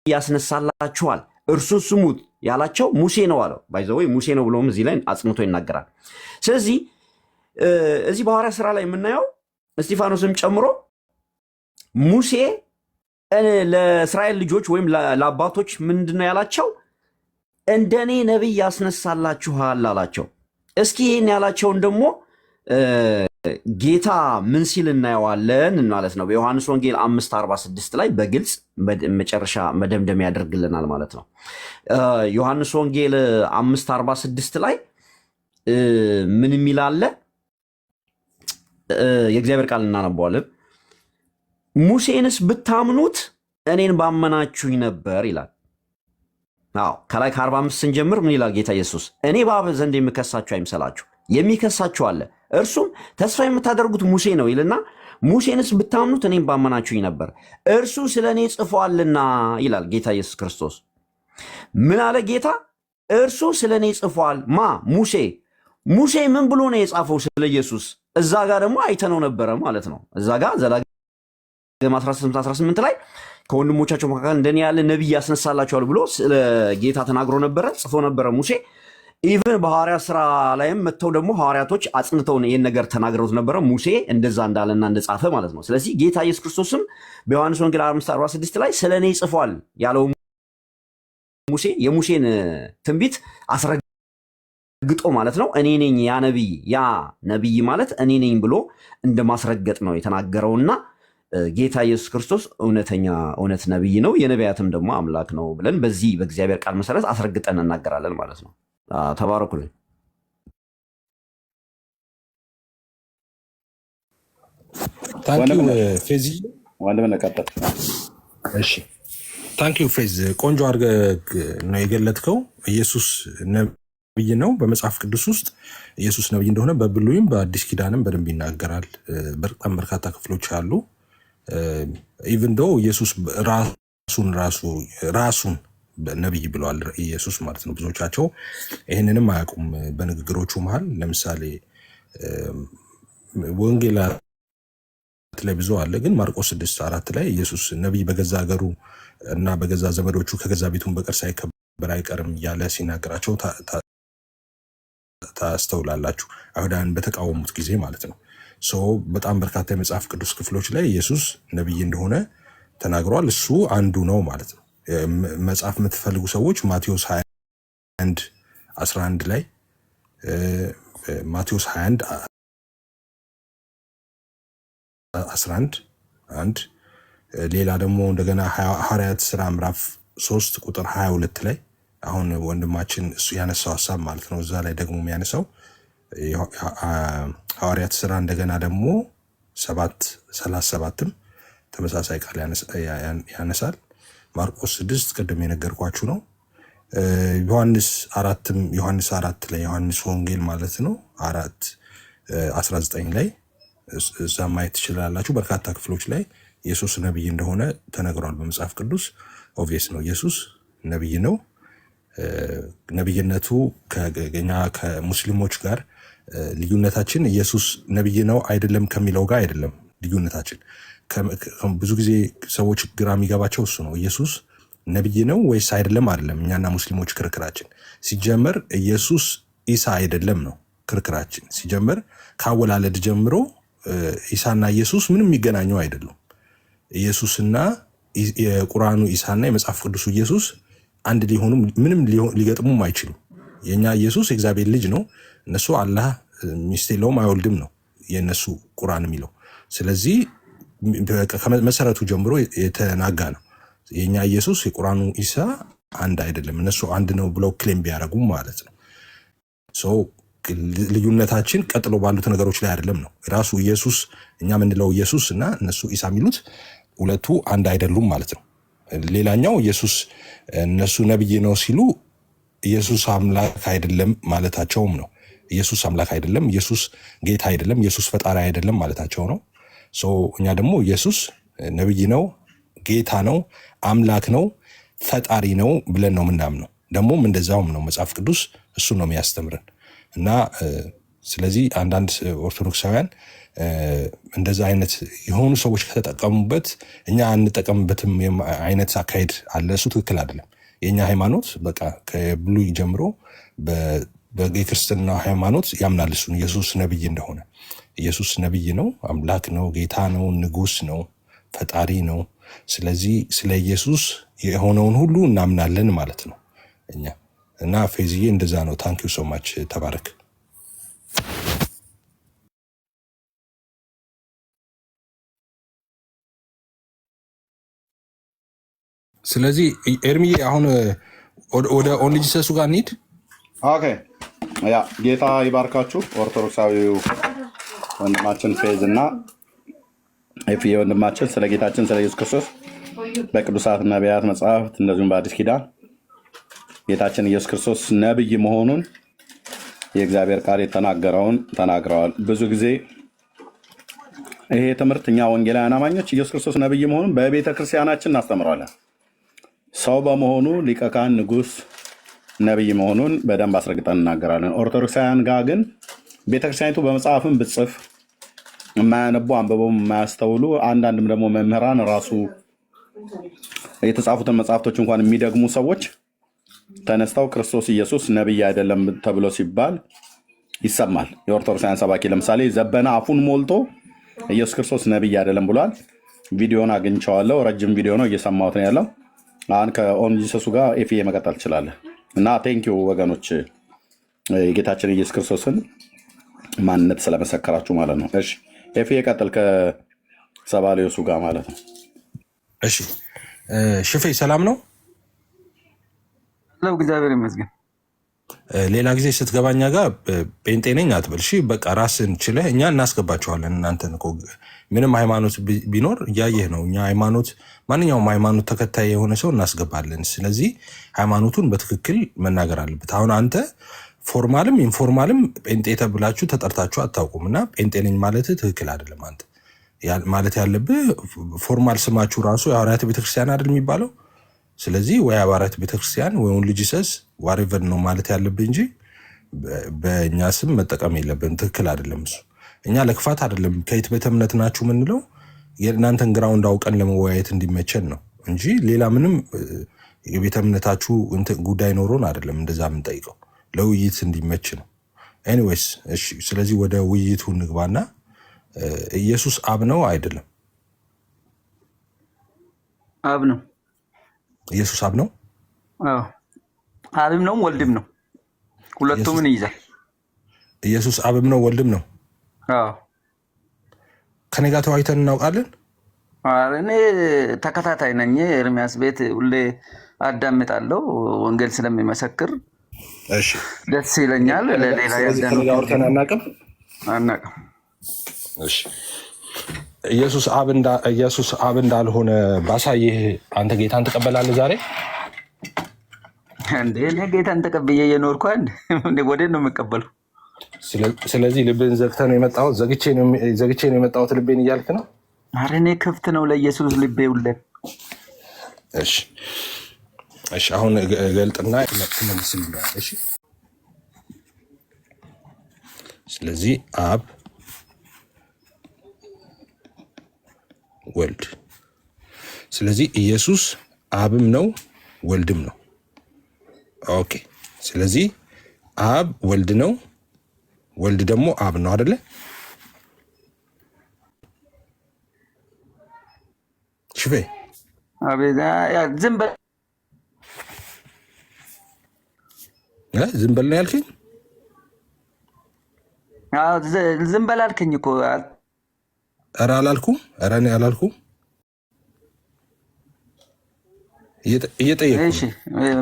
ያስነሳላችኋል እርሱን ስሙት ያላቸው ሙሴ ነው አለው። ባይዘወይ ሙሴ ነው ብሎም እዚህ ላይ አጽንቶ ይናገራል። ስለዚህ እዚህ በሐዋርያ ሥራ ላይ የምናየው እስጢፋኖስም ጨምሮ ሙሴ ለእስራኤል ልጆች ወይም ለአባቶች ምንድነው ያላቸው? እንደኔ ነቢይ ያስነሳላችኋል አላቸው። እስኪ ይህን ያላቸውን ደግሞ ጌታ ምን ሲል እናየዋለን ማለት ነው። በዮሐንስ ወንጌል 5:46 ላይ በግልጽ መጨረሻ መደምደም ያደርግልናል ማለት ነው። ዮሐንስ ወንጌል 5:46 ላይ ምን የሚል አለ? የእግዚአብሔር ቃል እናነበዋለን። ሙሴንስ ብታምኑት እኔን ባመናችሁኝ ነበር ይላል። አዎ ከላይ ከ45 ስንጀምር ምን ይላል ጌታ ኢየሱስ? እኔ በአብ ዘንድ የምከሳችሁ አይምሰላችሁ፣ የሚከሳችሁ አለ፣ እርሱም ተስፋ የምታደርጉት ሙሴ ነው ይልና ሙሴንስ ብታምኑት እኔን ባመናችሁኝ ነበር፣ እርሱ ስለ እኔ ጽፏልና ይላል ጌታ ኢየሱስ ክርስቶስ። ምን አለ ጌታ? እርሱ ስለ እኔ ጽፏል። ማ? ሙሴ። ሙሴ ምን ብሎ ነው የጻፈው ስለ ኢየሱስ? እዛ ጋር ደግሞ አይተነው ነበረ ማለት ነው። እዛ ጋር ዘዳግም 18 ላይ ከወንድሞቻቸው መካከል እንደኔ ያለ ነቢይ ያስነሳላቸዋል ብሎ ስለ ጌታ ተናግሮ ነበረ፣ ጽፎ ነበረ ሙሴ። ኢቨን በሐዋርያ ሥራ ላይም መጥተው ደግሞ ሐዋርያቶች አጽንተው ይህን ነገር ተናግረውት ነበረ፣ ሙሴ እንደዛ እንዳለና እንደጻፈ ማለት ነው። ስለዚህ ጌታ ኢየሱስ ክርስቶስም በዮሐንስ ወንጌል 5:46 ላይ ስለ እኔ ጽፏል ያለው ሙሴ የሙሴን ትንቢት አስረግጦ ማለት ነው። እኔ ነኝ ያ ነቢይ ማለት እኔ ነኝ ብሎ እንደማስረገጥ ነው የተናገረውና ጌታ ኢየሱስ ክርስቶስ እውነት ነቢይ ነው፣ የነቢያትም ደግሞ አምላክ ነው ብለን በዚህ በእግዚአብሔር ቃል መሰረት አስረግጠን እናገራለን ማለት ነው። ተባረኩልኝ። ታንኪዩ ፌዚ ታንኪዩ ፌዝ፣ ቆንጆ አድርገህ ነው የገለጥከው። ኢየሱስ ነቢይ ነው። በመጽሐፍ ቅዱስ ውስጥ ኢየሱስ ነቢይ እንደሆነ በብሉይም በአዲስ ኪዳንም በደንብ ይናገራል። በጣም በርካታ ክፍሎች አሉ። ኢቭን ዶ ኢየሱስ ራሱን ነቢይ ብለዋል ኢየሱስ ማለት ነው። ብዙዎቻቸው ይህንንም አያውቁም በንግግሮቹ መሃል። ለምሳሌ ወንጌላት ላይ ብዙ አለ፣ ግን ማርቆስ 6:4 ላይ ኢየሱስ ነቢይ በገዛ ሀገሩ እና በገዛ ዘመዶቹ ከገዛ ቤቱን በቀር ሳይከበር አይቀርም እያለ ሲናገራቸው ታስተውላላችሁ። አይሁዳውያን በተቃወሙት ጊዜ ማለት ነው። በጣም በርካታ የመጽሐፍ ቅዱስ ክፍሎች ላይ ኢየሱስ ነቢይ እንደሆነ ተናግሯል። እሱ አንዱ ነው ማለት ነው። መጽሐፍ የምትፈልጉ ሰዎች ማቴዎስ 21:11 ላይ ማቴዎስ 21:11 ሌላ ደግሞ እንደገና ሐዋርያት ሥራ ምዕራፍ 3:22 ላይ አሁን ወንድማችን እሱ ያነሳው ሀሳብ ማለት ነው። እዛ ላይ ደግሞ የሚያነሳው ሐዋርያት ሥራ እንደገና ደግሞ 7:37ም ተመሳሳይ ቃል ያነሳል። ማርቆስ 6 ቅድም የነገርኳችሁ ነው። ዮሐንስ 4 ላይ ዮሐንስ ወንጌል ማለት ነው 4:19 ላይ እዛ ማየት ትችላላችሁ። በርካታ ክፍሎች ላይ ኢየሱስ ነቢይ እንደሆነ ተነግሯል በመጽሐፍ ቅዱስ። ኦብቪየስ ነው ኢየሱስ ነቢይ ነው። ነቢይነቱ ከኛ ከሙስሊሞች ጋር ልዩነታችን ኢየሱስ ነቢይ ነው አይደለም ከሚለው ጋር አይደለም ልዩነታችን። ብዙ ጊዜ ሰዎች ግራ የሚገባቸው እሱ ነው። ኢየሱስ ነቢይ ነው ወይስ አይደለም አይደለም እኛና ሙስሊሞች ክርክራችን። ሲጀመር ኢየሱስ ኢሳ አይደለም ነው ክርክራችን። ሲጀመር ካወላለድ ጀምሮ ኢሳና ኢየሱስ ምንም የሚገናኙ አይደሉም። ኢየሱስና የቁርአኑ ኢሳና የመጽሐፍ ቅዱሱ ኢየሱስ አንድ ሊሆኑ ምንም ሊገጥሙም አይችሉም። የኛ ኢየሱስ የእግዚአብሔር ልጅ ነው። እነሱ አላህ ሚስት የለውም አይወልድም ነው የነሱ ቁርአን የሚለው። ስለዚህ ከመሰረቱ ጀምሮ የተናጋ ነው። የኛ ኢየሱስ የቁርአኑ ኢሳ አንድ አይደለም። እነሱ አንድ ነው ብለው ክሌም ቢያደርጉም ማለት ነው። ልዩነታችን ቀጥሎ ባሉት ነገሮች ላይ አይደለም ነው። ራሱ ኢየሱስ እኛ የምንለው ኢየሱስ እና እነሱ ኢሳ የሚሉት ሁለቱ አንድ አይደሉም ማለት ነው። ሌላኛው ኢየሱስ እነሱ ነብይ ነው ሲሉ ኢየሱስ አምላክ አይደለም ማለታቸውም ነው። ኢየሱስ አምላክ አይደለም፣ ኢየሱስ ጌታ አይደለም፣ ኢየሱስ ፈጣሪ አይደለም ማለታቸው ነው። እኛ ደግሞ ኢየሱስ ነብይ ነው፣ ጌታ ነው፣ አምላክ ነው፣ ፈጣሪ ነው ብለን ነው ምናምነው። ደግሞም እንደዛውም ነው መጽሐፍ ቅዱስ እሱ ነው የሚያስተምረን። እና ስለዚህ አንዳንድ ኦርቶዶክሳውያን እንደዛ አይነት የሆኑ ሰዎች ከተጠቀሙበት እኛ አንጠቀምበትም አይነት አካሄድ አለ። እሱ ትክክል አይደለም። የኛ ሃይማኖት በቃ ከብሉይ ጀምሮ የክርስትና ሃይማኖት ያምናል እሱን ኢየሱስ ነብይ እንደሆነ። ኢየሱስ ነብይ ነው፣ አምላክ ነው፣ ጌታ ነው፣ ንጉስ ነው፣ ፈጣሪ ነው። ስለዚህ ስለ ኢየሱስ የሆነውን ሁሉ እናምናለን ማለት ነው እኛ እና ፌዝዬ እንደዛ ነው። ታንክ ዩ ሶ ማች ተባረክ። ስለዚህ ኤርሚዬ አሁን ወደ ኦንሊ ጂሰሱ ጋር እንሂድ። ኦኬ ያ ጌታ ይባርካችሁ። ኦርቶዶክሳዊው ወንድማችን ፌዝ እና ኤፍዬ ወንድማችን ስለ ጌታችን ስለ ኢየሱስ ክርስቶስ በቅዱሳት ነቢያት መጽሐፍት እንደዚሁም በአዲስ ኪዳን ጌታችን ኢየሱስ ክርስቶስ ነብይ መሆኑን የእግዚአብሔር ቃል የተናገረውን ተናግረዋል። ብዙ ጊዜ ይሄ ትምህርት እኛ ወንጌላውያን አማኞች ኢየሱስ ክርስቶስ ነብይ መሆኑን በቤተ ክርስቲያናችን እናስተምራለን። ሰው በመሆኑ ሊቀ ካህን፣ ንጉስ፣ ነብይ መሆኑን በደንብ አስረግጠን እናገራለን። ኦርቶዶክሳውያን ጋር ግን ቤተክርስቲያኒቱ በመጽሐፍም ብጽፍ የማያነቡ አንብበው የማያስተውሉ አንዳንድም ደግሞ መምህራን ራሱ የተጻፉትን መጽሐፍቶች እንኳን የሚደግሙ ሰዎች ተነስተው ክርስቶስ ኢየሱስ ነብይ አይደለም ተብሎ ሲባል ይሰማል። የኦርቶዶክሳውያን ሰባኪ ለምሳሌ ዘበነ አፉን ሞልቶ ኢየሱስ ክርስቶስ ነብይ አይደለም ብሏል። ቪዲዮን አግኝቼዋለሁ። ረጅም ቪዲዮ ነው፣ እየሰማሁት ነው ያለው። አሁን ከኦንሊ ጂሰሱ ጋር ኤፍዬ መቀጠል ትችላለህ። እና ቴንኪው ወገኖች የጌታችን ኢየሱስ ክርስቶስን ማንነት ስለመሰከራችሁ ማለት ነው። እሺ ኤፍዬ ቀጥል ከሰባሌዮሱ ጋር ማለት ነው። እሺ ሽፌ ሰላም ነው? እግዚአብሔር ይመስገን። ሌላ ጊዜ ስትገባኛ ጋር ጴንጤ ነኝ አትበል። እሺ በቃ ራስን ችለህ እኛ እናስገባቸዋለን። እናንተን እኮ ምንም ሃይማኖት ቢኖር እያየህ ነው። እኛ ሃይማኖት ማንኛውም ሃይማኖት ተከታይ የሆነ ሰው እናስገባለን። ስለዚህ ሃይማኖቱን በትክክል መናገር አለበት። አሁን አንተ ፎርማልም ኢንፎርማልም ጴንጤ ተብላችሁ ተጠርታችሁ አታውቁም እና ጴንጤ ነኝ ማለት ትክክል አይደለም። አንተ ማለት ያለብህ ፎርማል ስማችሁ ራሱ የሐዋርያት ቤተክርስቲያን አይደል የሚባለው። ስለዚህ ወይ ሐዋርያት ቤተክርስቲያን ወይ ኦንሊ ጂሰስ ዋሬቨር ነው ማለት ያለብህ እንጂ በእኛ ስም መጠቀም የለብን። ትክክል አይደለም እሱ። እኛ ለክፋት አይደለም ከየት ቤተ እምነት ናችሁ የምንለው የእናንተን ግራውንድ አውቀን ለመወያየት እንዲመቸን ነው እንጂ ሌላ ምንም የቤተ እምነታችሁ ጉዳይ ኖሮን አይደለም እንደዛ የምንጠይቀው፣ ለውይይት እንዲመች ነው። ኤኒዌይስ እሺ፣ ስለዚህ ወደ ውይይቱ እንግባና ኢየሱስ አብ ነው አይደለም? አብ ነው። ኢየሱስ አብ ነው። አዎ አብም ነው ወልድም ነው። ሁለቱም ይይዛል። ኢየሱስ አብም ነው ወልድም ነው። አዎ ከኔ ጋር ተዋይተን እናውቃለን። እኔ ተከታታይ ነኝ። ኤርሚያስ ቤት ሁሌ አዳምጣለሁ ወንጌል ስለሚመሰክር። እሺ ደስ ይለኛል። ለሌላ ያዳምጣን አናውቅም። እሺ ኢየሱስ አብ እንዳልሆነ ባሳይህ አንተ ጌታን ትቀበላለህ ዛሬ? እንዴ እኔ ጌታን ተቀብዬ እየኖርኩ እንዴ ወዴት ነው የምቀበለው? ስለዚህ ልብን ዘግተህ ነው የመጣሁት? ዘግቼ ነው የመጣሁት ልቤን እያልክ ነው? ኧረ እኔ ክፍት ነው ለኢየሱስ ልቤ ሁሌ። እሺ እሺ፣ አሁን ገልጥና ትመልስልኛለህ። እሺ ስለዚህ አብ ወልድ፣ ስለዚህ ኢየሱስ አብም ነው ወልድም ነው። ኦኬ፣ ስለዚህ አብ ወልድ ነው፣ ወልድ ደግሞ አብ ነው አይደለ? ሽፌ አቤት ዝም በል ዝም በል ነው ያልከኝ? ዝም በል አልከኝ እኮ። ኧረ አላልኩም። ኧረ እኔ አላልኩም። እየጠየኩህ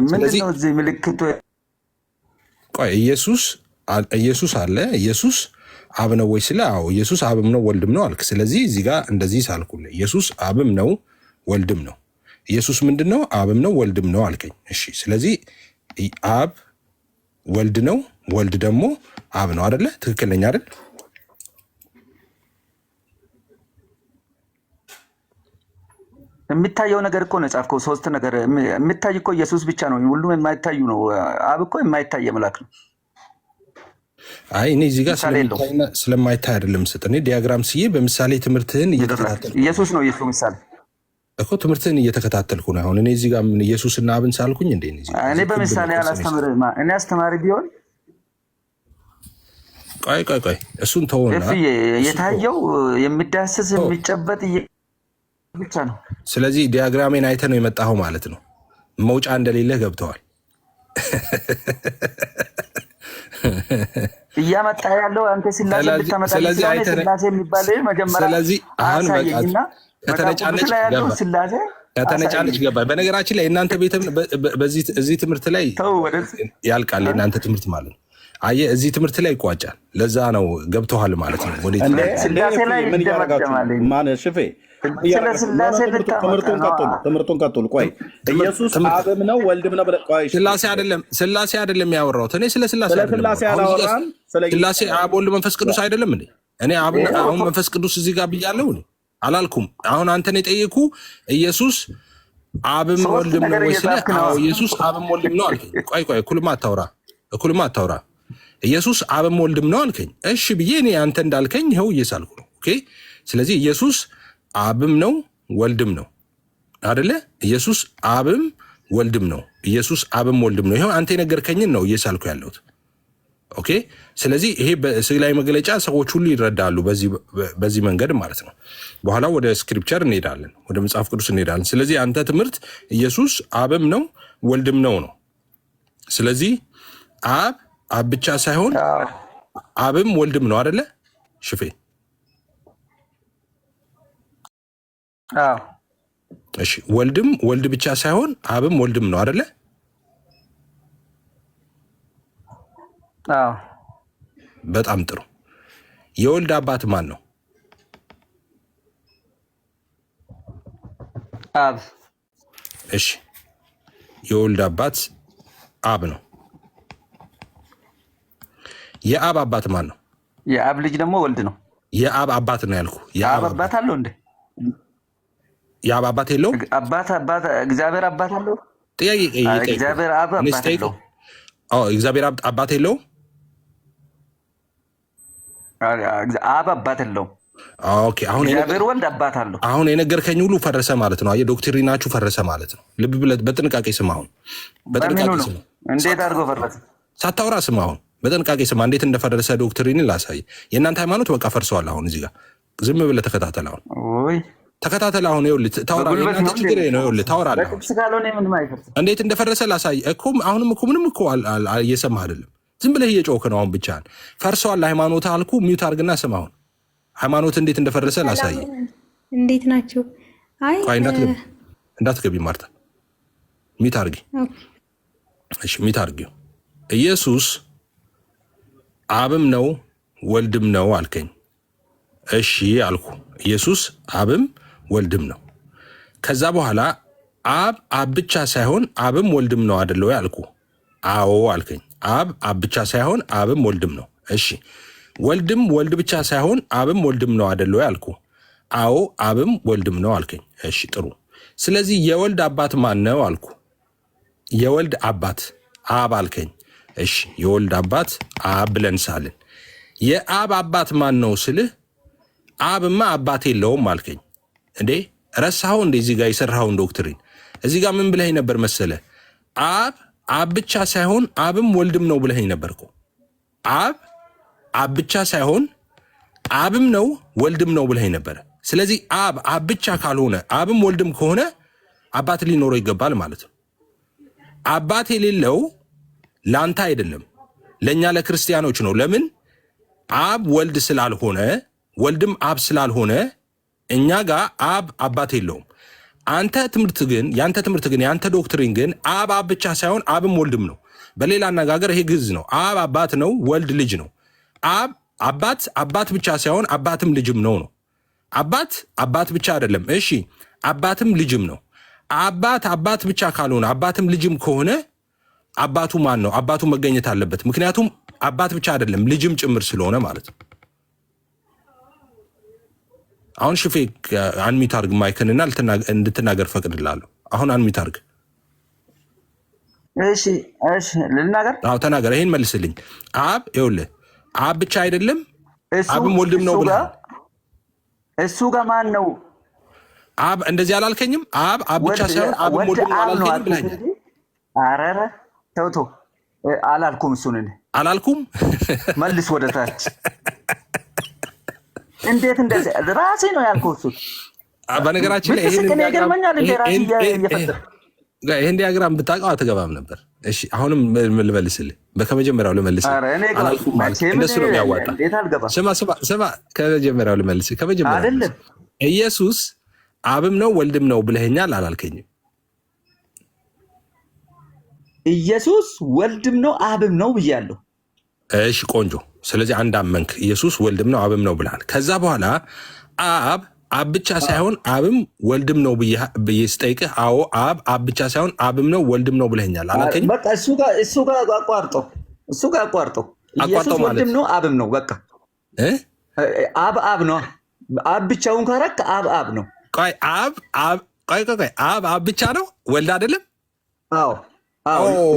ምንድን ነው እዚህ ምልክቱ? ቆይ ኢየሱስ አለ። ኢየሱስ አብ ነው ወይ ስለ አዎ ኢየሱስ አብም ነው ወልድም ነው አልክ። ስለዚህ እዚህ ጋር እንደዚህ ሳልኩልህ ኢየሱስ አብም ነው ወልድም ነው። ኢየሱስ ምንድን ነው? አብም ነው ወልድም ነው አልከኝ። እሺ ስለዚህ አብ ወልድ ነው፣ ወልድ ደግሞ አብ ነው አይደለ? ትክክል ነኝ አይደል? የሚታየው ነገር እኮ ነው የጻፍከው። ሶስት ነገር የሚታይ እኮ ኢየሱስ ብቻ ነው። ሁሉም የማይታዩ ነው። አብ እኮ የማይታይ አምላክ ነው። አይ እኔ እዚህ ጋር ስለማይታይ አይደለም ስጥ እኔ ዲያግራም ስዬ በምሳሌ ትምህርትህን እየተከታተልኩ ኢየሱስ ነው ኢየሱስ ምሳሌ እኮ ትምህርትህን እየተከታተልኩ ነው። አሁን እኔ እዚህ ጋር ምን ኢየሱስና አብን ሳልኩኝ እንዴ እኔ በምሳሌ አላስተምርህም። እኔ አስተማሪ ቢሆን ቆይ እሱን ተውና የታየው የሚዳሰስ የሚጨበጥ ብቻ ነው። ስለዚህ ዲያግራሜን አይተህ ነው የመጣኸው ማለት ነው። መውጫ እንደሌለ ገብተዋል። እያመጣ ያለው አንተ ስላሴ ልታመጣ ስላሴ የሚባል መጀመሪያ ስለዚህ አሁን ከተነጫነጭ ገባ። በነገራችን ላይ እናንተ ቤት በዚህ ትምህርት ላይ ያልቃል። እናንተ ትምህርት ማለት ነው። አየህ እዚህ ትምህርት ላይ ይቋጫል። ለዛ ነው ገብተዋል ማለት ነው። ወዴት ስላሴ ላይ ምን ይደረጋል? ማን ሽፌ ትምህርቱን ቀጥሉ። ቆይ ኢየሱስ አብም ነው ወልድም ነው ብለህ ቆይ ስላሴ አይደለም ያወራሁት እኔ ስለ ስላሴ አላወራም። ስላሴ አብ ወልድ መንፈስ ቅዱስ አይደለም እንዴ? እኔ አሁን መንፈስ ቅዱስ እዚህ ጋር ብያለሁ እኔ አላልኩም። አሁን አንተን የጠየኩ ኢየሱስ አብም ወልድም ነው ወይስ አዎ ኢየሱስ አብም ወልድም ነው አልከኝ። ቆይ እኩልማ አታውራ ኢየሱስ አብም ወልድም ነው አልከኝ። እሺ ብዬ እኔ አንተ እንዳልከኝ ይኸው እየሳልኩ ነው። ኦኬ ስለዚህ ኢየሱስ አብም ነው ወልድም ነው አይደለ? ኢየሱስ አብም ወልድም ነው። ኢየሱስ አብም ወልድም ነው። ይሄው አንተ የነገርከኝን ነው እየሳልኩ ያለሁት። ኦኬ ስለዚህ ይሄ በስዕላዊ መግለጫ ሰዎች ሁሉ ይረዳሉ በዚህ መንገድ ማለት ነው። በኋላ ወደ ስክሪፕቸር እንሄዳለን፣ ወደ መጽሐፍ ቅዱስ እንሄዳለን። ስለዚህ አንተ ትምህርት ኢየሱስ አብም ነው ወልድም ነው ነው። ስለዚህ አብ ብቻ ሳይሆን አብም ወልድም ነው አይደለ ሽፌ? እሺ ወልድም ወልድ ብቻ ሳይሆን አብም ወልድም ነው አይደለ? በጣም ጥሩ። የወልድ አባት ማን ነው? አብ። እሺ የወልድ አባት አብ ነው። የአብ አባት ማን ነው? የአብ ልጅ ደግሞ ወልድ ነው። የአብ አባት ነው ያልኩ። የአብ አባት አለው እንዴ? የአብ አባት የለውም? እግዚአብሔር አባት አለው? ጥያቄ እግዚአብሔር አብ አባት አለው? እግዚአብሔር አባት የለውም? አብ አባት የለውም። ኦኬ አሁን እግዚአብሔር ወልድ አባት አለው። አሁን የነገርከኝ ሁሉ ፈረሰ ማለት ነው። አየህ ዶክትሪናችሁ ፈረሰ ማለት ነው። ልብ ብለህ በጥንቃቄ ስማ። አሁን በጥንቃቄ ስማ። እንዴት አድርጎ ፈረሰ? ሳታውራ ስማ። አሁን በጥንቃቄ ስማ። እንዴት እንደፈረሰ ዶክትሪንን ላሳይ። የእናንተ ሃይማኖት በቃ ፈርሰዋል። አሁን እዚህ ጋር ዝም ብለህ ተከታተል። አሁን ተከታተል። አሁን ይኸውልህ ታውራ። የእናንተ ችግር ነው። ይኸውልህ ታውራለህ። እንዴት እንደፈረሰ ላሳይ እኮ። አሁንም እኮ ምንም እኮ እየሰማህ አይደለም። ዝም ብለህ እየጮክ ነው። አሁን ብቻህን ፈርሰዋል ሃይማኖት አልኩ። ሚውት አድርግና ስማ። አሁን ሃይማኖት እንዴት እንደፈረሰ ላሳይ። እንዴት ናችሁ? አይ እንዳትገቢ ማርታ፣ ሚውት አድርጊ። እሺ ሚውት አድርጊው። ኢየሱስ አብም ነው ወልድም ነው አልከኝ። እሺ አልኩ። ኢየሱስ አብም ወልድም ነው። ከዛ በኋላ አብ ብቻ ሳይሆን አብም ወልድም ነው አይደል ወይ አልኩ። አዎ አልከኝ። አብ ብቻ ሳይሆን አብም ወልድም ነው። እሺ ወልድም ወልድ ብቻ ሳይሆን አብም ወልድም ነው አይደል ወይ አልኩ። አዎ አብም ወልድም ነው አልከኝ። እሺ ጥሩ። ስለዚህ የወልድ አባት ማን ነው አልኩ። የወልድ አባት አብ አልከኝ። እሺ የወልድ አባት አብ ብለን ሳልን የአብ አባት ማን ነው ስልህ አብማ አባት የለውም አልከኝ። እንዴ ረሳኸው? እንዴ እዚህ ጋር የሰራኸውን ዶክትሪን እዚህ ጋር ምን ብለኸኝ ነበር መሰለ? አብ ብቻ ሳይሆን አብም ወልድም ነው ብለኸኝ ነበር እኮ። አብ ብቻ ሳይሆን አብም ነው ወልድም ነው ብለኸኝ ነበር። ስለዚህ አብ ብቻ ካልሆነ አብም ወልድም ከሆነ አባት ሊኖረው ይገባል ማለት ነው። አባት የሌለው ለአንተ አይደለም ለእኛ ለክርስቲያኖች ነው። ለምን? አብ ወልድ ስላልሆነ ወልድም አብ ስላልሆነ እኛ ጋር አብ አባት የለውም። ያንተ ትምህርት ግን ያንተ ዶክትሪን ግን አብ ብቻ ሳይሆን አብም ወልድም ነው። በሌላ አነጋገር ይሄ ግዝ ነው። አብ አባት ነው፣ ወልድ ልጅ ነው። አባት ብቻ ሳይሆን አባትም ልጅም ነው። አባት ብቻ አይደለም። እሺ አባትም ልጅም ነው። አባት ብቻ ካልሆነ አባትም ልጅም ከሆነ አባቱ ማን ነው? አባቱ መገኘት አለበት። ምክንያቱም አባት ብቻ አይደለም ልጅም ጭምር ስለሆነ ማለት ነው። አሁን ሽፌ አንሚት አርግ ማይክንና እንድትናገር ፈቅድላለሁ። አሁን አንሚት አርግ። እሺ ልናገር? አዎ ተናገር። ይሄን መልስልኝ። ይኸውልህ አብ ብቻ አይደለም እሱ አብም ወልድም ነው ብለሃል። እሱ ጋር ማን ነው? አብ እንደዚህ አላልከኝም? አብ ብቻ ሳይሆን አብም ወልድም ነው አላልከኝም ብለኸኛል። ኧረ ተው አላልኩም። እሱን እኔ አላልኩም። መልስ ወደ ታች። እንዴት እንደዚህ ራሴ ነው ያልኩት። እሱ በነገራችን ላይ ይሄን ዲያግራም ብታውቀው አትገባም ነበር። እሺ አሁንም ልመልስልህ፣ ከመጀመሪያው ልመልስልህ። አላልኩም ማለት እንደሱ ነው የሚያዋጣ። ስማ ከመጀመሪያው ልመልስልህ። ከመጀመሪያው አይደለም ኢየሱስ አብም ነው ወልድም ነው ብለኸኛል አላልከኝም? ኢየሱስ ወልድም ነው አብም ነው ብያለሁ። እሺ ቆንጆ። ስለዚህ አንድ አመንክ፣ ኢየሱስ ወልድም ነው አብም ነው ብለሃል። ከዛ በኋላ አብ ብቻ ሳይሆን አብም ወልድም ነው ብዬ ስጠይቅህ፣ አዎ አብ ብቻ ሳይሆን አብም ነው ወልድም ነው ብለኸኛል አላልከኝም? በቃ እሱ ጋር አቋርጠው። ኢየሱስ ወልድም ነው አብም ነው። በቃ አብ ነው። አብ ብቻውን ካረክ አብ ነው። ቆይ አብ ብቻ ነው ወልድ አይደለም? አዎ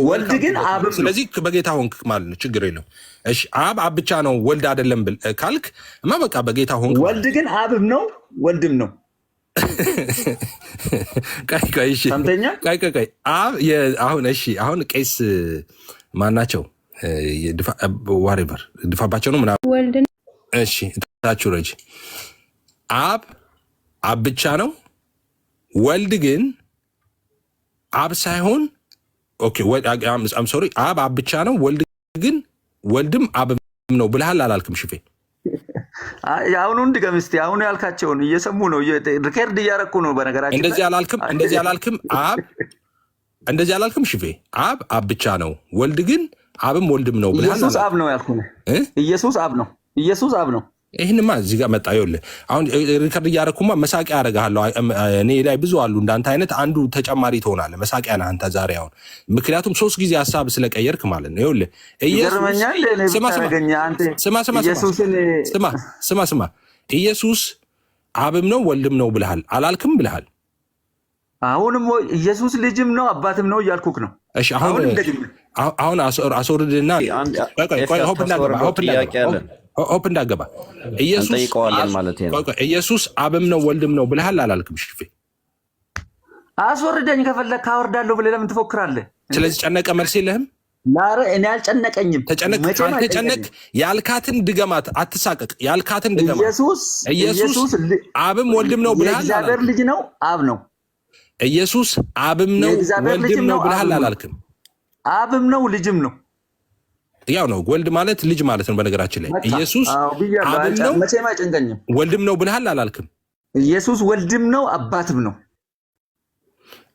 ወልድ ግን አብ። ስለዚህ በጌታ ሆንክ ማለት ነው። ችግር የለው። እሺ አብ ብቻ ነው ወልድ አይደለም ካልክ እማ በቃ በጌታ ሆንክ። ወልድ ግን አብም ነው ወልድም ነው። ቆይ አሁን እሺ አሁን ቄስ ማናቸው ዋሬቨር ድፋባቸው ነው ምናምን ወልድ። እሺ ታችሁ ረጅ አብ ብቻ ነው ወልድ ግን አብ ሳይሆን ኦኬ አም ሶሪ አብ ብቻ ነው ወልድ ግን ወልድም አብም ነው ብለሃል አላልክም? ሽፌ አሁኑን ድገም እስኪ። አሁኑ ያልካቸውን እየሰሙ ነው፣ ሪከርድ እያረኩ ነው። በነገራችን እንደዚህ አላልክም እንደዚህ አላልክም ሽፌ። አብ ብቻ ነው ወልድ ግን አብም ወልድም ነው ብለሃል። ኢየሱስ አብ ነው ያልኩህ። ኢየሱስ አብ ነው። ይህንማ እዚህ ጋር መጣ። ይኸውልህ አሁን ሪከርድ እያደረኩማ መሳቂያ አደርግሃለሁ። እኔ ላይ ብዙ አሉ እንዳንተ አይነት፣ አንዱ ተጨማሪ ትሆናለህ። መሳቂያ ነህ አንተ ዛሬ አሁን፣ ምክንያቱም 3 ጊዜ ሀሳብ ስለቀየርክ ማለት ነው። ይኸውልህ ስማ ኢየሱስ አብም ነው ወልድም ነው ብለሃል አላልክም? ብለሃል። አሁንም ኢየሱስ ልጅም ነው አባትም ነው እያልኩክ ነው። እሺ አሁን አስወርድና ሆፕ እንዳገባ ኢየሱስ አብም ነው ወልድም ነው ብለሃል አላልክም? ሽፌ አስወርደኝ ከፈለግ ካወርዳለሁ ብለህ ለምን ትፎክራለህ? ስለዚህ ጨነቀ መልስ የለህም? እኔ አልጨነቀኝም። ተጨነቅ ያልካትን ድገማት፣ አትሳቀቅ። ያልካትን ድገማት። ኢየሱስ አብም ወልድም ነው ብለሃል። የእግዚአብሔር ልጅ ነው አብ ነው። ኢየሱስ አብም ነው ወልድም ነው ብለሃል አላልክም? አብም ነው ልጅም ነው። ያው ነው ወልድ ማለት ልጅ ማለት ነው። በነገራችን ላይ ኢየሱስ አብም ነው ወልድም ነው ብለሃል አላልክም? ኢየሱስ ወልድም ነው አባትም ነው።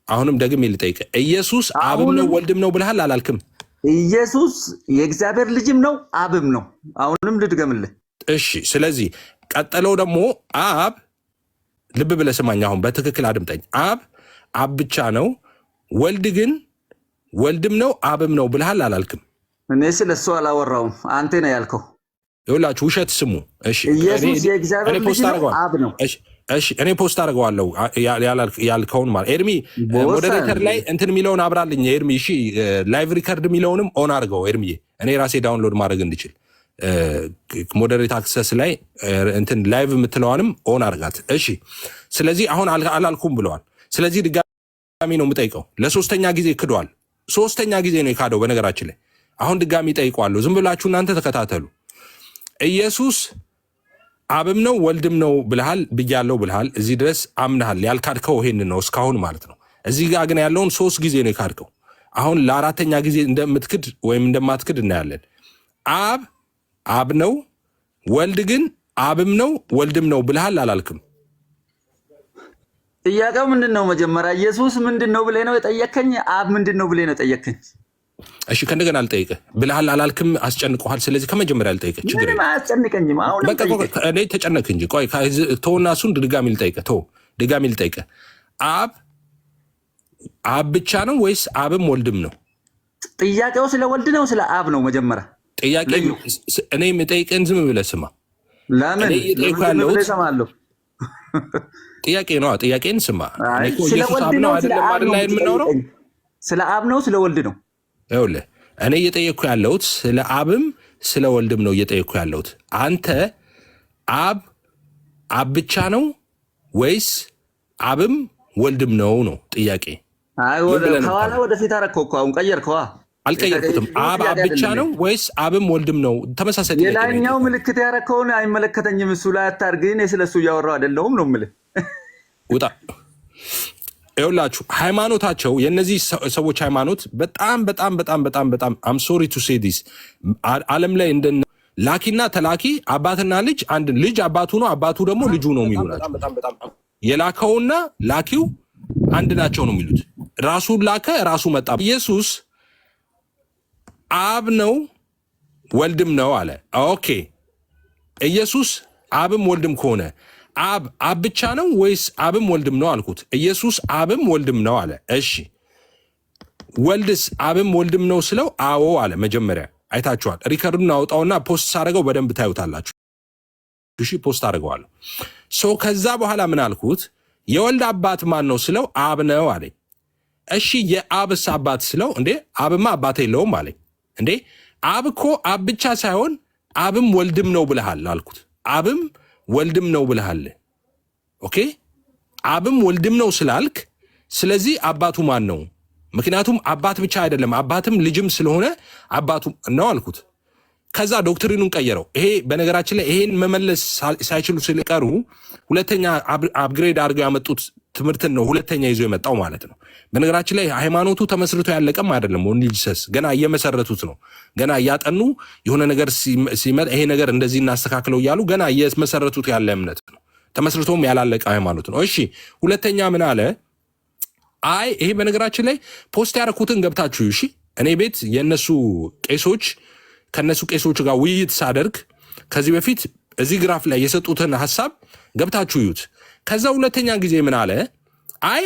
አሁንም ደግሜ ልጠይቅህ፣ ኢየሱስ አብም ነው ወልድም ነው ብለሃል አላልክም? ኢየሱስ የእግዚአብሔር ልጅም ነው አብም ነው። አሁንም ልድገምልህ። እሺ ስለዚህ ቀጠለው ደግሞ አብ፣ ልብ ብለህ ስማኝ፣ አሁን በትክክል አድምጠኝ። አብ ብቻ ነው ወልድ ግን ወልድም ነው አብም ነው ብለሃል አላልክም? እኔ ስለሱ አላወራውም፣ አንተ ነው ያልከው። ይኸውላችሁ ውሸት ስሙ። እሺ ኢየሱስ የእግዚአብሔር ልጅ ነው አብ ነው። እሺ እኔ ፖስት አደርገዋለሁ ያልከውን ማለት ኤርሚ ሞዴሬተር ላይ እንትን የሚለውን አብራልኝ ኤርሚ። እሺ ላይቭ ሪከርድ የሚለውንም ኦን አድርገው ኤርሚ፣ እኔ ራሴ ዳውንሎድ ማድረግ እንድችል ሞዴሬት አክሰስ ላይ እንትን ላይቭ የምትለዋንም ኦን አድርጋት። እሺ ስለዚህ አሁን አላልኩም ብለዋል። ስለዚህ ድጋሚ ነው የምጠይቀው። ለሶስተኛ ጊዜ ክዷል። 3ኛ ጊዜ ነው የካደው በነገራችን ላይ። አሁን ድጋሚ ጠይቀዋለሁ። ዝም ብላችሁ እናንተ ተከታተሉ። ኢየሱስ አብም ነው ወልድም ነው ብልሃል ብያለው ብልሃል። እዚህ ድረስ አምናሃል። ያልካድከው ይሄን ነው እስካሁን ማለት ነው። እዚህ ጋር ግን ያለውን 3 ጊዜ ነው የካድከው። አሁን ለ4ኛ ጊዜ እንደምትክድ ወይም እንደማትክድ እናያለን። አብ ነው ወልድ ግን አብም ነው ወልድም ነው ብልሃል አላልክም? ጥያቄው ምንድን ነው? መጀመሪያ ኢየሱስ ምንድን ነው ብለህ ነው የጠየከኝ? አብ ምንድን ነው ብለህ ነው የጠየከኝ? እሺ ከእንደገና አልጠይቅህ ብለሃል አላልክም? አስጨንቀዋል። ስለዚህ ከመጀመሪያ አልጠይቅህ። ችግር የለም አያስጨንቀኝም። አሁን በቃ እኔ ተጨነክ እንጂ ቆይ ተውና እሱን ድጋሚ ልጠይቅህ። አብ ብቻ ነው ወይስ አብም ወልድም ነው? ጥያቄው ስለ ወልድ ነው ስለ አብ ነው? መጀመሪያ ጥያቄ እኔ የምጠይቅህን ዝም ብለህ ስማ። ለምን እሰማለሁ? ጥያቄ ነው። ጥያቄን ስማ። ኢየሱስ አብ ነው አይደለም አይደል የምናወራው? ስለ አብ ነው ስለ ወልድ ነው? ይኸውልህ እኔ እየጠየቅኩ ያለሁት ስለ አብም ስለ ወልድም ነው እየጠየኩ ያለሁት። አንተ አብ ብቻ ነው ወይስ አብም ወልድም ነው ጥያቄ? አይ ከኋላ ወደፊት አደረከው እኮ አሁን ቀየርከዋ። አልቀየርኩትም። አብ ብቻ ነው ወይስ አብም ወልድም ነው? ተመሳሳይ ጥያቄ ነው። የላይኛው ምልክት ያደረከውን አይመለከተኝም፣ እሱ ላይ አታርግ። እኔ ስለሱ እያወራሁ አይደለሁም ነው የምልህ። ውጣ። ይኸውላችሁ ሃይማኖታቸው የእነዚህ ሰዎች ሃይማኖት በጣም በጣም በጣም በጣም በጣም አም ሶሪ ቱ ሴ ዲስ ዓለም ላይ እንደ ላኪና ተላኪ አባትና ልጅ አንድ ልጅ አባቱ ነው፣ አባቱ ደግሞ ልጁ ነው የሚሉ ናቸው። የላከውና ላኪው አንድ ናቸው ነው የሚሉት። ራሱን ላከ፣ ራሱ መጣ። ኢየሱስ አብ ነው ወልድም ነው አለ። ኦኬ ኢየሱስ አብም ወልድም ከሆነ አብ ብቻ ነው ወይስ አብም ወልድም ነው አልኩት። ኢየሱስ አብም ወልድም ነው አለ። እሺ ወልድስ አብም ወልድም ነው ስለው አዎ አለ። መጀመሪያ አይታችኋል። ሪከርዱን አውጣውና ፖስት ሳደርገው በደንብ ታዩታላችሁ። እሺ ፖስት አድርገዋለሁ። ከዛ በኋላ ምን አልኩት? የወልድ አባት ማን ነው ስለው አብ ነው አለኝ። እሺ የአብስ አባት ስለው እንዴ አብማ አባት የለውም አለኝ። እንዴ አብ እኮ አብ ብቻ ሳይሆን አብም ወልድም ነው ብለሃል አልኩት። አብም ወልድም ነው ብለሃል። ኦኬ አብም ወልድም ነው ስላልክ ስለዚህ አባቱ ማን ነው? ምክንያቱም አባት ብቻ አይደለም አባትም ልጅም ስለሆነ አባቱ ነው አልኩት። ከዛ ዶክትሪኑን ቀየረው። ይሄ በነገራችን ላይ ይሄን መመለስ ሳይችሉ ስለቀሩ ሁለተኛ አፕግሬድ አድርገው ያመጡት ትምህርትን ነው ሁለተኛ ይዞ የመጣው ማለት ነው። በነገራችን ላይ ሃይማኖቱ ተመስርቶ ያለቀም አይደለም። ኦንሊጂሰስ ገና እየመሰረቱት ነው። ገና እያጠኑ የሆነ ነገር ሲመጣ ይሄ ነገር እንደዚህ እናስተካክለው እያሉ ገና እየመሰረቱት ያለ እምነት ነው። ተመስርቶም ያላለቀ ሃይማኖት ነው። እሺ ሁለተኛ ምን አለ? አይ ይሄ በነገራችን ላይ ፖስት ያደረኩትን ገብታችሁ እሺ፣ እኔ ቤት የነሱ ቄሶች ከነሱ ቄሶች ጋር ውይይት ሳደርግ ከዚህ በፊት እዚህ ግራፍ ላይ የሰጡትን ሐሳብ ገብታችሁ ይዩት። ከዛ ሁለተኛ ጊዜ ምን አለ? አይ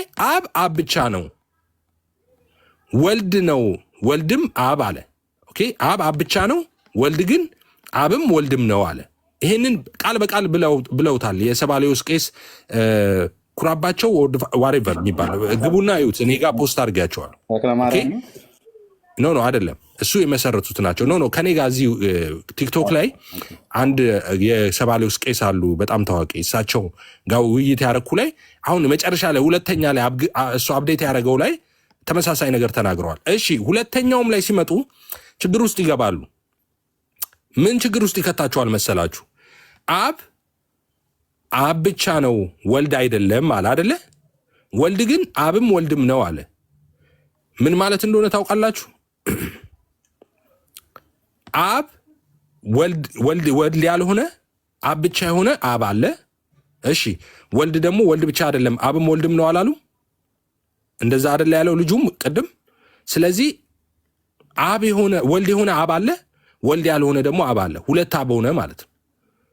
አብ ብቻ ነው ወልድ ነው ወልድም አብ አለ። ኦኬ አብ ብቻ ነው ወልድ ግን አብም ወልድም ነው አለ። ይሄንን ቃል በቃል ብለውታል የሰባሌዎስ ቄስ ኩራባቸው ዋሬቨር የሚባለው ግቡና ይዩት። እኔ ጋር ፖስት አድርጋቸዋለሁ። ኖ አይደለም እሱ የመሰረቱት ናቸው። ኖ ከኔ ጋር እዚህ ቲክቶክ ላይ አንድ የሰባሌዎስ ቄስ አሉ በጣም ታዋቂ፣ እሳቸው ጋር ውይይት ያደረኩ ላይ አሁን መጨረሻ ላይ ሁለተኛ ላይ እሱ አፕዴት ያደረገው ላይ ተመሳሳይ ነገር ተናግረዋል። እሺ ሁለተኛውም ላይ ሲመጡ ችግር ውስጥ ይገባሉ። ምን ችግር ውስጥ ይከታቸዋል መሰላችሁ? አብ ብቻ ነው ወልድ አይደለም አለ አይደለ? ወልድ ግን አብም ወልድም ነው አለ። ምን ማለት እንደሆነ ታውቃላችሁ? አብ ወልድ ያልሆነ አብ ብቻ የሆነ አብ አለ። እሺ ወልድ ደግሞ ወልድ ብቻ አይደለም አብም ወልድም ነው አላሉ? እንደዛ አይደለ ያለው ልጁም ቅድም። ስለዚህ አብ የሆነ ወልድ የሆነ አብ አለ፣ ወልድ ያልሆነ ደግሞ አብ አለ። ሁለት አብ ሆነ ማለት ነው።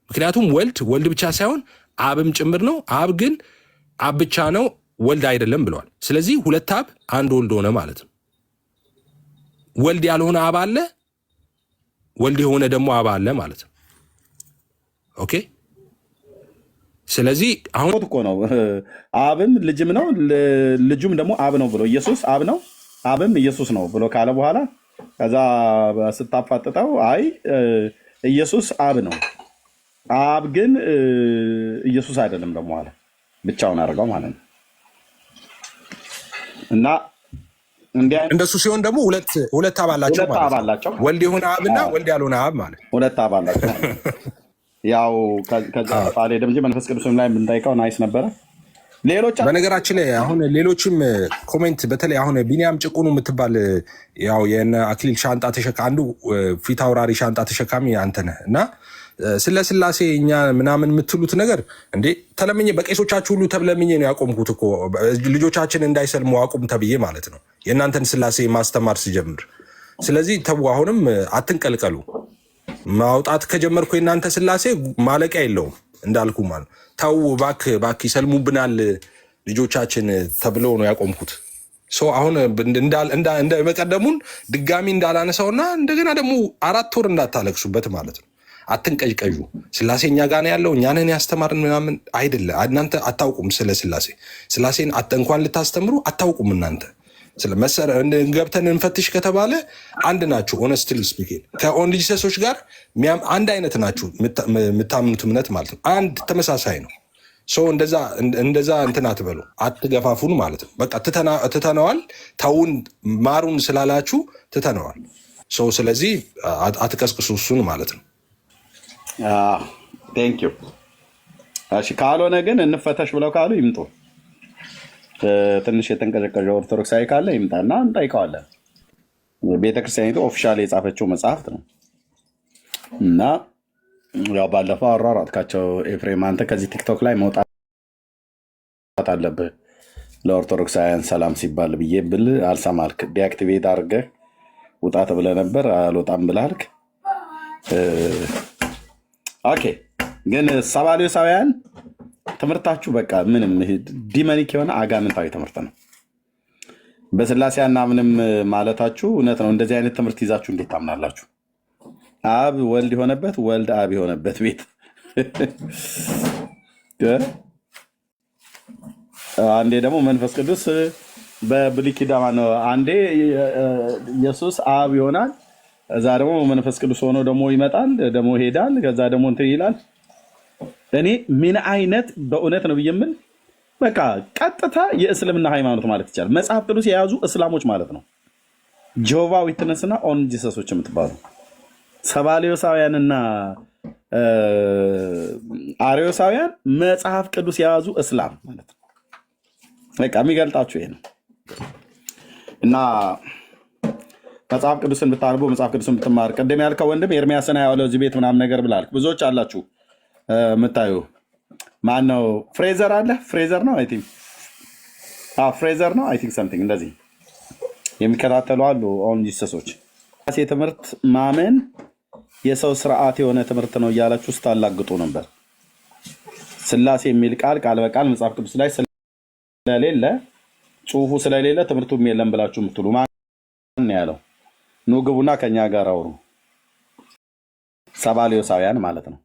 ምክንያቱም ወልድ ብቻ ሳይሆን አብም ጭምር ነው። አብ ግን አብ ብቻ ነው ወልድ አይደለም ብለዋል። ስለዚህ ሁለት አብ አንድ ወልድ ሆነ ማለት ነው። ወልድ ያልሆነ አብ አለ፣ ወልድ የሆነ ደግሞ አብ አለ ማለት ነው። ኦኬ ስለዚህ አሁን እኮ ነው አብም ልጅም ነው ልጁም ደግሞ አብ ነው ብሎ ኢየሱስ አብ ነው አብም ኢየሱስ ነው ብሎ ካለ በኋላ ከዛ ስታፋጥጠው አይ ኢየሱስ አብ ነው አብ ግን ኢየሱስ አይደለም ደግሞ አለ። ብቻውን አድርገው ማለት ነው። እና እንደሱ ሲሆን ደግሞ ሁለት አብ አላቸው ማለት ነው። ወልድ የሆነ አብና ወልድ ያልሆነ አብ ማለት ሁለት አብ አላቸው። ያው ከዛ ፋሌ ደምጂ መንፈስ ቅዱስም ላይ የምንጠይቀው ናይስ ነበረ። ሌሎች በነገራችን ላይ አሁን ሌሎችም ኮሜንት በተለይ አሁን ቢኒያም ጭቁኑ የምትባል ያው የነ አክሊል ሻንጣ አንዱ ፊት አውራሪ ሻንጣ ተሸካሚ አንተ ነህ እና ስለ ስላሴ እኛ ምናምን የምትሉት ነገር እንዴ ተለምኜ በቄሶቻችሁ ሁሉ ተብለምኜ ነው ያቆምኩት እኮ ልጆቻችን እንዳይሰልሙ አቁም ተብዬ ማለት ነው የእናንተን ስላሴ ማስተማር ሲጀምር። ስለዚህ ተው አሁንም አትንቀልቀሉ። ማውጣት ከጀመርኩ የእናንተ ስላሴ ማለቂያ የለውም እንዳልኩ ማለት ተው ባክ ይሰልሙብናል ልጆቻችን ተብለው ነው ያቆምኩት። አሁን እንደ መቀደሙን ድጋሚ እንዳላነሳውና እንደገና ደግሞ 4 ወር እንዳታለቅሱበት ማለት ነው። አትንቀዥቀዡ። ስላሴ እኛ ጋር ነው ያለው፣ እኛ ነን ያስተማርን ምናምን አይደለ። እናንተ አታውቁም ስለ ስላሴን እንኳን ልታስተምሩ አታውቁም እናንተ። ስለመሰረ ገብተን እንፈትሽ ከተባለ አንድ ናችሁ። ሆነስትሊ ስፒኪንግ ከኦንሊ ጂሰሶች ጋር አንድ አይነት ናችሁ። የምታምኑት እምነት ማለት ነው አንድ ተመሳሳይ ነው። እንደዛ እንትን አትበሉ፣ አትገፋፉን ማለት ነው። በቃ ትተነዋል፣ ተውን ማሩን ስላላችሁ ትተነዋል። ስለዚህ አትቀስቅሱ እሱን ማለት ነው። ቴንክ ዩ። እሺ ካልሆነ ግን እንፈተሽ ብለው ካሉ ይምጡ። ትንሽ የተንቀጨቀጨ ኦርቶዶክሳዊ ካለ ይምጣና እንጠይቀዋለን። ቤተክርስቲያኒቱ ኦፊሻል የጻፈችው መጽሐፍት ነው እና ያው ባለፈው አሯሯጥካቸው ኤፍሬም፣ አንተ ከዚህ ቲክቶክ ላይ መውጣት አለብህ ለኦርቶዶክሳውያን ሰላም ሲባል ብዬ ብል አልሰማልክ። ዲአክቲቬት አድርገህ ውጣ ተብለህ ነበር፣ አልወጣም ብላልክ። ኦኬ ግን ሰባሌሳውያን ትምህርታችሁ በቃ ምንም ዲመኒክ የሆነ አጋንንታዊ ትምህርት ነው። በስላሴያና ምንም ማለታችሁ እውነት ነው። እንደዚህ አይነት ትምህርት ይዛችሁ እንዴት ታምናላችሁ? አብ ወልድ የሆነበት ወልድ አብ የሆነበት ቤት አንዴ ደግሞ መንፈስ ቅዱስ በብሉይ ኪዳን ነው። አንዴ ኢየሱስ አብ ይሆናል፣ እዛ ደግሞ መንፈስ ቅዱስ ሆኖ ደግሞ ይመጣል፣ ደግሞ ይሄዳል፣ ከዛ ደግሞ እንትን ይላል። እኔ ምን አይነት በእውነት ነው ብዬ ምን በቃ ቀጥታ የእስልምና ሃይማኖት ማለት ይቻላል መጽሐፍ ቅዱስ የያዙ እስላሞች ማለት ነው። ጆቫ ዊትነስና ኦን ጂሰሶች የምትባሉ ሰባሌዮሳውያንና አርዮሳውያን መጽሐፍ ቅዱስ የያዙ እስላም ማለት ነው። በቃ የሚገልጣችሁ ይሄ ነው። እና መጽሐፍ ቅዱስን ብታነቡ መጽሐፍ ቅዱስን ብትማር ቅድም ያልከው ወንድም ኤርሚያስን ያለው እዚህ ቤት ምናምን ነገር ብላልክ ብዙዎች አላችሁ የምታዩ። ማነው ፍሬዘር አለ? ፍሬዘር ነው አይ ቲንክ ፍሬዘር ነው አይ ቲንክ ሰምቲንግ እንደዚህ የሚከታተሉ አሉ። ኦን ጂሰሶች ትምህርት ማመን የሰው ስርዓት የሆነ ትምህርት ነው እያላችሁ ስታላግጡ ነበር። ስላሴ የሚል ቃል በቃል መጽሐፍ ቅዱስ ላይ ስለሌለ ጽሁፉ ስለሌለ ትምህርቱም የለም ብላችሁ የምትሉ ማን ያለው? ኑ ግቡና ከኛ ጋር አውሩ። ሰባሌዮሳውያን ማለት ነው።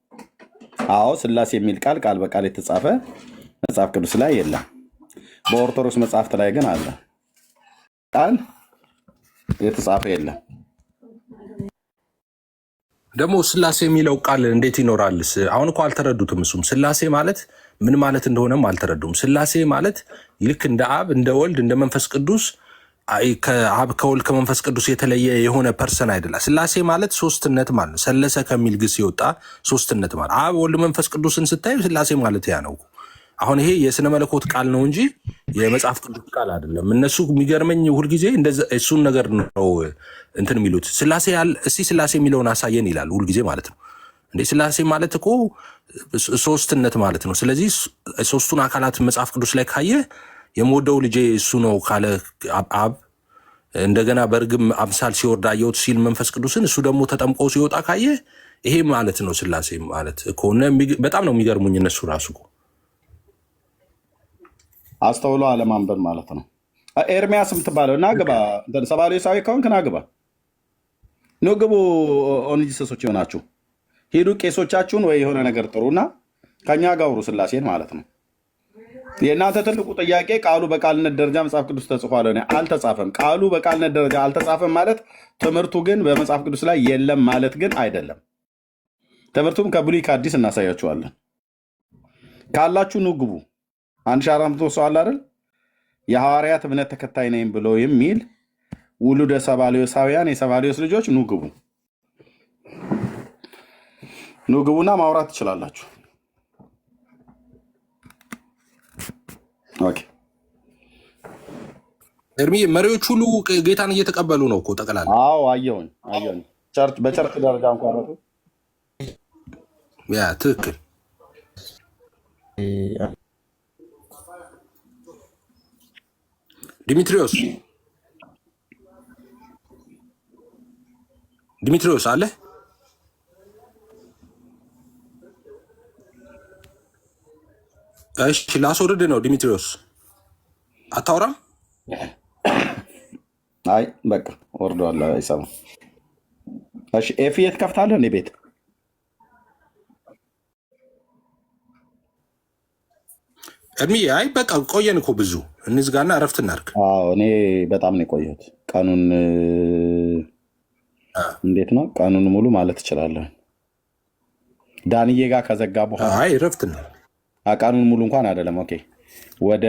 አዎ ስላሴ የሚል ቃል በቃል የተጻፈ መጽሐፍ ቅዱስ ላይ የለም። በኦርቶዶክስ መጽሐፍት ላይ ግን አለ። ቃል የተጻፈ የለም። ደግሞ ስላሴ የሚለው ቃል እንዴት ይኖራልስ? አሁን እኮ አልተረዱትም። እሱም ስላሴ ማለት ምን ማለት እንደሆነም አልተረዱም። ስላሴ ማለት ልክ እንደ አብ እንደ ወልድ እንደ መንፈስ ቅዱስ ከአብ ከወልድ ከመንፈስ ቅዱስ የተለየ የሆነ ፐርሰን አይደለም። ስላሴ ማለት ሶስትነት ማለት ነው። ሰለሰ ከሚል ግስ የወጣ ሶስትነት ማለት አብ ወልድ መንፈስ ቅዱስን ስታዩ ስላሴ ማለት ያ ነው። አሁን ይሄ የስነ መለኮት ቃል ነው እንጂ የመጽሐፍ ቅዱስ ቃል አይደለም። እነሱ የሚገርመኝ ሁልጊዜ እሱን ነገር ነው እንትን የሚሉት። ስላሴ እስቲ ስላሴ የሚለውን አሳየን ይላሉ ሁልጊዜ ማለት ነው። እንዴ ስላሴ ማለት እኮ ሶስትነት ማለት ነው። ስለዚህ ሶስቱን አካላት መጽሐፍ ቅዱስ ላይ ካየ የምወደው ልጄ እሱ ነው ካለ አብ፣ እንደገና በርግብ አምሳል ሲወርድ አየሁት ሲል መንፈስ ቅዱስን፣ እሱ ደግሞ ተጠምቆ ሲወጣ ካየ ይሄ ማለት ነው ስላሴ ማለት እኮ። በጣም ነው የሚገርሙኝ እነሱ ራሱ አስተውሎ አለማንበብ ማለት ነው። ኤርሚያስ የምትባለው እና ግባ ሰባሌሳዊ ከሆንክ ና ግባ። ኑ ግቡ። ኦን ጂሰሶች ይሆናችሁ ሂዱ፣ ቄሶቻችሁን ወይ የሆነ ነገር ጥሩና ከኛ ጋር አውሩ ስላሴን ማለት ነው። የእናንተ ትልቁ ጥያቄ ቃሉ በቃልነት ደረጃ መጽሐፍ ቅዱስ ተጽፏል፣ አልተጻፈም። ቃሉ በቃልነት ደረጃ አልተጻፈም ማለት ትምህርቱ ግን በመጽሐፍ ቅዱስ ላይ የለም ማለት ግን አይደለም። ትምህርቱም ከብሉይ ከአዲስ እናሳያችኋለን። ካላችሁ ኑ ግቡ። 1400 ሰው አለ አይደል? የሐዋርያት እምነት ተከታይ ነኝ ብሎ የሚል ውሉደ ሰባሌዮሳውያን የሰባሌዮስ ልጆች ኑ ግቡ። ኑ ግቡና ማውራት ትችላላችሁ። ኦኬ ኤርሚ፣ መሪዎች ሁሉ ጌታን እየተቀበሉ ነው እኮ ጠቅላላ። አዎ አየሁኝ። በቸርች ደረጃ እንኳን ነው። ያ ትክክል። ዲሚትሪዮስ አለ? እሺ ላስወርድ ነው። ዲሚትሪዮስ አታወራም? አይ በቃ ወርዷል፣ አይሰማም። እሺ ኤፊ የት ከፍታለህ? እኔ ቤት እድሜ አይ በቃ ቆየን እኮ ብዙ እንዝጋና እረፍት እናድርግ። እኔ በጣም ነው የቆየሁት። ቀኑን እንዴት ነው ቀኑን ሙሉ ማለት እችላለሁ። ዳንዬ ጋር ከዘጋ በኋላ አይ እረፍት ነው። ቀኑን ሙሉ እንኳን አይደለም። ኦኬ ወደ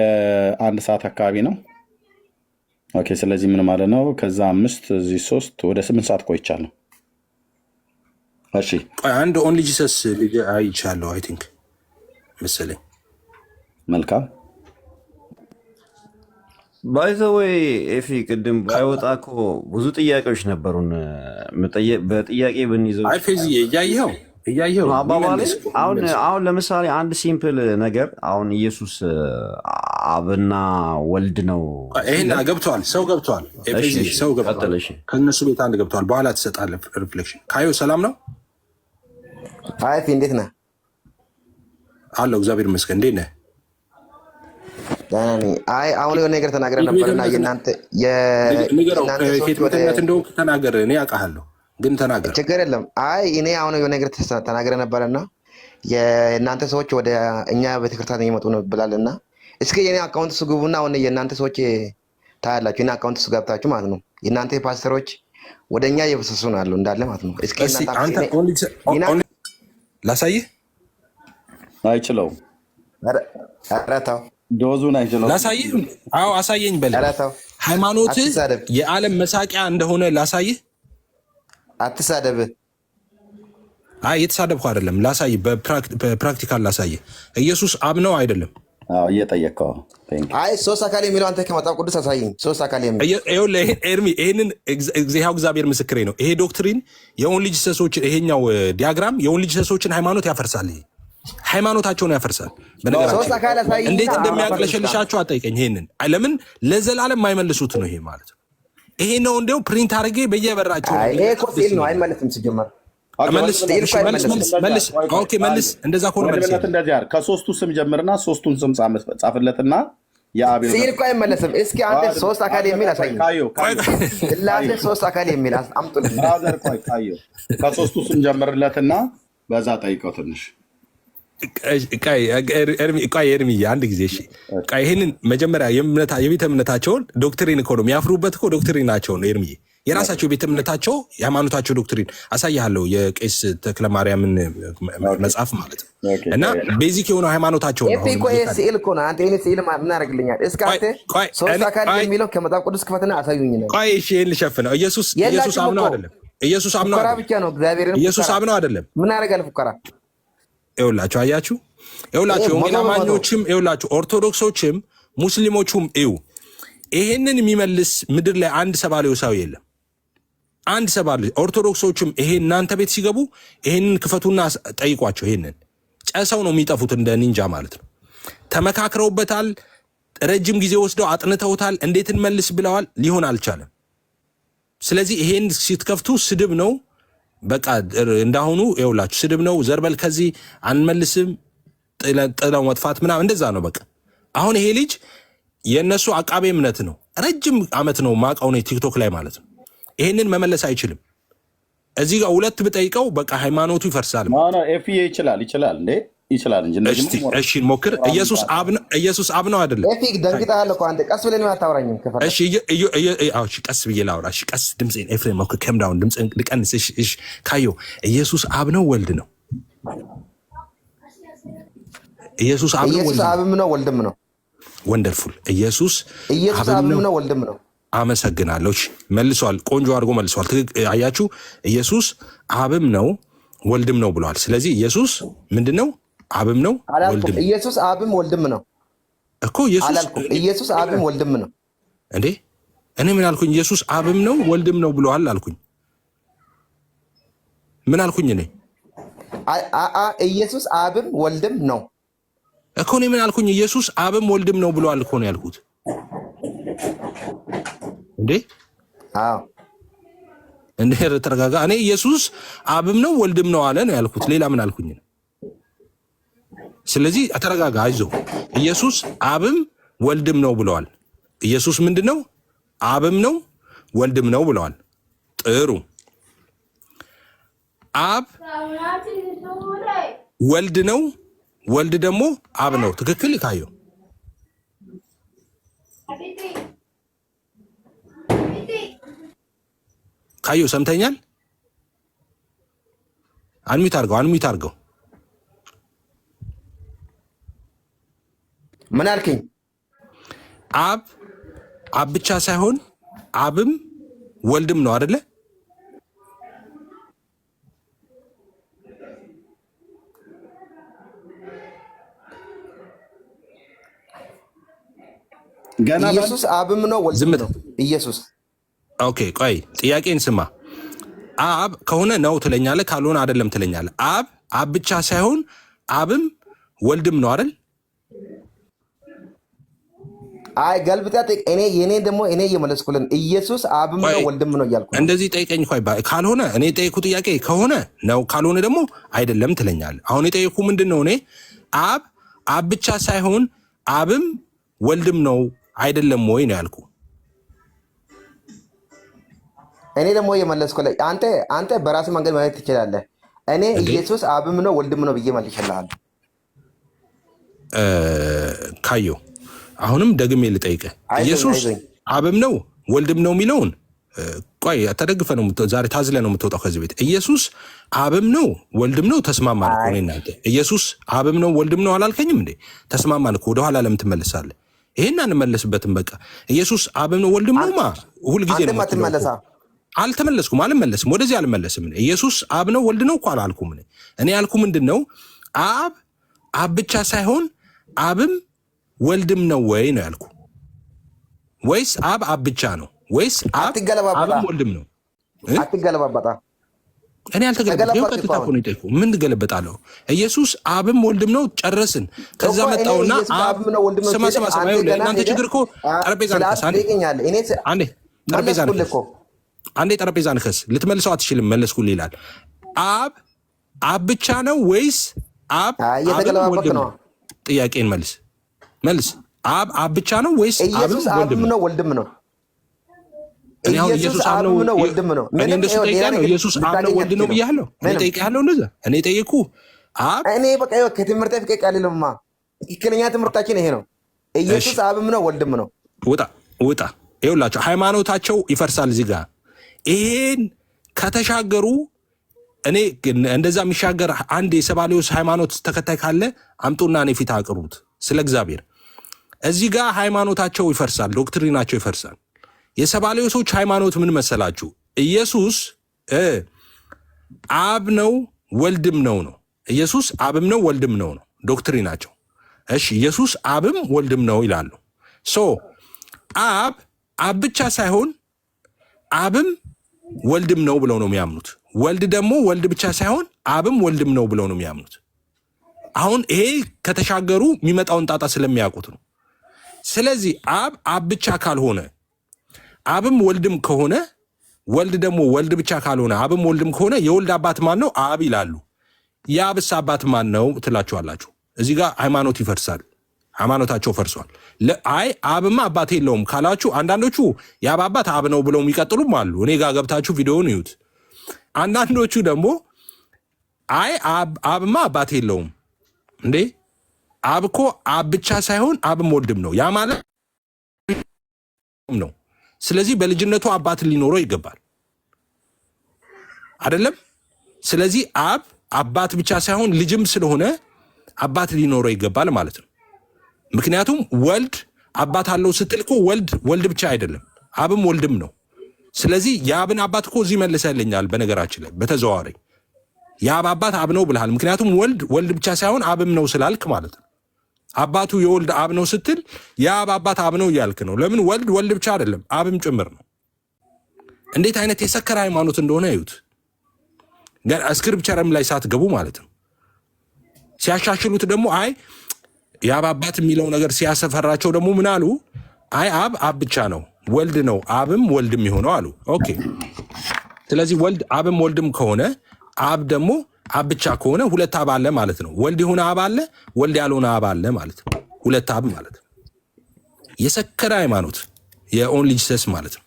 1 ሰዓት አካባቢ ነው። ኦኬ ስለዚህ ምን ማለት ነው? ከዛ 5 እዚህ 3 ወደ 8 ሰዓት ቆይቻለሁ። እሺ አንድ ኦንሊ ጂሰስ ልጅ አይቻለሁ አይ ቲንክ መሰለኝ። መልካም ባይ ዘ ወይ ኤፊ ቅድም ባይወጣ እኮ ብዙ ጥያቄዎች ነበሩን። በጥያቄ ብንይዘው አይ ፌዚ እያየኸው አባባሌ አሁን ለምሳሌ አንድ ሲምፕል ነገር አሁን ኢየሱስ አብና ወልድ ነው። ይሄን ገብቷል፣ ሰው ገብቷል፣ ኤፌዚ ሰው ገብቷል። ከነሱ ቤት አንድ ገብቷል። በኋላ ትሰጣለህ ሪፍሌክሽን። ካዮ ሰላም ነው? አይ እንዴት ነህ? አለው እግዚአብሔር ይመስገን። እንዴት ነህ? ደህና ነኝ። አይ አሁን የሆነ ነገር ተናግረህ ነበርና የእናንተ ኬትመተኛት እንደሆንክ ተናገር። እኔ አውቃለሁ ግን ተናገር፣ ችግር የለም። አይ እኔ አሁን የሆነ ነገር ተናግረህ ነበርና የእናንተ ሰዎች ወደ እኛ ቤተክርስቲያን እየመጡ ነው ብላልና እስኪ የኔ አካውንት ስግቡና አሁን የእናንተ ሰዎች ታያላችሁ። የኔ አካውንት ስገብታችሁ ማለት ነው የእናንተ ፓስተሮች ወደ እኛ እየፈሰሱ ነው ያለው እንዳለ ማለት ነው። እስኪ ላሳይህ። አይችለውም። ኧረ ተው ዶዙን አይችለውም። ላሳይህ? አዎ አሳየኝ በል። ሃይማኖትህ የዓለም መሳቂያ እንደሆነ ላሳይህ። አትሳደብ። አይ የተሳደብኩ አይደለም። ላሳይህ፣ በፕራክቲካል ላሳይህ። ኢየሱስ አብ ነው አይደለም? እየጠየቀው አይ 3 አካል የሚለው አንተ ከመጽሐፍ ቅዱስ አሳይኝ። 3 አካል የሚለው ኤርሚ ይሄንን እግዚአብሔር ምስክሬ ነው። ይሄ ዶክትሪን የኦንሊ ጂሰሶች ይሄኛው ዲያግራም የኦንሊ ጂሰሶችን ሃይማኖት ያፈርሳል። ይሄ ሃይማኖታቸውን ያፈርሳል። በነገራችን እንዴት እንደሚያቅለሸልሻቸው አጠይቀኝ። ይሄንን ለምን ለዘላለም የማይመልሱት ነው። ይሄ ማለት ነው። ይሄ ነው እንደው ፕሪንት አድርጌ በየበራቸው ይሄ ኮርስ ነው። አይመለስም ሲጀመር መልስ። ኦኬ መልስ። እንደዛ ከሆነ መልስ እንደዚህ አይደል? ከሶስቱ ስም ጀምርና ሶስቱን ስም ጻፍለትና የአቤል ሲል እኮ አይመለስም። እስኪ አንተ 3 አካል የሚል አሳይኝ። ስላሴ 3 አካል የሚል አምጡልኝ። ብራዘር ቆይ ካዮ ከሶስቱ ስም ጀምርለትና በዛ ጠይቀው ትንሽ ኤርሚ አንድ ጊዜ እሺ። ይህንን መጀመሪያ የቤተ እምነታቸውን ዶክትሪን እኮ ነው የሚያፍሩበት እኮ ዶክትሪናቸው ነው ኤርሚ። የራሳቸው ቤተ እምነታቸው የሃይማኖታቸው ዶክትሪን አሳያለሁ። የቄስ ተክለማርያምን መጽሐፍ ማለት ነው። እና ቤዚክ የሆነው ሃይማኖታቸው ነው። ስዕል እኮ ነው። አንተ ይሄን ስዕል ምን ያደርግልኛል? እስከ አንተ 3 አካል የሚለው ከመጽሐፍ ቅዱስ ክፈትና አሳዩኝ ነው። ቆይ እሺ ይሄን ልሸፍነው። ኢየሱስ አምነው አይደለም? ኢየሱስ አምነው ፉከራ ብቻ ነው። እግዚአብሔርን ኢየሱስ አምነው አይደለም? ምን ያደርጋል ፉከራ? ይኸውላችሁ አያችሁ፣ ይኸውላችሁ ወንጌል አማኞችም ይኸውላችሁ ኦርቶዶክሶችም ሙስሊሞቹም ይሄንን የሚመልስ ምድር ላይ አንድ ሰባሌው ሰው የለም። አንድ ሰባሌ ኦርቶዶክሶችም ይሄ እናንተ ቤት ሲገቡ ይሄንን ክፈቱና ጠይቋቸው። ይሄንን ጨሰው ነው የሚጠፉት እንደ ኒንጃ ማለት ነው። ተመካክረውበታል። ረጅም ጊዜ ወስደው አጥንተውታል። እንዴት እንመልስ ብለዋል። ሊሆን አልቻለም። ስለዚህ ይሄን ሲትከፍቱ ስድብ ነው። በቃ እንዳሁኑ ይኸውላችሁ ስድብ ነው። ዘርበል ከዚህ አንመልስም፣ ጥለው መጥፋት ምናምን እንደዛ ነው። በቃ አሁን ይሄ ልጅ የእነሱ አቃቤ እምነት ነው። ረጅም ዓመት ነው ማውቀው ነው ቲክቶክ ላይ ማለት ነው። ይሄንን መመለስ አይችልም። እዚህ ጋር 2 ብጠይቀው በቃ ሃይማኖቱ ይፈርሳል። ኤፍዬ ይችላል እንዴ? ይችላል እንጂ እሺ ሞክር። ኢየሱስ አብ ነው አይደለም? ኤፊክ ደንግጣለህ እኮ አንተ። ቀስ ብለህ ነው አታወራኝም? እሺ ቀስ ብዬ ላውራ። እሺ ቀስ ድምጼን ኤፍሬም ሞክር። ከም ዳውን ድምጼን ልቀንስ። እሺ ካዮ ኢየሱስ አብ ነው ወልድ ነው? ኢየሱስ አብ ነው ወልድም ነው? ወንደርፉል። ኢየሱስ አብ ነው ወልድም ነው? አመሰግናለሁ። መልሷል። ቆንጆ አድርጎ መልሷል። አያችሁ ኢየሱስ አብም ነው ወልድም ነው ብለዋል። ስለዚህ ኢየሱስ ምንድን ነው? አብም ነው ወልድም። ኢየሱስ አብም ወልድም ነው እኮ። ኢየሱስ አብም ወልድም ነው እንዴ? እኔ ምን አልኩኝ? ኢየሱስ አብም ነው ወልድም ነው ብለዋል አልኩኝ። ምን አልኩኝ? እኔ ኢየሱስ አብም ወልድም ነው እኮ። እኔ ምን አልኩኝ? ኢየሱስ አብም ወልድም ነው ብለዋል እኮ ነው ያልኩት እንዴ? አዎ እንዴ ተረጋጋ። እኔ ኢየሱስ አብም ነው ወልድም ነው አለ ነው ያልኩት። ሌላ ምን አልኩኝ? ስለዚህ ተረጋጋ፣ አይዞህ። ኢየሱስ አብም ወልድም ነው ብለዋል። ኢየሱስ ምንድነው? አብም ነው ወልድም ነው ብለዋል። ጥሩ። አብ ወልድ ነው፣ ወልድ ደግሞ አብ ነው። ትክክል ካየው ካዩ ሰምተኛል? አንሚት አድርገው። ምን አልከኝ? አብ ብቻ ሳይሆን አብም ወልድም ነው አይደለ? ኢየሱስ አብም ነው ወልድም ነው ኢየሱስ። ኦኬ ቆይ ጥያቄን ስማ። አብ ከሆነ ነው ትለኛለህ፣ ካልሆነ አይደለም ትለኛለህ። አብ ብቻ ሳይሆን አብም ወልድም ነው አይደል? አይ ገልብጣ እኔ እየመለስኩልን ኢየሱስ አብም ነው ወልድም ነው እያልኩ እንደዚህ ጠይቀኝ። ካልሆነ እኔ ጠይቁ ጥያቄ ከሆነ ነው ካልሆነ ደግሞ አይደለም ትለኛለህ። አሁን የጠይቁ ምንድነው? እኔ አብ ብቻ ሳይሆን አብም ወልድም ነው አይደለም ወይ ነው ያልኩ። እኔ ደግሞ እየመለስኩልህ አንተ በራስ መንገድ ማለት ትችላለህ። እኔ ኢየሱስ አብም ነው ወልድም ነው ብዬ መልሼልሃለሁ። ካየው አሁንም ደግሜ ልጠይቅህ ኢየሱስ አብም ነው ወልድም ነው የሚለውን ቆይ ተደግፈ ነው ዛሬ ታዝለ ነው የምትወጣው ከዚህ ቤት። ኢየሱስ አብም ነው ወልድም ነው ተስማማን እኮ እኔ እናንተ። ኢየሱስ አብም ነው ወልድም ነው አላልከኝም እንዴ? ተስማማን እኮ ወደኋላ ለምን ትመለሳለህ? ይሄን አንመለስበትም። በቃ ኢየሱስ አብም ነው ወልድም ነው ሁል ጊዜ ነው የምትመለሰው። አልመለስም፣ ወደዚህ አልመለስም። ኢየሱስ አብ ነው ወልድ ነው እኮ አላልኩም። እኔ ያልኩ ምንድነው አብ ብቻ ሳይሆን አብም ወልድም ነው ወይ ነው ያልኩ። ወይስ አብ ብቻ ነው ወይስ አብም ወልድም ነው? አትገለባበጣ። እኔ አልተገለበጥኩም። ቀጥታ እኮ ነው የጠየኩህ። ምን ትገለበጣለሁ? ኢየሱስ አብም ወልድም ነው ጨረስን። ከዛ መጣውና ስማ እናንተ ችግር እኮ ጠረጴዛ ንከስ። አንዴ ጠረጴዛ ንከስ። ልትመልሰው አትችልም። መለስኩልህ ይላል። አብ ብቻ ነው ወይስ አብም ወልድም ነው? ጥያቄን መልስ። አብ ብቻ ነው ወይስ አብም ወልድም ነው? እኔ አሁን ኢየሱስ አብ ነው ወልድም ነው። እኔ እንደሱ ጠይቄያለሁ። ኢየሱስ አብ ነው ወልድ ነው ብያለሁ። እኔ ጠይቄያለሁ እንደዛ። እኔ ጠየቅኩ እኔ በቃ ከትምህርት ፍቄ ቃልልማ ትክክለኛ ትምህርታችን ይሄ ነው። ኢየሱስ አብም ነው ወልድም ነው። ውጣ። ይኸውላቸው ሃይማኖታቸው ይፈርሳል እዚህ ጋር። ይሄን ከተሻገሩ እኔ እንደዛ የሚሻገር አንድ የሰባሌዎስ ሃይማኖት ተከታይ ካለ አምጡና እኔ ፊት አቅርቡት። ስለ እግዚአብሔር እዚህ ጋር ሃይማኖታቸው ይፈርሳል፣ ዶክትሪናቸው ይፈርሳል። የሰባሌዎሶች ሃይማኖት ምን መሰላችሁ? ኢየሱስ አብ ነው ወልድም ነው። ኢየሱስ አብም ነው ወልድም ነው ዶክትሪናቸው። እሺ ኢየሱስ አብም ወልድም ነው ይላሉ። አብ ብቻ ሳይሆን አብም ወልድም ነው ብለው ነው የሚያምኑት። ወልድ ደግሞ ወልድ ብቻ ሳይሆን አብም ወልድም ነው ብለው ነው የሚያምኑት። አሁን ይሄ ከተሻገሩ የሚመጣውን ጣጣ ስለሚያውቁት ነው። ስለዚህ አብ ብቻ ካልሆነ አብም ወልድም ከሆነ ወልድ ደግሞ ወልድ ብቻ ካልሆነ አብም ወልድም ከሆነ የወልድ አባት ማን ነው? አብ ይላሉ። የአብስ አባት ማን ነው ትላችኋላችሁ። እዚህ ጋር ሃይማኖት ይፈርሳል። ሃይማኖታቸው ፈርሷል። አብማ አባት የለውም ካላችሁ አንዳንዶቹ የአብ አባት አብ ነው ብለው የሚቀጥሉም አሉ። እኔ ጋር ገብታችሁ ቪዲዮውን ይዩት። አንዳንዶቹ ደግሞ አብማ አባት የለውም እንዴ አብ እኮ አብ ብቻ ሳይሆን አብም ወልድም ነው። ያ ማለት ነው። ስለዚህ በልጅነቱ አባት ሊኖረው ይገባል አይደለም? ስለዚህ አባት ብቻ ሳይሆን ልጅም ስለሆነ አባት ሊኖረው ይገባል ማለት ነው። ምክንያቱም ወልድ አባት አለው ስትል እኮ ወልድ ብቻ አይደለም አብም ወልድም ነው። ስለዚህ የአብን አባት እኮ እዚህ መልሰልኛል። በነገራችን ላይ በተዘዋዋሪ የአብ አባት አብ ነው ብልሃል። ምክንያቱም ወልድ ብቻ ሳይሆን አብም ነው ስላልክ ማለት ነው። አባቱ የወልድ አብ ነው ስትል የአብ አባት አብ ነው እያልክ ነው። ለምን ወልድ ብቻ አይደለም አብም ጭምር ነው። እንዴት አይነት የሰከረ ሃይማኖት እንደሆነ እዩት። እስክሪፕቸርም ላይ ሳትገቡ ማለት ነው። ሲያሻሽሉት ደግሞ የአብ አባት የሚለው ነገር ሲያሰፈራቸው ደግሞ ምን አሉ? አብ ብቻ ነው ወልድ ነው አብም ወልድም የሆነው አሉ። ኦኬ ስለዚህ ወልድ አብም ወልድም ከሆነ አብ ደግሞ አብ ብቻ ከሆነ ሁለት አብ አለ ማለት ነው። ወልድ የሆነ አብ አለ፣ ወልድ ያልሆነ አብ አለ ማለት ነው። ሁለት አብ ማለት ነው። የሰከረ ሃይማኖት የኦንሊ ጂሰስ ማለት ነው።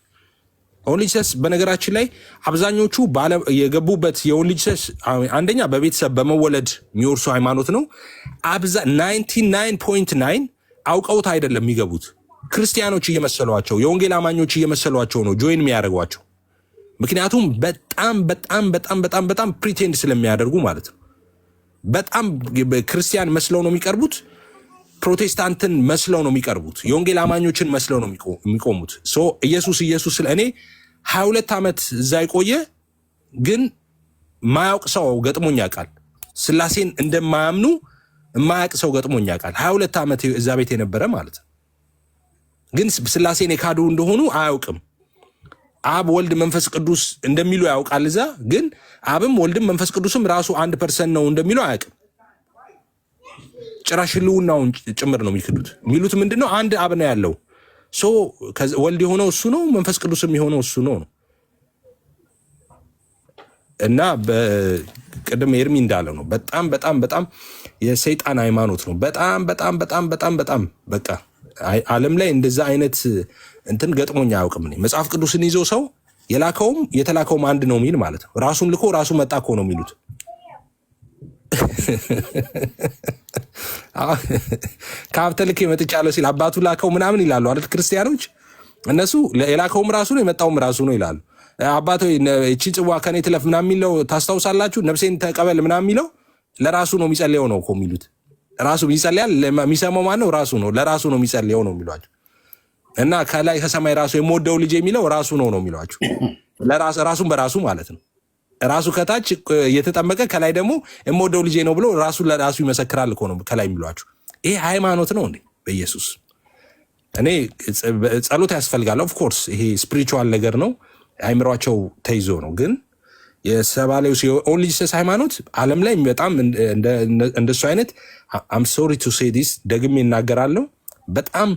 ኦንሊ ጂሰስ በነገራችን ላይ አብዛኞቹ የገቡበት የኦንሊ ጂሰስ አንደኛ በቤተሰብ በመወለድ የሚወርሱ ሃይማኖት ነው። 99.9 አውቀውት አይደለም የሚገቡት። ክርስቲያኖች እየመሰሏቸው የወንጌል አማኞች እየመሰሏቸው ነው ጆይን የሚያደርጓቸው። ምክንያቱም በጣም በጣም በጣም በጣም በጣም ፕሪቴንድ ስለሚያደርጉ ማለት ነው። በጣም ክርስቲያን መስለው ነው የሚቀርቡት፣ ፕሮቴስታንትን መስለው ነው የሚቀርቡት፣ የወንጌል አማኞችን መስለው ነው የሚቆሙት። ኢየሱስ ስለ እኔ 22 ዓመት እዛ የቆየ ግን ማያውቅ ሰው ገጥሞኝ ያውቃል። ስላሴን እንደማያምኑ የማያውቅ ሰው ገጥሞኝ ያውቃል። 22 ዓመት እዛ ቤት የነበረ ማለት ነው። ግን ስላሴን የካዱ እንደሆኑ አያውቅም። አብ ወልድ መንፈስ ቅዱስ እንደሚሉ ያውቃል እዛ። ግን አብም ወልድም መንፈስ ቅዱስም ራሱ 1% ነው እንደሚሉ አያውቅም። ጭራሽ ህልውናውን ጭምር ነው የሚክዱት። የሚሉት ምንድነው? አንድ አብ ነው ያለው፣ ወልድ የሆነው እሱ ነው፣ መንፈስ ቅዱስም የሆነው እሱ ነው። እና በቅድም ኤርሚ እንዳለ ነው በጣም በጣም በጣም የሰይጣን ሃይማኖት ነው። በጣም በጣም በጣም በጣም በጣም በቃ ዓለም ላይ እንደዛ አይነት እንትን ገጥሞኝ አያውቅም። መጽሐፍ ቅዱስን ይዞ ሰው የላከውም የተላከውም አንድ ነው የሚል ማለት ነው። ራሱን ልኮ ራሱ መጣ እኮ ነው የሚሉት። ከሀብተ ልኬ መጥቻለሁ ሲል አባቱ ላከው ምናምን ይላሉ አይደል ክርስቲያኖች። እነሱ የላከውም ራሱ ነው የመጣውም ራሱ ነው ይላሉ። አባቶ እቺ ጽዋ ከኔ ትለፍ ምናምን የሚለው ታስታውሳላችሁ? ነፍሴን ተቀበል ምናምን የሚለው ለራሱ ነው የሚጸልየው ነው እኮ የሚሉት። ራሱ ይጸልያል። የሚሰማው ማን ነው? ራሱ ነው። ለራሱ ነው የሚጸልየው ነው የሚሏቸው። እና ከላይ ከሰማይ ራሱ የምወደው ልጅ የሚለው ራሱ ነው የሚሏቸው። ራሱን በራሱ ማለት ነው። ራሱ ከታች እየተጠመቀ ከላይ ደግሞ የምወደው ልጅ ነው ብሎ ራሱ ለራሱ ይመሰክራል እኮ ነው ከላይ የሚሏቸው። ይሄ ሃይማኖት ነው እንዴ? በኢየሱስ እኔ ጸሎት ያስፈልጋል። ኦፍኮርስ ይሄ ስፒሪቹዋል ነገር ነው። አይምሯቸው ተይዞ ነው። ግን የሰባሌው ኦንሊ ጂሰስ ሃይማኖት ዓለም ላይ በጣም እንደሱ አይነት አም ሶሪ ቱ ሴ ዲስ ደግሜ እናገራለሁ፣ በጣም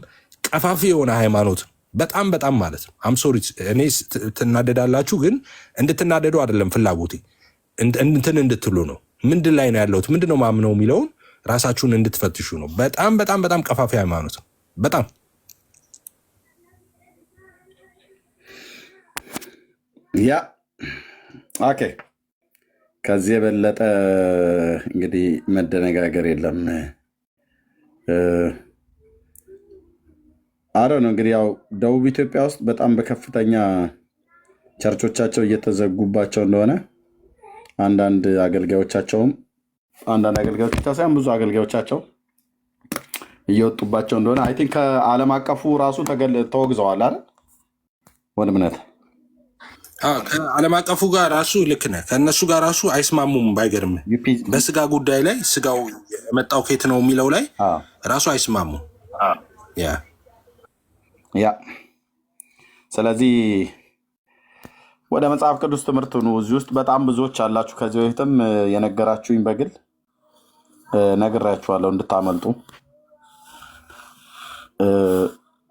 ቀፋፊ የሆነ ሃይማኖት በጣም በጣም ማለት ነው። አም ሶሪ እኔ ትናደዳላችሁ፣ ግን እንድትናደዱ አይደለም ፍላጎቴ፣ እንትን እንድትሉ ነው። ምንድን ላይ ነው ያለሁት፣ ምንድን ነው ማምነው የሚለውን ራሳችሁን እንድትፈትሹ ነው። በጣም በጣም በጣም ቀፋፊ ሃይማኖት ነው። በጣም ያ ኦኬ። ከዚህ የበለጠ እንግዲህ መደነጋገር የለም። አረ ነው እንግዲህ ያው ደቡብ ኢትዮጵያ ውስጥ በጣም በከፍተኛ ቸርቾቻቸው እየተዘጉባቸው እንደሆነ አንዳንድ አገልጋዮቻቸውም አንዳንድ አገልጋዮች ብቻ ሳይሆን ብዙ አገልጋዮቻቸው እየወጡባቸው እንደሆነ አይ ቲንክ ከዓለም አቀፉ ራሱ ተወግዘዋል አይደል ወንድምነት? ከዓለም አቀፉ ጋር ራሱ ልክ ነህ። ከእነሱ ጋር ራሱ አይስማሙም። ባይገርም በስጋ ጉዳይ ላይ ስጋው የመጣው ከየት ነው የሚለው ላይ ራሱ አይስማሙም። ያ ስለዚህ ወደ መጽሐፍ ቅዱስ ትምህርት ነው። እዚህ ውስጥ በጣም ብዙዎች አላችሁ። ከዚህ በፊትም የነገራችሁኝ በግል ነግራችኋለሁ እንድታመልጡ።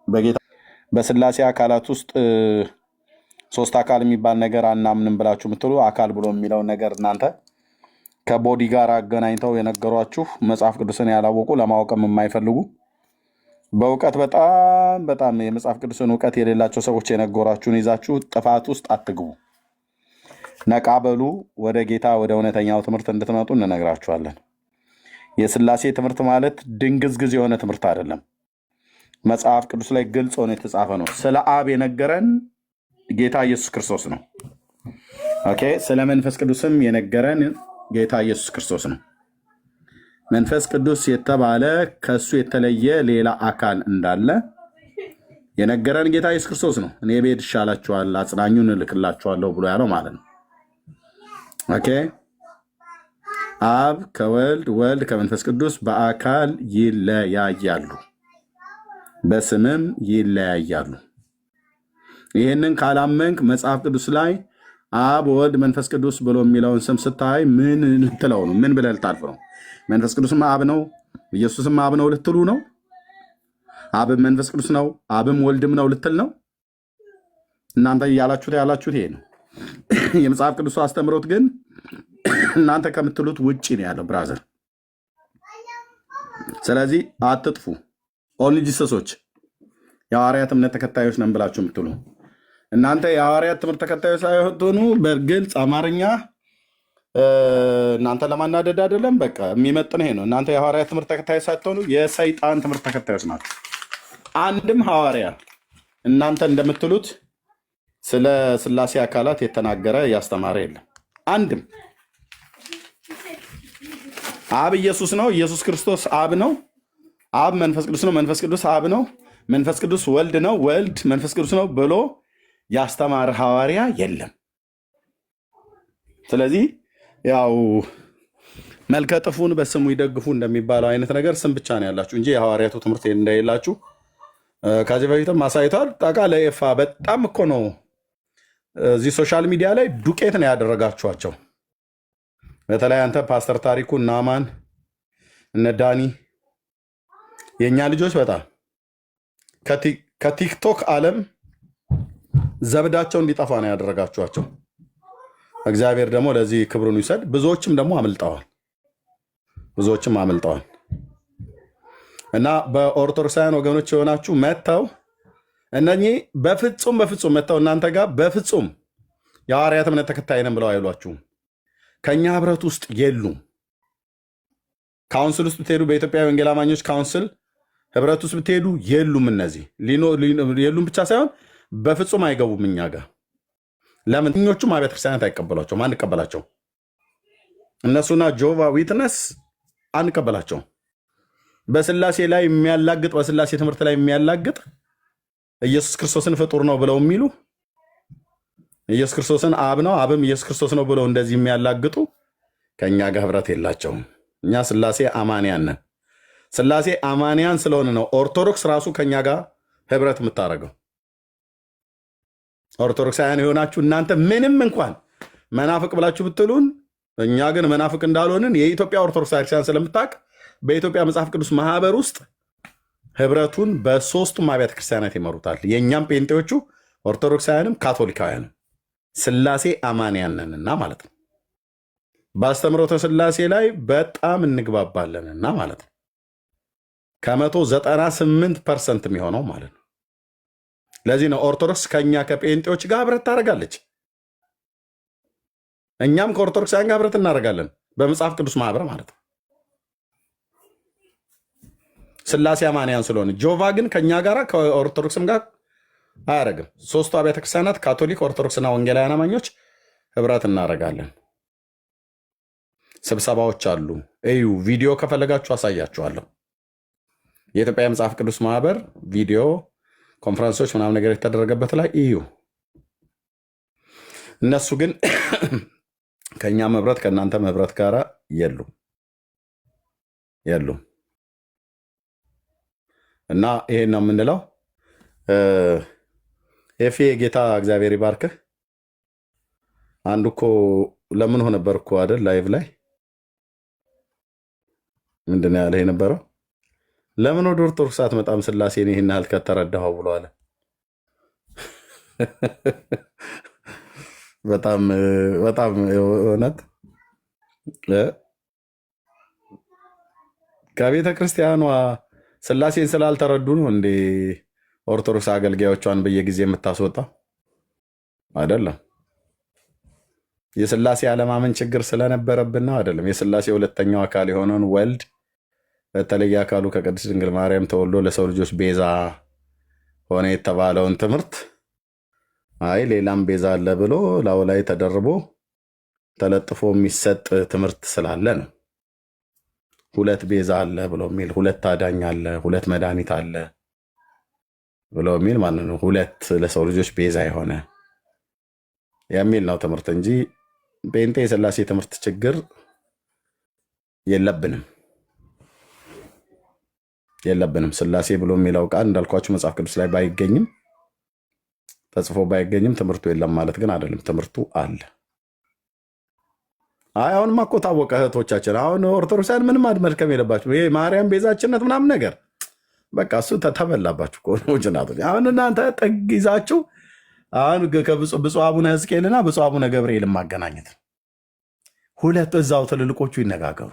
በጌታ በስላሴ አካላት ውስጥ ሶስት አካል የሚባል ነገር አናምንም ብላችሁ የምትሉ አካል ብሎ የሚለው ነገር እናንተ ከቦዲ ጋር አገናኝተው የነገሯችሁ መጽሐፍ ቅዱስን ያላወቁ ለማወቅም የማይፈልጉ በእውቀት በጣም በጣም የመጽሐፍ ቅዱስን እውቀት የሌላቸው ሰዎች የነገሯችሁን ይዛችሁ ጥፋት ውስጥ አትግቡ። ነቃ በሉ። ወደ ጌታ ወደ እውነተኛው ትምህርት እንድትመጡ እንነግራችኋለን። የስላሴ ትምህርት ማለት ድንግዝግዝ የሆነ ትምህርት አይደለም። መጽሐፍ ቅዱስ ላይ ግልጽ ሆኖ የተጻፈ ነው። ስለ አብ የነገረን ጌታ ኢየሱስ ክርስቶስ ነው። ኦኬ። ስለ መንፈስ ቅዱስም የነገረን ጌታ ኢየሱስ ክርስቶስ ነው። መንፈስ ቅዱስ የተባለ ከሱ የተለየ ሌላ አካል እንዳለ የነገረን ጌታ ኢየሱስ ክርስቶስ ነው። እኔ ብሄድ ይሻላችኋል፣ አጽናኙን እልክላችኋለሁ ብሎ ያለው ማለት ነው። ኦኬ። አብ ከወልድ ወልድ ከመንፈስ ቅዱስ በአካል ይለያያሉ፣ በስምም ይለያያሉ። ይህንን ካላመንክ መጽሐፍ ቅዱስ ላይ አብ ወልድ መንፈስ ቅዱስ ብሎ የሚለውን ስም ስታይ ምን ልትለው ነው? ምን ብለህ ልታልፍ ነው? መንፈስ ቅዱስም አብ ነው ኢየሱስም አብ ነው ልትሉ ነው? አብም መንፈስ ቅዱስ ነው አብም ወልድም ነው ልትል ነው? እናንተ ያላችሁት ይሄ ነው። የመጽሐፍ ቅዱስ አስተምሮት ግን እናንተ ከምትሉት ውጭ ነው ያለው ብራዘር። ስለዚህ አትጥፉ። ኦንሊ ጂሰሶች የሐዋርያት እምነት ተከታዮች ነን ብላችሁ የምትሉ እናንተ የሐዋርያት ትምህርት ተከታዮች ሳይሆኑ በግልጽ አማርኛ እናንተ ለማናደድ አይደለም። በቃ የሚመጥን ይሄ ነው። እናንተ የሐዋርያት ትምህርት ተከታዮች ሳትሆኑ የሰይጣን ትምህርት ተከታዮች ናቸው። አንድም ሐዋርያ እናንተ እንደምትሉት ስለ ስላሴ አካላት የተናገረ ያስተማረ የለም አንድም። አብ ኢየሱስ ነው፣ ኢየሱስ ክርስቶስ አብ ነው፣ አብ መንፈስ ቅዱስ ነው፣ መንፈስ ቅዱስ አብ ነው፣ መንፈስ ቅዱስ ወልድ ነው፣ ወልድ መንፈስ ቅዱስ ነው ብሎ ያስተማረ ሐዋርያ የለም። ስለዚህ ያው መልከ ጥፉን በስሙ ይደግፉ እንደሚባለው አይነት ነገር ስም ብቻ ነው ያላችሁ እንጂ የሐዋርያቱ ትምህርት እንደሌላችሁ ከዚህ በፊትም አሳይቷል። ጠቃ ለኤፋ በጣም እኮ ነው እዚህ ሶሻል ሚዲያ ላይ ዱቄት ነው ያደረጋችኋቸው። በተለይ አንተ ፓስተር ታሪኩ እና አማን እነ ዳኒ የእኛ ልጆች በጣም ከቲክቶክ ዓለም ዘብዳቸው እንዲጠፋ ነው ያደረጋችኋቸው። እግዚአብሔር ደግሞ ለዚህ ክብሩን ይውሰድ። ብዙዎችም ደግሞ አምልጠዋል እና በኦርቶዶክሳውያን ወገኖች የሆናችሁ መጥተው እነኚህ በፍጹም መጥተው እናንተ ጋር በፍጹም የሐዋርያት እምነት ተከታይ ነን ብለው አይሏችሁም። ከኛ ህብረት ውስጥ የሉም። ካውንስል ውስጥ ብትሄዱ በኢትዮጵያ ወንጌል አማኞች ካውንስል ህብረት ውስጥ ብትሄዱ የሉም። እነዚህ የሉም ብቻ ሳይሆን በፍጹም አይገቡም እኛ ጋር። ለምን? እኞቹም አብያተ ክርስቲያናት አይቀበሏቸውም፣ አንቀበላቸው። እነሱና ጆቫ ዊትነስ አንቀበላቸው። በስላሴ ላይ የሚያላግጥ በስላሴ ትምህርት ላይ የሚያላግጥ ኢየሱስ ክርስቶስን ፍጡር ነው ብለው የሚሉ ኢየሱስ ክርስቶስን አብ ነው አብም ኢየሱስ ክርስቶስ ነው ብለው እንደዚህ የሚያላግጡ ከእኛ ጋር ህብረት የላቸውም። እኛ ስላሴ አማንያን ነን። ስላሴ አማንያን ስለሆነ ነው ኦርቶዶክስ ራሱ ከእኛ ጋር ህብረት የምታደርገው። ኦርቶዶክሳውያን የሆናችሁ እናንተ ምንም እንኳን መናፍቅ ብላችሁ ብትሉን፣ እኛ ግን መናፍቅ እንዳልሆንን የኢትዮጵያ ኦርቶዶክስ ክርስቲያን ስለምታውቅ በኢትዮጵያ መጽሐፍ ቅዱስ ማህበር ውስጥ ህብረቱን በሶስቱም አብያተ ክርስቲያናት ይመሩታል። የእኛም ጴንጤዎቹ ኦርቶዶክሳውያንም ካቶሊካውያንም ስላሴ አማንያን ነንና ማለት ነው። በአስተምሮተ ስላሴ ላይ በጣም እንግባባለንና ማለት ነው። ከ198% የሚሆነው ማለት ነው። ለዚህ ነው ኦርቶዶክስ ከኛ ከጴንጤዎች ጋር ህብረት ታደርጋለች። እኛም ከኦርቶዶክሳውያን ጋር ህብረት እናደርጋለን በመጽሐፍ ቅዱስ ማህበር ማለት ነው። ስላሴ አማንያን ስለሆነ ጆቫ ግን ከኛ ጋር ከኦርቶዶክስም ጋር አያደርግም። ሶስቱ አብያተ ክርስቲያናት ካቶሊክ፣ ኦርቶዶክስና ወንጌላውያን አማኞች ህብረት እናደርጋለን። ስብሰባዎች አሉ። እዩ፣ ቪዲዮ ከፈለጋችሁ አሳያችኋለሁ። የኢትዮጵያ መጽሐፍ ቅዱስ ማህበር ቪዲዮ ኮንፈረንሶች ምናምን ነገር የተደረገበት ላይ እዩ። እነሱ ግን ከእኛም ህብረት ከእናንተም ህብረት ጋር የሉም እና ይሄን ነው የምንለው። ኤፌ ጌታ እግዚአብሔር ይባርክህ። አንዱ እኮ ለምን ሆነ ነበር እኮ አይደል ላይቭ ላይ ምንድን ነው ያለ የነበረው? ለምን ወደ ኦርቶዶክስ አትመጣም ስላሴን ይህን ያህል ከተረዳኸው ብሎ አለ። በጣም እውነት ከቤተ ክርስቲያኗ ስላሴን ስላልተረዱ ነው እንዴ ኦርቶዶክስ አገልጋዮቿን በየጊዜ የምታስወጣው? አይደለም። የስላሴ አለማመን ችግር ስለነበረብን ነው አይደለም። የስላሴ ሁለተኛው አካል የሆነውን ወልድ በተለየ አካሉ ከቅድስት ድንግል ማርያም ተወልዶ ለሰው ልጆች ቤዛ ሆነ የተባለውን ትምህርት አይ ሌላም ቤዛ አለ ብሎ ላዩ ላይ ተደርቦ ተለጥፎ የሚሰጥ ትምህርት ስላለ ነው። ሁለት ቤዛ አለ ብሎ የሚል ሁለት አዳኝ አለ፣ ሁለት መድኃኒት አለ ብሎ የሚል ማለት ነው። ሁለት ለሰው ልጆች ቤዛ የሆነ የሚል ነው ትምህርት እንጂ ጴንጤ የስላሴ ትምህርት ችግር የለብንም። ስላሴ ብሎ የሚለው ቃል እንዳልኳችሁ መጽሐፍ ቅዱስ ላይ ባይገኝም ተጽፎ ባይገኝም ትምህርቱ የለም ማለት ግን አይደለም። ትምህርቱ አለ። አሁንማ እኮ ታወቀ እህቶቻችን። አሁን ኦርቶዶክሳን ምንም አድመልከም የለባችሁ። ይሄ ማርያም ቤዛችነት ምናምን ነገር በቃ እሱ ተበላባችሁ ጅናቶ። አሁን እናንተ ጥግ ይዛችሁ አሁን ብፁዕ አቡነ ሕዝቅኤልና ብፁዕ አቡነ ገብርኤልን ማገናኘት ሁለት እዛው ትልልቆቹ ይነጋገሩ።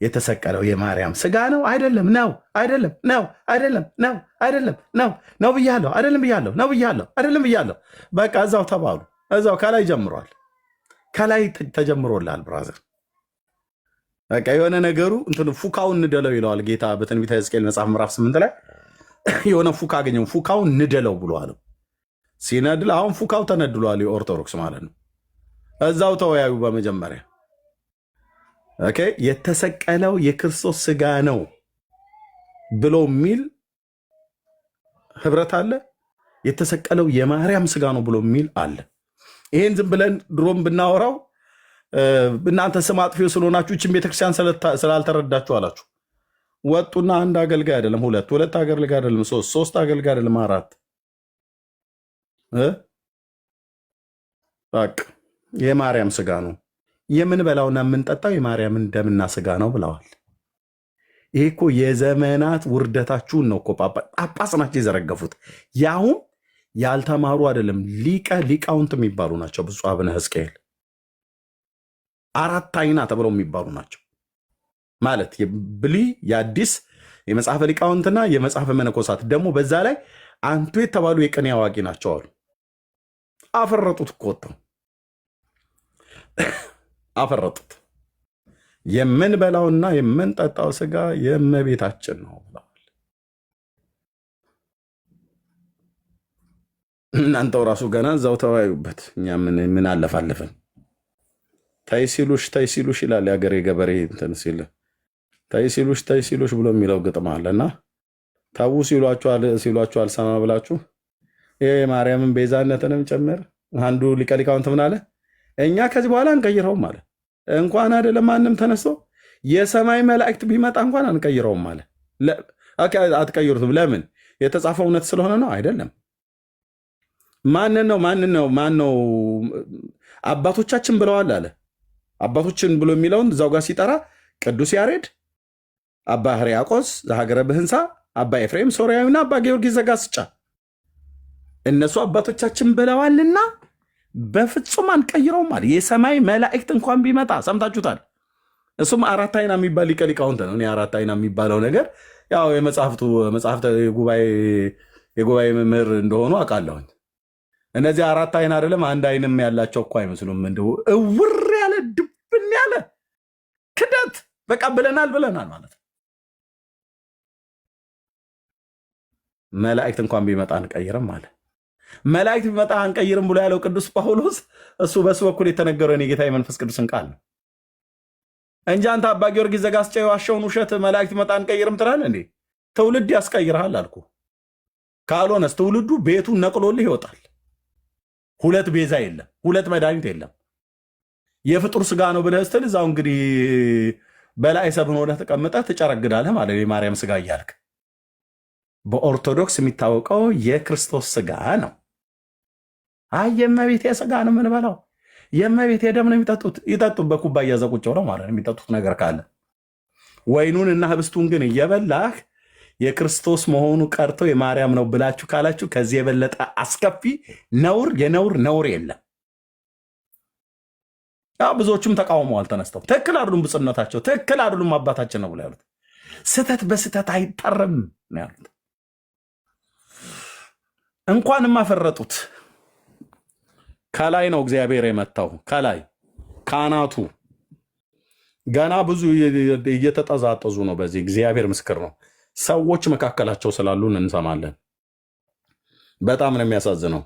የተሰቀለው የማርያም ስጋ ነው አይደለም? ነው አይደለም? ነው አይደለም? ነው አይደለም? ነው ብያለሁ አይደለም? ብያለሁ ነው ብያለሁ አይደለም? ብያለሁ። በቃ እዛው ተባሉ። እዛው ከላይ ጀምሯል። ከላይ ተጀምሮላል ብራዘር። በቃ የሆነ ነገሩ እንትን ፉካውን ንደለው ይለዋል ጌታ በትንቢተ ሕዝቅኤል መጽሐፍ ምዕራፍ 8 ላይ የሆነ ፉካ አገኘው። ፉካውን ንደለው ብሎ አለው። ሲነድል አሁን ፉካው ተነድሏል። የኦርቶዶክስ ማለት ነው። እዛው ተወያዩ በመጀመሪያ ኦኬ። የተሰቀለው የክርስቶስ ስጋ ነው ብሎ የሚል ህብረት አለ። የተሰቀለው የማርያም ስጋ ነው ብሎ የሚል አለ። ይሄን ዝም ብለን ድሮም ብናወራው እናንተ ስም አጥፊው ስለሆናችሁ ይህችን ቤተክርስቲያን ስላልተረዳችሁ አላችሁ። ወጡና አንድ አገልጋይ አይደለም ሁለት አገልጋይ አይደለም ሶስት አገልጋይ አይደለም አራት በቃ የማርያም ስጋ ነው የምንበላውና የምንጠጣው የማርያምን ደምና ስጋ ነው ብለዋል። ይሄ እኮ የዘመናት ውርደታችሁን ነው እኮ ጳጳስ ናቸው የዘረገፉት። ያሁን ያልተማሩ አይደለም ሊቃውንት የሚባሉ ናቸው። ብፁዕ አቡነ ሕዝቅኤል አራት አይና ተብለው የሚባሉ ናቸው ማለት የብሉይ የአዲስ የመጽሐፈ ሊቃውንትና የመጽሐፈ መነኮሳት ደግሞ በዛ ላይ አንቱ የተባሉ የቅኔ አዋቂ ናቸው አሉ። አፈረጡት እኮ ወጥተው አፈረጡት። የምንበላውና የምንጠጣው ስጋ የእመቤታችን ነው ብለዋል። እናንተው ራሱ ገና እዛው ተወያዩበት። እኛ ምን አለፋለፍን? ተይ ሲሉሽ ይላል የአገሬ ገበሬ እንትን ሲል ተይ ሲሉሽ ብሎ የሚለው ግጥም አለና ታው ሲሏችሁ አልሰማ ብላችሁ ይሄ የማርያምን ቤዛነትንም ጨምር አንዱ ሊቀ ሊቃውንት ምን አለ? እኛ ከዚህ በኋላ አንቀይረውም አለ። እንኳን አይደለም ማንም ተነስቶ የሰማይ መላእክት ቢመጣ እንኳን አንቀይረውም አለ። አትቀይሩትም። ለምን? የተጻፈው እውነት ስለሆነ ነው? አይደለም። ማን ነው አባቶቻችን ብለዋል አለ። አባቶችን ብሎ የሚለውን እዛው ጋር ሲጠራ ቅዱስ ያሬድ፣ አባ ሕርያቆስ ዘሀገረ ብህንሳ፣ አባ ኤፍሬም ሶርያዊና አባ ጊዮርጊስ ዘጋስጫ እነሱ አባቶቻችን ብለዋልና በፍጹም አንቀይረውም አለ። የሰማይ መላእክት እንኳን ቢመጣ ሰምታችሁታል። እሱም አራት አይና የሚባል ሊቀ ሊቃውንት ነው። እኔ አራት አይና የሚባለው ነገር ያው መጽሐፍተ የጉባኤ መምህር እንደሆኑ አውቃለሁኝ። እነዚህ አራት አይን አይደለም አንድ አይንም ያላቸው እኮ አይመስሉም። እንደው እውር ያለ ድብን ያለ ክደት በቃ ብለናል ማለት ነው። መላእክት እንኳን ቢመጣ አንቀይርም አለ። መላእክት ቢመጣ አንቀይርም ብሎ ያለው ቅዱስ ጳውሎስ እሱ በሱ በኩል የተነገረው የጌታ የመንፈስ ቅዱስን ቃል ነው እንጂ አንተ አባ ጊዮርጊስ ዘጋስጫ የዋሸውን ውሸት መላእክት ቢመጣ አንቀይርም ትላለህ እንዴ? ትውልድ ያስቀይርሃል አልኩ። ካልሆነስ ትውልዱ ቤቱን ነቅሎልህ ይወጣል። ሁለት ቤዛ የለም፣ ሁለት መድኃኒት የለም። የፍጡር ስጋ ነው ብለህ ስትል እዛው እንግዲህ በላይ ሰብን ወደ ተቀምጠህ ትጨረግዳለህ ማለት የማርያም ስጋ እያልክ። በኦርቶዶክስ የሚታወቀው የክርስቶስ ስጋ ነው። አይ የእመቤቴ ስጋ ነው የምንበላው፣ የእመቤቴ ደም ነው የሚጠጡት። ይጠጡበት ኩባያ ዘ ቁጭ ብለው ማለት ነው የሚጠጡት ነገር ካለ። ወይኑን እና ህብስቱን ግን እየበላህ የክርስቶስ መሆኑ ቀርቶ የማርያም ነው ብላችሁ ካላችሁ ከዚህ የበለጠ አስከፊ ነውር የለም። ብዙዎቹም ተቃውመዋል ተነስተው። ትክክል አይደሉም፣ ብጽነታቸው ትክክል አይደሉም፣ አባታችን ነው ብሎ ያሉት። ስተት በስተት አይጠርም ነው ያሉት። እንኳንም አፈረጡት። ከላይ ነው እግዚአብሔር የመታው፣ ከላይ ካህናቱ ገና ብዙ እየተጠዛጠዙ ነው። በዚህ እግዚአብሔር ምስክር ነው። ሰዎች መካከላቸው ስላሉን እንሰማለን። በጣም ነው የሚያሳዝነው።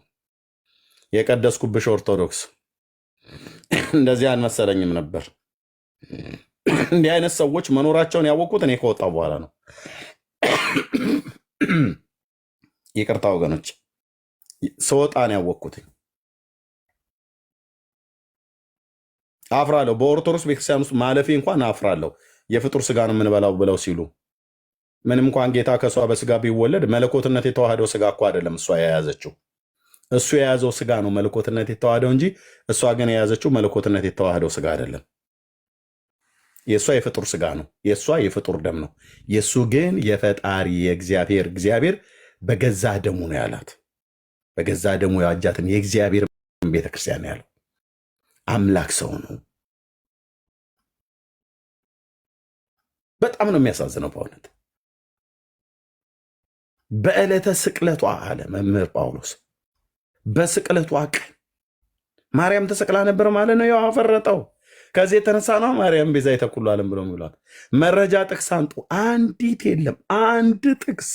የቀደስኩብሽ ኦርቶዶክስ እንደዚህ አልመሰለኝም ነበር። እንዲህ አይነት ሰዎች መኖራቸውን ያወቅኩት እኔ ከወጣሁ በኋላ ነው። ይቅርታ ወገኖች፣ ስወጣ ነው ያወቅኩት። አፍራለሁ። በኦርቶዶክስ ቤተክርስቲያን ውስጥ ማለፌ እንኳን አፍራለሁ። የፍጡር ስጋ ነው የምንበላው ብለው ሲሉ ምንም እንኳን ጌታ ከእሷ በስጋ ቢወለድ መለኮትነት የተዋህደው ስጋ እኮ አይደለም እሷ የያዘችው። እሱ የያዘው ስጋ ነው መለኮትነት የተዋህደው እንጂ እሷ ግን የያዘችው መለኮትነት የተዋህደው ስጋ አይደለም። የእሷ የፍጡር ስጋ ነው፣ የእሷ የፍጡር ደም ነው። የእሱ ግን የፈጣሪ እግዚአብሔር በገዛ ደሙ ነው ያላት። በገዛ ደሙ ያዋጃትን የእግዚአብሔር ቤተክርስቲያን ነው ያለው። አምላክ ሰው ነው። በጣም ነው የሚያሳዝነው በእውነት። በዕለተ ስቅለቷ አለ መምህር ጳውሎስ፣ በስቅለቷ ቀን ማርያም ተሰቅላ ነበር ማለት ነው። ያው አፈረጠው። ከዚህ የተነሳ ነው ማርያም ቤዛ የተኩሉ ዓለም ብሎ የሚሏት። መረጃ ጥቅስ አንጡ፣ አንዲት የለም። አንድ ጥቅስ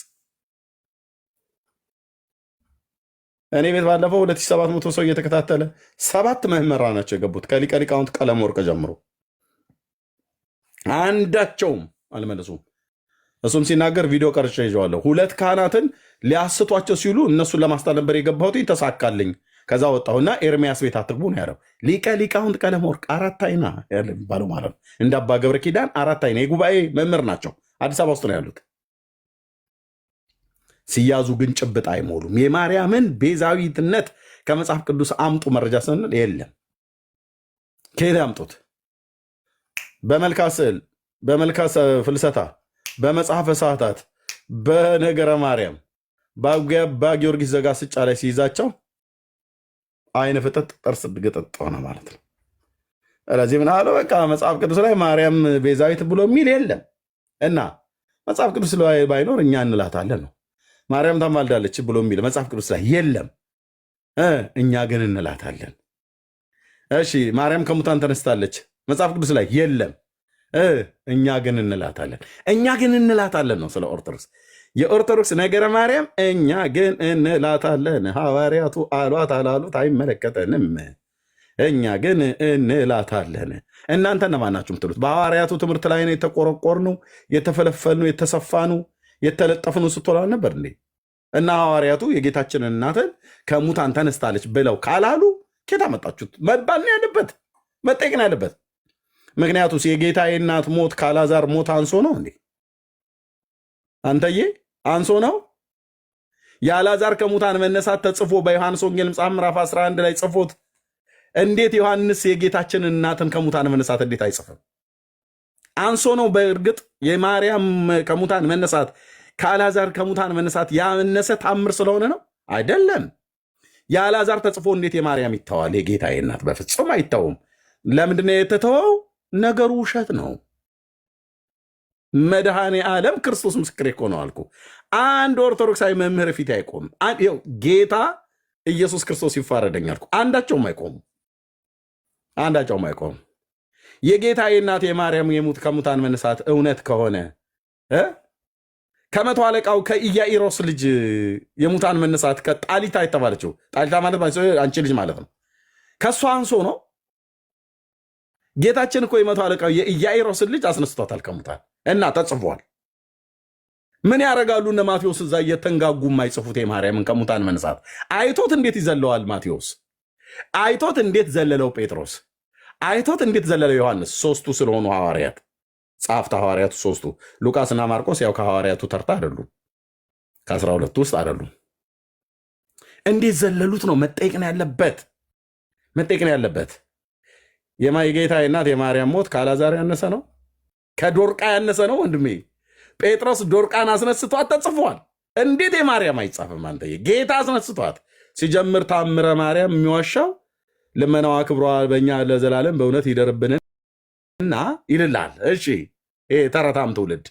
እኔ ቤት ባለፈው 2700 ሰው እየተከታተለ 7 መምህራን ናቸው የገቡት ከሊቀ ሊቃውንት ቀለመወርቅ ጀምሮ አንዳቸውም አልመለሱም። እሱም ሲናገር ቪዲዮ ቀርጬ ይዤዋለሁ። 2 ካህናትን ሊያስቷቸው ሲሉ እነሱን ለማስጣል ነበር የገባሁት፣ ተሳካልኝ። ከዛ ወጣሁና ኤርሚያስ ቤት አትግቡ ነው ያለው። ሊቀ ሊቃውንት ቀለመወርቅ 4 አይና ያለ የሚባለው ማለት ነው። እንደ አባ ገብረ ኪዳን 4 አይና የጉባኤ መምህር ናቸው። አዲስ አበባ ውስጥ ነው ያሉት። ሲያዙ ግን ጭብጥ አይሞሉም። የማርያምን ቤዛዊትነት ከመጽሐፍ ቅዱስ አምጡ መረጃ ስንል የለም። ከየት ያምጡት? በመልካ ስዕል፣ በመልካ ፍልሰታ፣ በመጽሐፈ ሰዓታት፣ በነገረ ማርያም፣ በአባ ጊዮርጊስ ዘጋስጫ ላይ ሲይዛቸው አይነ ፍጥጥ ጥርስ ግጥጥ ሆነ ማለት ነው። ስለዚህ ምን አለ? በቃ መጽሐፍ ቅዱስ ላይ ማርያም ቤዛዊት ብሎ የሚል የለም እና መጽሐፍ ቅዱስ ላይ ባይኖር እኛ እንላታለን ነው። ማርያም ታማልዳለች ብሎ የሚል መጽሐፍ ቅዱስ ላይ የለም፣ እኛ ግን እንላታለን። እሺ ማርያም ከሙታን ተነስታለች መጽሐፍ ቅዱስ ላይ የለም፣ እኛ ግን እንላታለን። እኛ ግን እንላታለን ነው ስለ ኦርቶዶክስ። የኦርቶዶክስ ነገረ ማርያም እኛ ግን እንላታለን። ሐዋርያቱ አሏት አላሉት አይመለከተንም፣ እኛ ግን እንላታለን። እናንተ እነማን ናችሁ የምትሉት? በሐዋርያቱ ትምህርት ላይ ነው የተቆረቆርነው፣ የተፈለፈልነው፣ የተሰፋነው፣ የተለጠፍነው ስትላ ነበር እንዴ? እና ሐዋርያቱ የጌታችንን እናትን ከሙታን ተነስታለች ብለው ካላሉ ኬታ መጣችሁት መባል ነው ያለበት፣ መጠየቅ ነው ያለበት። ምክንያቱስ የጌታዬ እናት ሞት ካላዛር ሞት አንሶ ነው እንዴ? አንተዬ አንሶ ነው? የአላዛር ከሙታን መነሳት ተጽፎ በዮሐንስ ወንጌል መጽሐፍ ምዕራፍ 11 ላይ ጽፎት እንዴት ዮሐንስ የጌታችንን እናትን ከሙታን መነሳት እንዴት አይጽፍም? አንሶ ነው? በእርግጥ የማርያም ከሙታን መነሳት ከአላዛር ከሙታን መነሳት ያነሰ ታምር ስለሆነ ነው? አይደለም። የአላዛር ተጽፎ እንዴት የማርያም ይተዋል? የጌታዬ እናት በፍጹም አይተውም። ለምንድነው የተተወው? ነገሩ ውሸት ነው። መድኃኔ ዓለም ክርስቶስ ምስክር እኮ ነው አልኩ። አንድ ኦርቶዶክሳዊ መምህር ፊት አይቆም። ጌታ ኢየሱስ ክርስቶስ ይፋረደኝ አልኩ። አንዳቸውም አይቆሙ፣ አንዳቸውም አይቆሙ። የጌታዬ እናት የማርያም የሙት ከሙታን መነሳት እውነት ከሆነ ከመቶ አለቃው ከኢያኢሮስ ልጅ የሙታን መነሳት ከጣሊታ የተባለችው ጣሊታ ማለት አንቺ ልጅ ማለት ነው፣ ከእሷ አንሶ ነው? ጌታችን እኮ የመቶ አለቃው የኢያኢሮስን ልጅ አስነስቷታል ከሙታን እና ተጽፏል። ምን ያደርጋሉ እነ ማቴዎስ እዛ እየተንጋጉ የማይጽፉት የማርያምን ከሙታን መነሳት? አይቶት እንዴት ይዘለዋል ማቴዎስ? አይቶት እንዴት ዘለለው ጴጥሮስ? አይቶት እንዴት ዘለለው ዮሐንስ? 3ቱ ስለሆኑ ሐዋርያት ጻፍታ ሐዋርያቱ 3ቱ። ሉቃስና ማርቆስ ያው ከሐዋርያቱ ተርታ አይደሉም፣ ከ12 ውስጥ አይደሉም። እንዴት ዘለሉት ነው መጠየቅ ነው ያለበት፣ መጠየቅ ነው ያለበት። የጌታ እናት የማርያም ሞት ከአላዛር ያነሰ ነው? ከዶርቃ ያነሰ ነው? ወንድሜ ጴጥሮስ ዶርቃን አስነስቷት ተጽፏል። እንዴት የማርያም አይጻፍም? አንተ ጌታ አስነስቷት። ሲጀምር ታምረ ማርያም የሚዋሻው ልመናዋ ክብሯ በእኛ ለዘላለም በእውነት ይደርብንና ይልላል። እሺ ይሄ ተረታም ትውልድ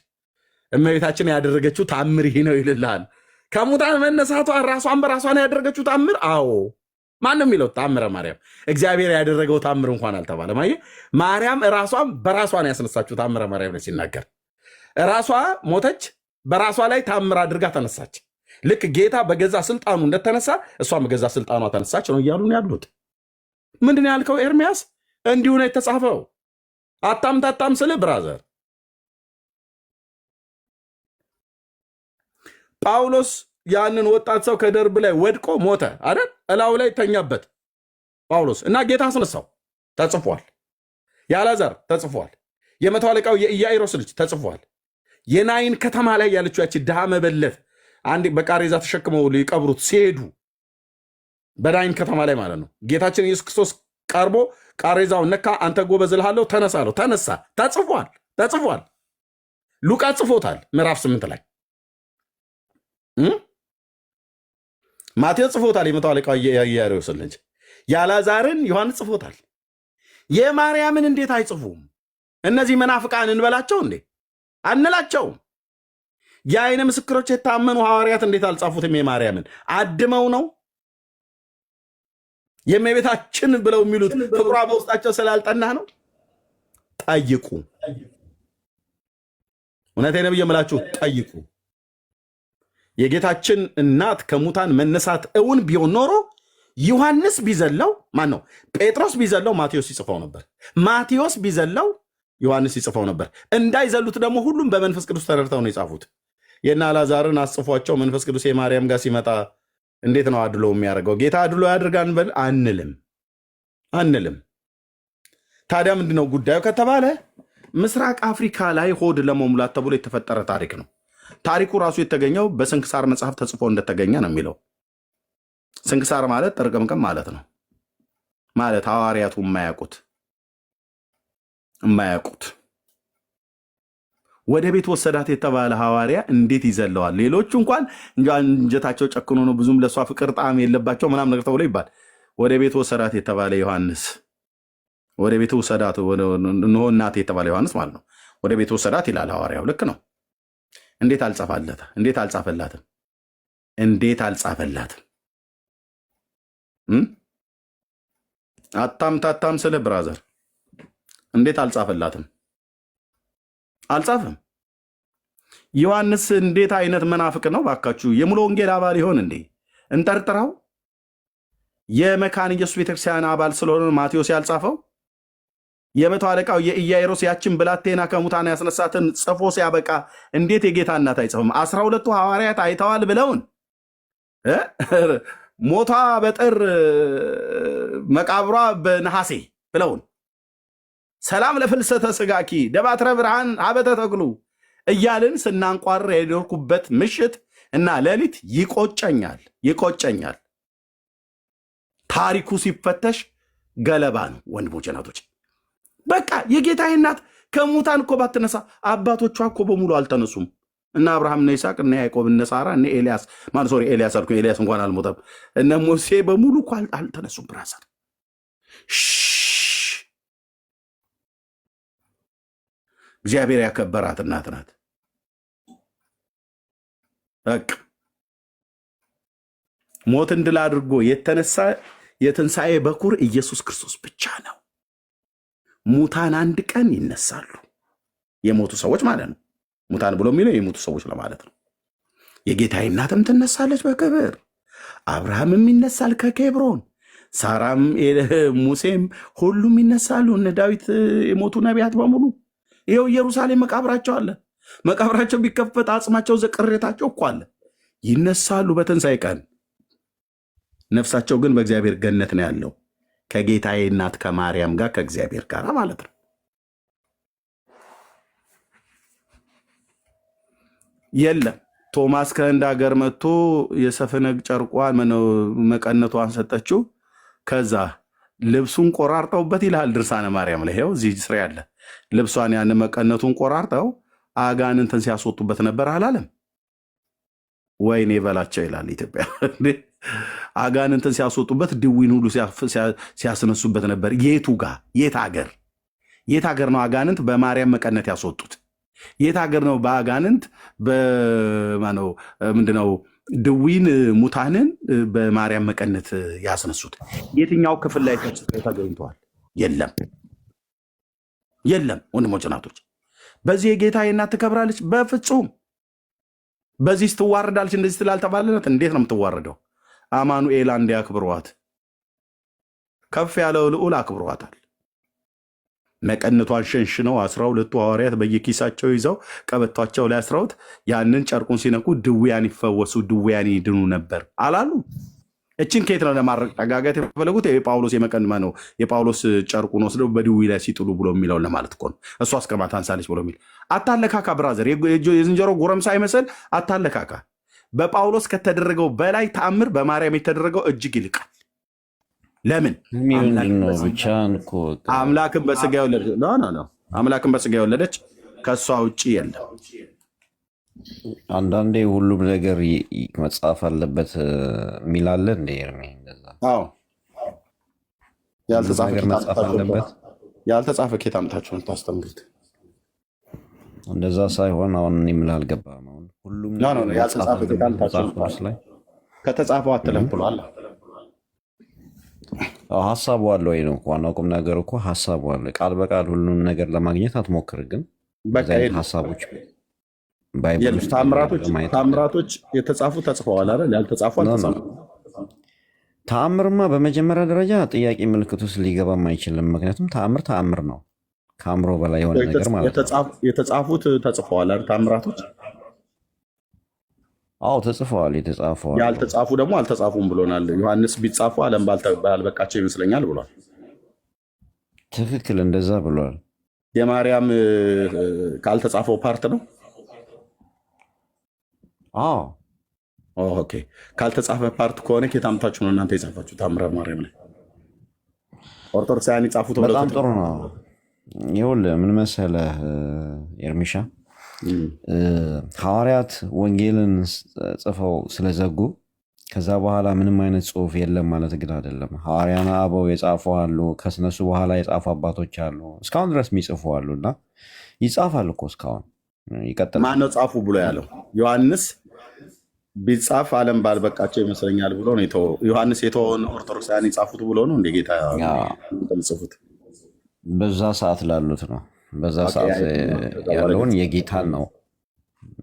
እመቤታችን ያደረገችው ታምር ይህ ነው ይልላል። ከሙታን መነሳቷ ራሷን በራሷን ያደረገችው ታምር? አዎ። ማንም የሚለው ታምረ ማርያም እግዚአብሔር ያደረገው ታምር እንኳን አልተባለም። አየህ ማርያም ራሷን በራሷን ያስነሳችው ታምረ ማርያም ላይ ሲናገር ራሷ ሞተች፣ በራሷ ላይ ታምር አድርጋ ተነሳች። ልክ ጌታ በገዛ ስልጣኑ እንደተነሳ እሷም በገዛ ስልጣኗ ተነሳች ነው እያሉ ነው ያሉት። ምንድን ያልከው ኤርሚያስ? እንዲሁ ነው የተጻፈው። አታምታታም ስል ብራዘር ጳውሎስ ያንን ወጣት ሰው ከደርብ ላይ ወድቆ ሞተ አይደል? እላው ላይ ተኛበት ጳውሎስ እና ጌታ አስነሳው። ተጽፏል። የአልዓዛር ተጽፏል። የመቶ አለቃው የኢያኢሮስ ልጅ ተጽፏል። የናይን ከተማ ላይ ያለችው ያቺ ድሃ መበለት አንድ በቃሬዛ ተሸክመው ሊቀብሩት ሲሄዱ በናይን ከተማ ላይ ማለት ነው። ጌታችን ኢየሱስ ክርስቶስ ቀርቦ ቃሬዛውን ነካ። አንተ ጎበዝ እልሃለሁ ተነሳ አለው። ተነሳ። ተጽፏል፣ ተጽፏል። ሉቃስ ጽፎታል ምዕራፍ 8 ላይ ማቴዎስ ጽፎታል። የመቶ አለቃው የኢያኢሮስ ልጅ የአልዓዛርን ዮሐንስ ጽፎታል። የማርያምን እንዴት አይጽፉም? እነዚህ መናፍቃን እንበላቸው እንዴ? አንላቸውም። የአይነ ምስክሮች የታመኑ ሐዋርያት እንዴት አልጻፉትም? የማርያምን አድመው ነው የእመቤታችን ብለው የሚሉት ፍቅሯ በውስጣቸው ስላልጠና ነው። ጠይቁ። እውነቴን ነው የምላችሁ፣ ጠይቁ። የጌታችን እናት ከሙታን መነሳት እውን ቢሆን ኖሮ ዮሐንስ ቢዘለው ማን ነው ጴጥሮስ ቢዘለው ማቴዎስ ይጽፈው ነበር። ማቴዎስ ቢዘለው ዮሐንስ ይጽፈው ነበር። እንዳይዘሉት ደግሞ ሁሉም በመንፈስ ቅዱስ ተረድተው ነው የጻፉት። የእነ አልዓዛርን አስጽፏቸው መንፈስ ቅዱስ የማርያም ጋር ሲመጣ እንዴት ነው አድሎ የሚያደርገው? ጌታ አድሎ ያድርጋን በል አንልም። ታዲያ ምንድነው ጉዳዩ ከተባለ ምስራቅ አፍሪካ ላይ ሆድ ለመሙላት ተብሎ የተፈጠረ ታሪክ ነው። ታሪኩ ራሱ የተገኘው በስንክሳር መጽሐፍ ተጽፎ እንደተገኘ ነው የሚለው። ስንክሳር ማለት ጥርቅምቅም ማለት ነው። ማለት ሐዋርያቱ የማያውቁት ወደ ቤት ወሰዳት የተባለ ሐዋርያ እንዴት ይዘለዋል? ሌሎቹ እንኳን እንጀታቸው ጨክኖ ነው ብዙም ለእሷ ፍቅር ጣዕም የለባቸው ምናምን ነገር ተብሎ ይባል። ወደ ቤት ወሰዳት የተባለ ዮሐንስ ወደ ቤት ወሰዳት እነሆ እናት የተባለ ዮሐንስ ማለት ነው። ወደ ቤት ወሰዳት ይላል ሐዋርያው። ልክ ነው። እንዴት አልጻፈላትም? አታምታታም ስለ ብራዘር እንዴት አልጻፈላትም? አልጻፈም። ዮሐንስ እንዴት አይነት መናፍቅ ነው ባካችሁ! የሙሉ ወንጌል አባል ይሆን እንዴ? እንጠርጥረው። የመካነ ኢየሱስ ቤተክርስቲያን አባል ስለሆነ ማቴዎስ ያልጻፈው። የመቶ አለቃው የኢያኢሮስ ያችን ብላቴና ከሙታን ያስነሳትን ጽፎ ሲያበቃ እንዴት የጌታ እናት አይጽፍም? 12ቱ ሐዋርያት አይተዋል ብለውን ሞቷ በጥር መቃብሯ በነሐሴ ብለውን ሰላም ለፍልሰተ ስጋኪ ደባትረ ብርሃን ሀበተ ተክሉ እያልን ስናንቋር የኖርኩበት ምሽት እና ሌሊት ይቆጨኛል። ታሪኩ ሲፈተሽ ገለባ ነው ወንድሞች እናቶች። በቃ የጌታዬ እናት ከሙታን እኮ ባትነሳ አባቶቿ እኮ በሙሉ አልተነሱም። እነ አብርሃም እነ ይስሐቅ እነ ያዕቆብ እነ ሳራ እነ ኤልያስ ኤልያስ አልኩኝ፣ ኤልያስ እንኳን አልሞተም። እነ ሙሴ በሙሉ እኮ አልተነሱም። ብራዘር እግዚአብሔር ያከበራት እናት ናት። በቃ ሞትን ድል አድርጎ የተነሳ የትንሣኤ በኩር ኢየሱስ ክርስቶስ ብቻ ነው። ሙታን አንድ ቀን ይነሳሉ። የሞቱ ሰዎች ማለት ነው። ሙታን ብሎ የሚለው የሞቱ ሰዎች ለማለት ነው። የጌታዬ እናትም ትነሳለች በክብር፣ አብርሃምም ይነሳል ከኬብሮን፣ ሳራም ሙሴም ሁሉም ይነሳሉ። እነ ዳዊት የሞቱ ነቢያት በሙሉ ይኸው ኢየሩሳሌም መቃብራቸው አለ። መቃብራቸው ቢከፈት አጽማቸው ዘቅሬታቸው እኮ አለ። ይነሳሉ በትንሣኤ ቀን። ነፍሳቸው ግን በእግዚአብሔር ገነት ነው ያለው ከጌታዬ እናት ከማርያም ጋር ከእግዚአብሔር ጋር ማለት ነው። የለም ቶማስ ከህንድ ሀገር መጥቶ የሰፍነግ ጨርቋን መቀነቷን ሰጠችው። ከዛ ልብሱን ቆራርጠውበት ይልሃል ድርሳነ ማርያም ላይ ይኸው እዚህ ስራ ያለ ልብሷን ያን መቀነቱን ቆራርጠው አጋንንትን ሲያስወጡበት ነበር አላለም? ወይኔ በላቸው ይላል ኢትዮጵያ። አጋንንትን ሲያስወጡበት ድዊን ሁሉ ሲያስነሱበት ነበር። የት ሀገር ነው አጋንንት በማርያም መቀነት ያስወጡት? የት ሀገር ነው በአጋንንት ምንድነው ድዊን ሙታንን በማርያም መቀነት ያስነሱት? የትኛው ክፍል ላይ ተገኝተዋል? የለም ወንድሞች እናቶች። በዚህ የጌታዬ እናት ትከብራለች? በፍጹም። በዚህ ስትዋረዳለች እንደዚህ ስላልተባለነት እንዴት ነው የምትዋረደው? አማኑኤል አንዴ አክብሯት፣ ከፍ ያለው ልዑል አክብሯታል። መቀነቷን ሸንሽነው 12ቱ ሐዋርያት በየኪሳቸው ይዘው ቀበቷቸው ላይ አስረውት ያንን ጨርቁን ሲነኩ ድውያን ይፈወሱ፣ ድውያን ይድኑ ነበር አላሉ? እችን ከየት ነው ለማረጋጋት የፈለጉት? የጳውሎስ የመቀንማ ነው። የጳውሎስ ጨርቁን ወስደው በድዊ ላይ ሲጥሉ ብሎ የሚለውን ለማለት እኮ ነው። እሱ አስቀማ ታንሳለች ብሎ የሚል አታለካካ። ብራዘር የዝንጀሮ ጎረምሳ አይመስል አታለካካ። በጳውሎስ ከተደረገው በላይ ተአምር በማርያም የተደረገው እጅግ ይልቃል። ለምን? አምላክን በስጋ የወለደች ከእሷ ውጭ የለም። አንዳንዴ ሁሉም ነገር መጽሐፍ አለበት የሚላለ እንደ ኤርሜ ያልተጻፈ ኬት አምታችሁ ታስተምሩት? እንደዛ ሳይሆን አሁን እኔ የምልህ አልገባህም። አሁን ሁሉም ከተጻፈው አትለም ብሏል። ሀሳቡ አለ ወይ ነው ዋናው ቁም ነገር እኮ ሀሳቡ አለ። ቃል በቃል ሁሉን ነገር ለማግኘት አትሞክር፣ ግን ሀሳቦች ባይብል ውስጥ ታምራቶች የተጻፉ ተጽፈዋል አይደል? ያልተጻፉ አልተጻፉም። ተአምርማ በመጀመሪያ ደረጃ ጥያቄ ምልክት ውስጥ ሊገባም አይችልም። ምክንያቱም ተአምር ነው፣ ከአእምሮ በላይ የሆነ ነገር ማለት ነው። የተጻፉት ተጽፈዋል አይደል? ታምራቶች አዎ ተጽፈዋል። የተጻፈዋል። ያልተጻፉ ደግሞ አልተጻፉም ብሎናል። ዮሐንስ ቢጻፉ ዓለም ባልበቃቸው ይመስለኛል ብሏል። ትክክል፣ እንደዛ ብሏል። የማርያም ካልተጻፈው ፓርት ነው። አዎ ኦኬ። ካልተጻፈ ፓርት ከሆነ ከታምታችሁ ነው እናንተ የጻፋችሁ ታምረ ማርያም ላይ ኦርቶዶክሳውያን የጻፉት። በጣም ጥሩ ነው። ይኸውልህ ምን መሰለህ ኤርሚሻ፣ ሐዋርያት ወንጌልን ጽፈው ስለዘጉ ከዛ በኋላ ምንም አይነት ጽሁፍ የለም ማለት ግን አይደለም። ሐዋርያና አበው የጻፉ አሉ፣ ከነሱ በኋላ የጻፉ አባቶች አሉ፣ እስካሁን ድረስ የሚጽፉ አሉ እና ይጻፋል እኮ እስካሁን ይቀጥላል። ማነው ጻፉ ብሎ ያለው? ዮሐንስ ቢጻፍ ዓለም ባልበቃቸው ይመስለኛል ብሎ ነው የተወው። ዮሐንስ የተወውን ኦርቶዶክሳውያን የጻፉት ብሎ ነው እንደ ጌታ ጽፉት። በዛ ሰዓት ላሉት ነው። በዛ ሰዓት ያለውን የጌታን ነው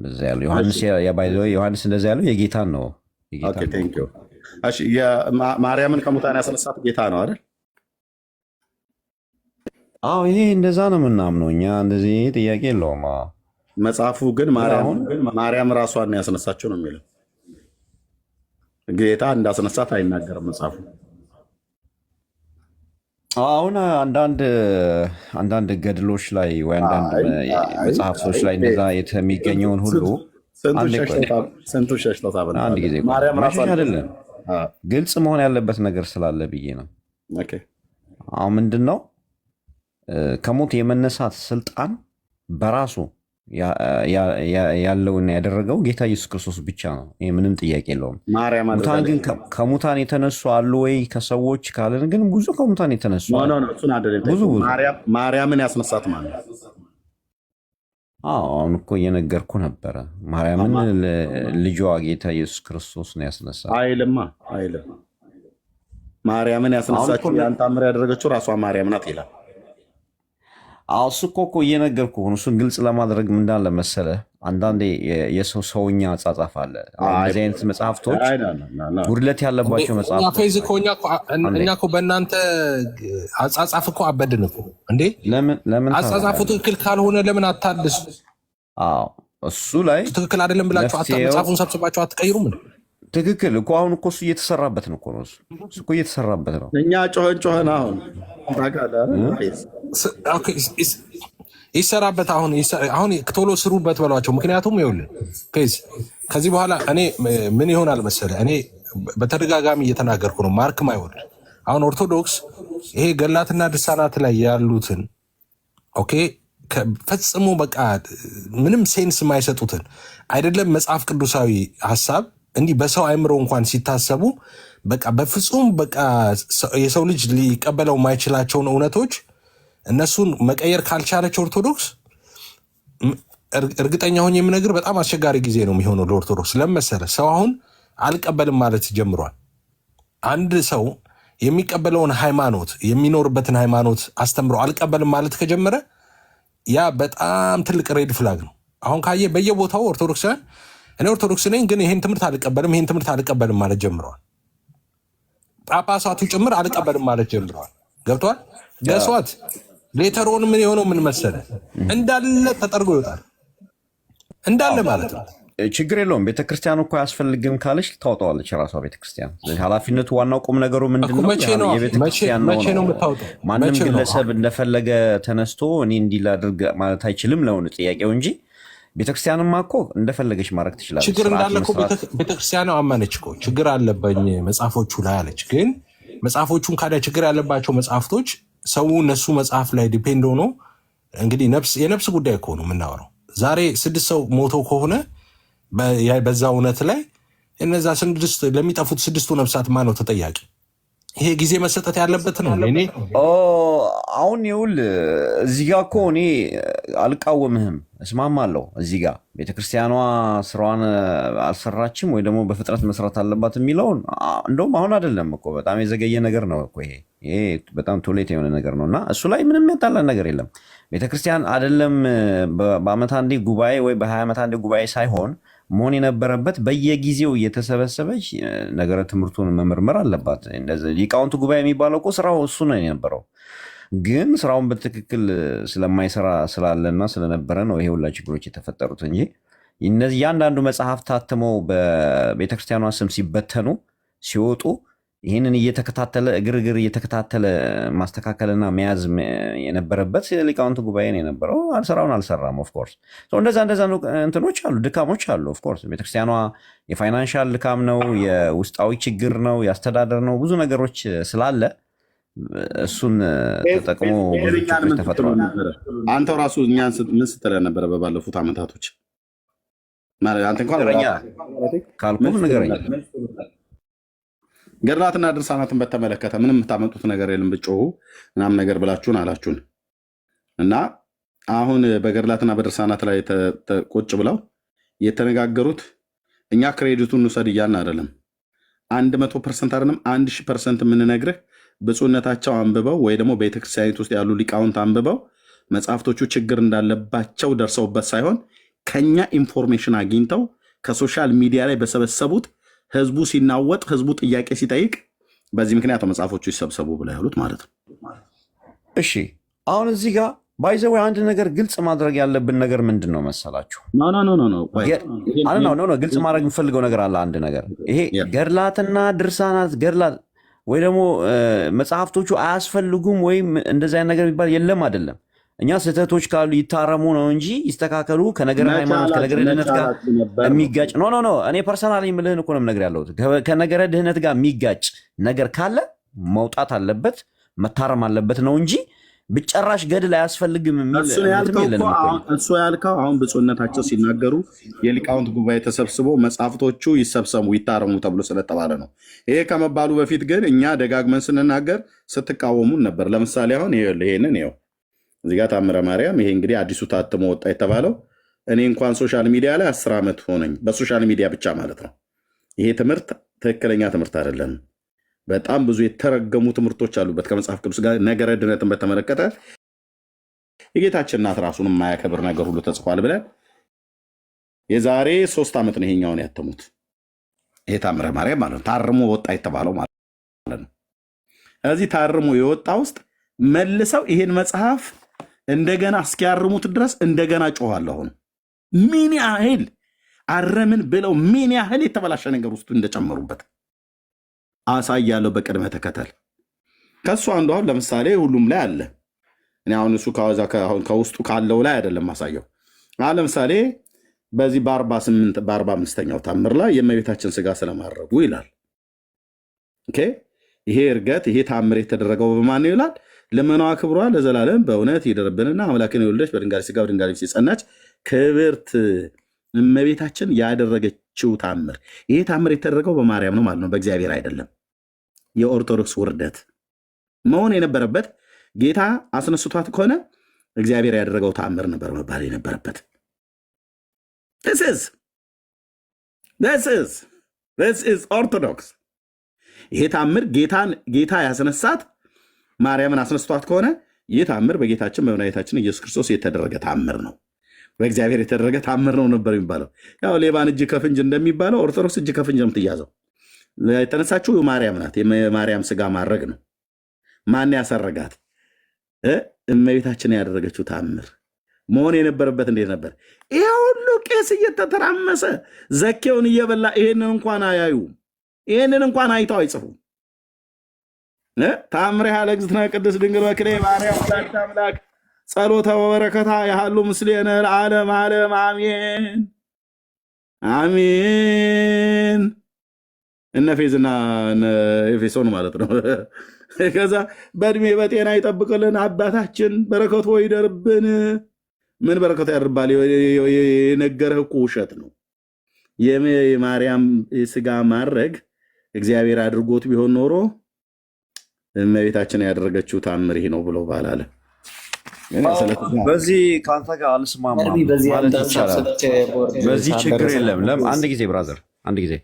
በዛ ያለው ዮሐንስ እንደዛ ያለው የጌታን ነው። ማርያምን ከሙታን ያስነሳት ጌታ ነው አይደል? አዎ ይሄ እንደዛ ነው የምናምነው እኛ። እንደዚህ ጥያቄ የለውም። መጽሐፉ ግን ማርያም ራሷን ያስነሳቸው ነው የሚለው። ጌታ እንዳስነሳት አይናገርም መጽሐፉ። አሁን አንዳንድ ገድሎች ላይ ወይ አንዳንድ መጽሐፍቶች ላይ እንደዛ የሚገኘውን ሁሉ ስንቱ ሸሽተው አንድ ጊዜ መሸሽ አይደለም ግልጽ መሆን ያለበት ነገር ስላለ ብዬ ነው። አሁን ምንድን ነው ከሞት የመነሳት ስልጣን በራሱ ያለውና ያደረገው ጌታ ኢየሱስ ክርስቶስ ብቻ ነው። ይሄ ምንም ጥያቄ የለውም። ሙታን ግን ከሙታን የተነሱ አሉ ወይ ከሰዎች ካለን ግን ብዙ ከሙታን የተነሱ ብዙ ማርያምን ያስነሳት ማለት ነው። አሁን እኮ እየነገርኩ ነበረ። ማርያምን ልጇ ጌታ ኢየሱስ ክርስቶስ ነው ያስነሳት። አይልም። ማርያምን ያስነሳችው ያን ታምር ያደረገችው ራሷ ማርያም ናት ይላል። እሱ እኮ እየነገርኩ ነው። እሱን ግልጽ ለማድረግ ምን እንዳለ መሰለህ፣ አንዳንዴ የሰው ሰውኛ አጻጻፍ አለ። እንደዚህ አይነት መጽሐፍቶች ጉድለት ያለባቸው መጽሐፍቶች እኛ እኮ በእናንተ አጻጻፍ እኮ አበድን እኮ እንዴ። ለምን አጻጻፉ ትክክል ካልሆነ ለምን አታድሱ? እሱ ላይ ትክክል አይደለም ብላችሁ መጽሐፉን ሰብስባችሁ አትቀይሩም? ትክክል እኮ አሁን እኮ እሱ እየተሰራበት ነው እኮ እሱ እኮ እየተሰራበት ነው። እኛ ጮኸን አሁን ይሰራበት አሁን ቶሎ ስሩበት በሏቸው። ምክንያቱም ይኸውልህ ከዚህ በኋላ እኔ ምን ይሆናል መሰለህ፣ እኔ በተደጋጋሚ እየተናገርኩ ነው። ማርክ ማይወርድ አሁን ኦርቶዶክስ ይሄ ገላትና ድርሳናት ላይ ያሉትን ፈጽሞ በቃ ምንም ሴንስ የማይሰጡትን አይደለም መጽሐፍ ቅዱሳዊ ሀሳብ እንዲህ በሰው አእምሮ እንኳን ሲታሰቡ በቃ በፍጹም በቃ የሰው ልጅ ሊቀበለው የማይችላቸውን እውነቶች እነሱን መቀየር ካልቻለች ኦርቶዶክስ እርግጠኛ ሆኜ የምነግር በጣም አስቸጋሪ ጊዜ ነው የሚሆነው ለኦርቶዶክስ። ለመሰለ ሰው አሁን አልቀበልም ማለት ጀምሯል። አንድ ሰው የሚቀበለውን ሃይማኖት የሚኖርበትን ሃይማኖት አስተምሮ አልቀበልም ማለት ከጀመረ ያ በጣም ትልቅ ሬድ ፍላግ ነው። አሁን ካየ በየቦታው ኦርቶዶክሳውያን እኔ ኦርቶዶክስ ነኝ ግን ይሄን ትምህርት አልቀበልም ማለት ጀምረዋል። ጳጳሳቱ ጭምር አልቀበልም ማለት ጀምረዋል። ገብቷል? ገሷት ሌተሮን ምን የሆነው ምን መሰለ እንዳለ ተጠርጎ ይወጣል እንዳለ ማለት ነው። ችግር የለውም። ቤተክርስቲያኑ እኮ አያስፈልግም ካለች ታወጣዋለች ራሷ ቤተክርስቲያን። ኃላፊነቱ ዋናው ቁም ነገሩ ምንድነው? የቤተክርስቲያን ነው። ማንም ግለሰብ እንደፈለገ ተነስቶ እኔ እንዲህ ላድርግ ማለት አይችልም ነው ጥያቄው እንጂ ቤተክርስቲያንማ እኮ እንደፈለገች ማድረግ ትችላለች። ችግር እንዳለ እኮ ቤተክርስቲያኗ አመነች እኮ ችግር አለበኝ መጽሐፎቹ ላይ አለች። ግን መጽሐፎቹን ካዳ ችግር ያለባቸው መጽሐፍቶች ሰው እነሱ መጽሐፍ ላይ ዲፔንድ ሆኖ እንግዲህ የነፍስ ጉዳይ እኮ ነው የምናወራው። ዛሬ 6 ሰው ሞቶ ከሆነ በዛ እውነት ላይ እነዛ ለሚጠፉት 6ቱ ነፍሳት ማነው ተጠያቂ? ይሄ ጊዜ መሰጠት ያለበት ነው። እኔ አሁን ይውል እዚህ ጋር እኮ እኔ አልቃወምህም፣ እስማማለሁ። እዚህ ጋር ቤተክርስቲያኗ ስራዋን አልሰራችም ወይ ደግሞ በፍጥነት መስራት አለባት የሚለውን እንደውም አሁን አይደለም እኮ በጣም የዘገየ ነገር ነው እኮ ይሄ በጣም ቶሌት የሆነ ነገር ነው እና እሱ ላይ ምንም ያጣላን ነገር የለም። ቤተክርስቲያን አይደለም በአመት አንዴ ጉባኤ ወይ በ20 ዓመት አንዴ ጉባኤ ሳይሆን መሆን የነበረበት በየጊዜው እየተሰበሰበች ነገረ ትምህርቱን መመርመር አለባት። ሊቃውንቱ ጉባኤ የሚባለው እኮ ስራው እሱ ነው የነበረው። ግን ስራውን በትክክል ስለማይሰራ ስላለና ስለነበረ ነው ይሄ ሁላ ችግሮች የተፈጠሩት እንጂ እነዚህ እያንዳንዱ መጽሐፍ ታትመው በቤተክርስቲያኗ ስም ሲበተኑ ሲወጡ ይህንን እየተከታተለ እግር እየተከታተለ ማስተካከልና መያዝ የነበረበት ሊቃውንቱ ጉባኤ ነው የነበረው። ስራውን አልሰራም። ኦፍኮርስ እንደዛ እንትኖች አሉ፣ ድካሞች አሉ። ኦፍኮርስ ቤተክርስቲያኗ የፋይናንሻል ድካም ነው፣ የውስጣዊ ችግር ነው፣ የአስተዳደር ነው፣ ብዙ ነገሮች ስላለ እሱን ተጠቅሞ ብዙ ችግሮች ተፈጥረዋል። አንተው ራሱ እኛን ምን ስትለን ነበረ በባለፉት ዓመታቶች? አንተ እንኳን ካልኩም ንገረኝ። ገድላትና ድርሳናትን በተመለከተ ምንም የምታመጡት ነገር የለም ብጮሁ ምናምን ነገር ብላችሁን አላችሁን እና አሁን በገድላትና በድርሳናት ላይ ቁጭ ብለው የተነጋገሩት እኛ ክሬዲቱን ውሰድ እያልን አይደለም። 100% አይደለም 1000% የምንነግርህ ብፁዕነታቸው አንብበው ወይ ደግሞ ቤተክርስቲያኒት ውስጥ ያሉ ሊቃውንት አንብበው መጽሐፍቶቹ ችግር እንዳለባቸው ደርሰውበት ሳይሆን ከኛ ኢንፎርሜሽን አግኝተው ከሶሻል ሚዲያ ላይ በሰበሰቡት ህዝቡ ሲናወጥ ህዝቡ ጥያቄ ሲጠይቅ በዚህ ምክንያት መጽሐፎቹ ይሰብሰቡ ብለው ያሉት ማለት ነው። እሺ አሁን እዚህ ጋር ባይዘው አንድ ነገር ግልጽ ማድረግ ያለብን ነገር ምንድን ነው መሰላችሁ? ግልጽ ማድረግ የምፈልገው ነገር አለ። አንድ ነገር ይሄ ገድላትና ድርሳናት ገድላት ወይ ደግሞ መጽሐፍቶቹ አያስፈልጉም ወይም እንደዚህ አይነት ነገር የሚባል የለም አይደለም። እኛ ስህተቶች ካሉ ይታረሙ ነው እንጂ ይስተካከሉ። ከነገረ ሃይማኖት ከነገረ ድህነት ጋር የሚጋጭ ኖ እኔ ፐርሰናል የምልህን እኮ ነው ነገር ያለሁት። ከነገረ ድህነት ጋር የሚጋጭ ነገር ካለ መውጣት አለበት መታረም አለበት ነው እንጂ ብጨራሽ ገድል አያስፈልግም የሚል እሱ ያልከው አሁን ብፁዕነታቸው ሲናገሩ የሊቃውንት ጉባኤ ተሰብስቦ መጽሐፍቶቹ ይሰብሰሙ ይታረሙ ተብሎ ስለተባለ ነው። ይሄ ከመባሉ በፊት ግን እኛ ደጋግመን ስንናገር ስትቃወሙን ነበር። ለምሳሌ አሁን ይሄንን ይኸው እዚህ ጋር ታምረ ማርያም ይሄ እንግዲህ አዲሱ ታትሞ ወጣ የተባለው እኔ እንኳን ሶሻል ሚዲያ ላይ 10 ዓመት ሆነኝ፣ በሶሻል ሚዲያ ብቻ ማለት ነው። ይሄ ትምህርት ትክክለኛ ትምህርት አይደለም። በጣም ብዙ የተረገሙ ትምህርቶች አሉበት ከመጽሐፍ ቅዱስ ጋር። ነገረ ድነትን በተመለከተ የጌታችን እናት ራሱን የማያከብር ነገር ሁሉ ተጽፏል ብለን የዛሬ 3 ዓመት ነው ይሄኛውን ያተሙት። ይሄ ታምረ ማርያም ማለት ነው ታርሞ ወጣ የተባለው ማለት ነው። እዚህ ታርሞ የወጣ ውስጥ መልሰው ይሄን መጽሐፍ እንደገና እስኪያርሙት ድረስ እንደገና ጮኋለሁ። አሁን ምን ያህል አረምን ብለው ምን ያህል የተበላሸ ነገር ውስጡ እንደጨመሩበት አሳያለሁ በቅድመ ተከተል። ከሱ አንዱ አሁን ለምሳሌ ሁሉም ላይ አለ። እኔ አሁን እሱ ከውስጡ ካለው ላይ አይደለም ማሳየው። አሁን ለምሳሌ በዚህ በ45ኛው ታምር ላይ የእመቤታችን ስጋ ስለማድረጉ ይላል። ኦኬ ይሄ እርገት ይሄ ታምር የተደረገው በማን ነው ይላል? ልመናዋ ክብሯ ለዘላለም በእውነት ይደርብንና አምላክን የወለደች በድንጋሌ ስጋ በድንጋሌ ነፍስ የጸናች ክብርት እመቤታችን ያደረገችው ታምር። ይሄ ታምር የተደረገው በማርያም ነው ማለት ነው፣ በእግዚአብሔር አይደለም። የኦርቶዶክስ ውርደት መሆን የነበረበት ጌታ አስነስቷት ከሆነ እግዚአብሔር ያደረገው ታምር ነበር መባል የነበረበት። This is ኦርቶዶክስ። ይሄ ታምር ጌታ ያስነሳት ማርያምን አስነስቷት ከሆነ ይህ ታምር በጌታችን በመድኃኒታችን ኢየሱስ ክርስቶስ የተደረገ ታምር ነው፣ በእግዚአብሔር የተደረገ ታምር ነው ነበር የሚባለው። ያው ሌባን እጅ ከፍንጅ እንደሚባለው ኦርቶዶክስ እጅ ከፍንጅ ነው የምትያዘው። የተነሳችው ማርያም ናት። የማርያም ስጋ ማድረግ ነው። ማን ያሰረጋት? እመቤታችን ያደረገችው ታምር መሆን የነበረበት እንዴት ነበር? ይሄ ሁሉ ቄስ እየተተራመሰ ዘኬውን እየበላ ይሄንን እንኳን አያዩ፣ ይሄንን እንኳን አይተው አይጽፉም። ታምሪሃ ለእግዝእትነ ቅድስት ድንግል በክሌ ማርያም ወላዲተ አምላክ ጸሎተ ወበረከታ ያህሉ ምስሌነ ለዓለም ዓለም አሜን አሜን። እነ ፌዝና ኤፌሶን ማለት ነው። ከዛ በእድሜ በጤና ይጠብቅልን አባታችን፣ በረከቱ ይደርብን። ምን በረከቱ ያድርባል? የነገረህ እኮ ውሸት ነው። የማርያም ስጋ ማድረግ እግዚአብሔር አድርጎት ቢሆን ኖሮ እመቤታችን ያደረገችው ታምር ይሄ ነው ብሎ ባላለ በዚህ ከአንተ ጋር አልስማማም ማለት ይቻላል። በዚህ ችግር የለም። አንድ ጊዜ ብራዘር፣ አንድ ጊዜ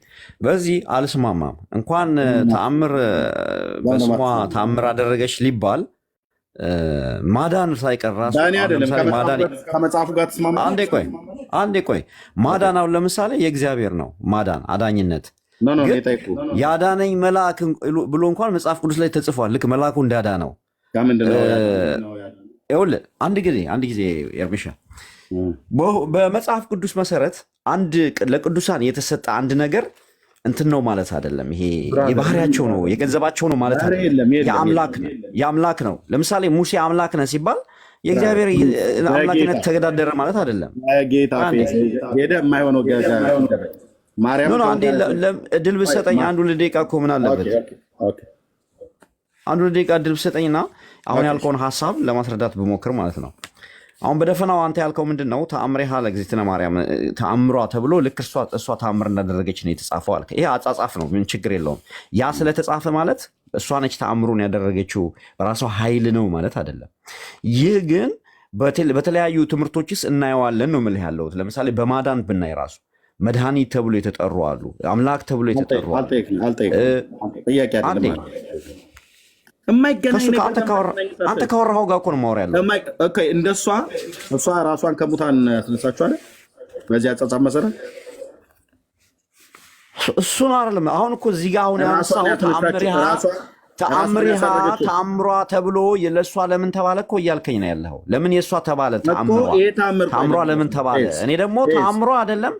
በዚህ አልስማማም። እንኳን ተአምር በስሟ ተአምር አደረገች ሊባል ማዳን ሳይቀር ራሱ ከመጽሐፉ ጋር ተስማማ። አንዴ ቆይ ማዳን አሁን ለምሳሌ የእግዚአብሔር ነው ማዳን፣ አዳኝነት ያዳነኝ መልአክ ብሎ እንኳን መጽሐፍ ቅዱስ ላይ ተጽፏል። ልክ መልአኩ እንዳዳነው ይኸውልህ አንድ ጊዜ ኤርሚሻ በመጽሐፍ ቅዱስ መሰረት ለቅዱሳን የተሰጠ አንድ ነገር እንትን ነው ማለት አይደለም። ይሄ የባህሪያቸው ነው የገንዘባቸው ነው ማለት አይደለም። የአምላክ ነው። ለምሳሌ ሙሴ አምላክ ነህ ሲባል የእግዚአብሔር አምላክነት ተገዳደረ ማለት አይደለም። እድል ብትሰጠኝ አንዱ ለደቂቃ እኮ ምን አለበት? አንዱ ለደቂቃ እድል ብትሰጠኝና አሁን ያልከውን ሀሳብ ለማስረዳት ብሞክር ማለት ነው። አሁን በደፈናው አንተ ያልከው ምንድን ነው? ተአምሬሃ ለእግዝእትነ ማርያም ተአምሯ ተብሎ ልክ እሷ ተአምር እንዳደረገች ነው የተጻፈው አልክ። ይሄ አጻጻፍ ነው፣ ምን ችግር የለውም። ያ ስለተጻፈ ማለት እሷ ነች ተአምሩን ያደረገችው በራሷ ኃይል ነው ማለት አይደለም። ይህ ግን በተለያዩ ትምህርቶችስ እናየዋለን ነው የምልህ ያለሁት። ለምሳሌ በማዳን ብናይ ራሱ መድኃኒት ተብሎ የተጠሩ አሉ፣ አምላክ ተብሎ የተጠሩ አሉ። አንተ ካወራኸው ጋር እኮ ነው የማወራ ያለው። እንደሷ እሷ ራሷን ከሙታን ያስነሳችኋል በዚህ አጻጻፍ መሰረት እሱን አይደለም። አሁን እኮ እዚህ ጋር አሁን ያነሳው ተአምሪሃ ተአምሯ ተብሎ ለእሷ ለምን ተባለ እኮ እያልከኝ ነው ያለኸው። ለምን የእሷ ተባለ? ተአምሯ ለምን ተባለ? እኔ ደግሞ ተአምሯ አይደለም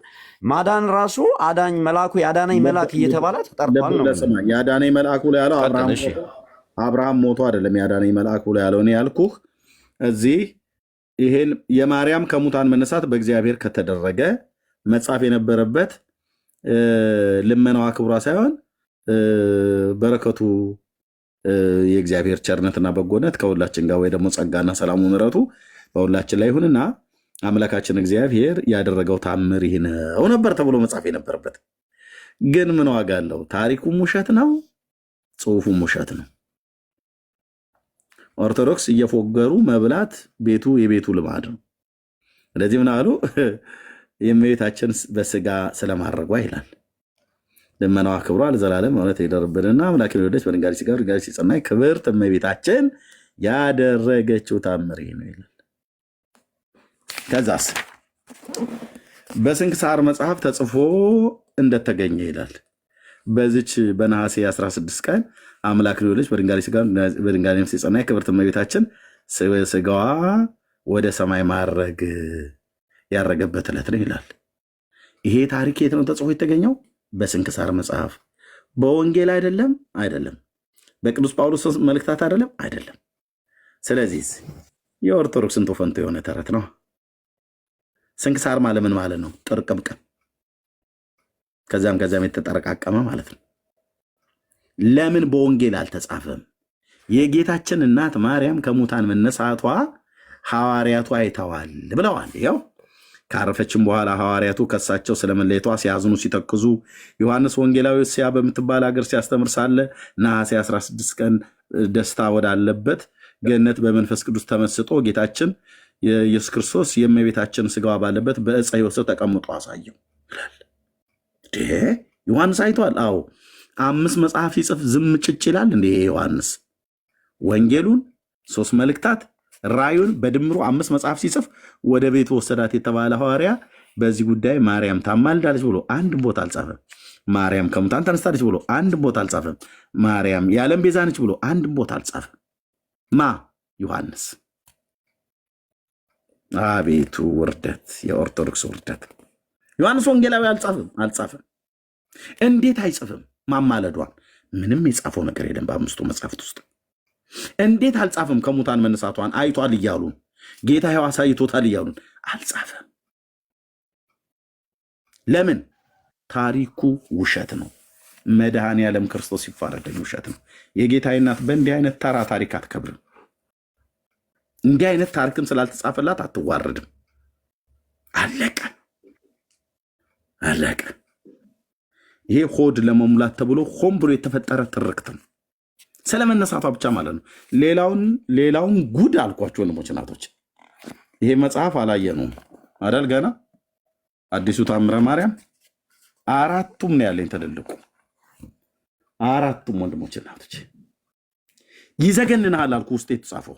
ማዳን ራሱ አዳኝ መልአኩ ያዳነኝ መልአክ እየተባለ ተጠርቷል ነው። ያዳነኝ መልአኩ ላይ ያለው አብርሃም ሞቶ አይደለም ያዳነኝ መልአኩ ላይ ያለው። እኔ ያልኩህ እዚህ ይሄን የማርያም ከሙታን መነሳት በእግዚአብሔር ከተደረገ መጻፍ የነበረበት ልመናዋ ክብሯ ሳይሆን በረከቱ የእግዚአብሔር ቸርነትና በጎነት ከሁላችን ጋር ወይ ደግሞ ጸጋና ሰላሙ ምሕረቱ በሁላችን ላይ ይሁንና አምላካችን እግዚአብሔር ያደረገው ታምር ይህ ነው ነበር ተብሎ መጻፍ የነበረበት። ግን ምን ዋጋ አለው? ታሪኩም ውሸት ነው፣ ጽሑፉም ውሸት ነው። ኦርቶዶክስ እየፎገሩ መብላት ቤቱ የቤቱ ልማድ ነው። ስለዚህ ምን አሉ? የእመቤታችን በስጋ ስለማድረጓ ይላል። ልመናዋ ክብሯ ለዘላለም እውነት ይደርብንና አምላክን የወለደች በድንጋሌ ሥጋ በድንጋሌ ጸናች ክብርት እመቤታችን ያደረገችው ታምር ይህ ነው ይላል። ከዛስ በስንክሳር መጽሐፍ ተጽፎ እንደተገኘ ይላል። በዚች በነሐሴ 16 ቀን አምላክን የወለደች በድንጋሌ ሥጋ በድንጋሌ ነፍስ ጸናች ክብርት እመቤታችን ስጋዋ ወደ ሰማይ ማረግ ያረገበት ዕለት ነው ይላል። ይሄ ታሪክ የት ነው ተጽፎ የተገኘው? በስንክሳር መጽሐፍ። በወንጌል አይደለም። በቅዱስ ጳውሎስ መልእክታት አይደለም። ስለዚህ የኦርቶዶክስ እንቶ ፈንቶ የሆነ ተረት ነው። ስንክሳር ማለት ምን ማለት ነው? ጥርቅምቅም ከዚያም የተጠረቃቀመ ማለት ነው። ለምን በወንጌል አልተጻፈም? የጌታችን እናት ማርያም ከሙታን መነሳቷ ሐዋርያቱ አይተዋል ብለዋል። ያው ካረፈችም በኋላ ሐዋርያቱ ከሳቸው ስለመለየቷ ሲያዝኑ ሲተክዙ ዮሐንስ ወንጌላዊ እስያ በምትባል ሀገር ሲያስተምር ሳለ ነሐሴ 16 ቀን ደስታ ወዳለበት ገነት በመንፈስ ቅዱስ ተመስጦ ጌታችን ኢየሱስ ክርስቶስ የእመቤታችን ስጋዋ ባለበት በዕፀ ሕይወት ተቀምጦ አሳየው ይላል። ዮሐንስ አይቷል። አዎ 5 መጽሐፍ ሲጽፍ ዝም ጭጭ ይላል እንዴ? ዮሐንስ ወንጌሉን 3 መልእክታት ራዩን በድምሩ 5 መጽሐፍ ሲጽፍ ወደ ቤቱ ወሰዳት የተባለ ሐዋርያ በዚህ ጉዳይ ማርያም ታማልዳለች ብሎ አንድ ቦታ አልጻፈም። ማርያም ከሙታን ተነስታለች ብሎ አንድ ቦታ አልጻፈም። ማርያም የዓለም ቤዛ ነች ብሎ አንድ ቦታ አልጻፈም። ዮሐንስ። አቤቱ ውርደት፣ የኦርቶዶክስ ውርደት። ዮሐንስ ወንጌላዊ አልጻፈም። እንዴት አይጽፍም? ማማለዷን ምንም የጻፈው ነገር የለም በ5ቱ መጽሐፍት ውስጥ። እንዴት አልጻፈም? ከሙታን መነሳቷን አይቷል እያሉን ጌታ ሕያው አሳይቶታል እያሉን አልጻፈም። ለምን? ታሪኩ ውሸት ነው። መድኃኔ ዓለም ክርስቶስ ሲፋረደኝ ውሸት ነው። የጌታ እናት በእንዲህ አይነት ተራ ታሪክ አትከብርም። እንዲህ አይነት ታሪክም ስላልተጻፈላት አትዋረድም። አለቀ። ይሄ ሆድ ለመሙላት ተብሎ ሆን ብሎ የተፈጠረ ትርክት ነው። ስለመነሳቷ ብቻ ማለት ነው። ሌላውን ጉድ አልኳቸው ወንድሞች እናቶች። ይሄ መጽሐፍ አላየነውም አይደል? ገና አዲሱ ታምረ ማርያም አራቱም ነው ያለኝ ትልልቁ አራቱም ወንድሞች እናቶች ይዘገንናል አልኩ። ውስጥ የተጻፈው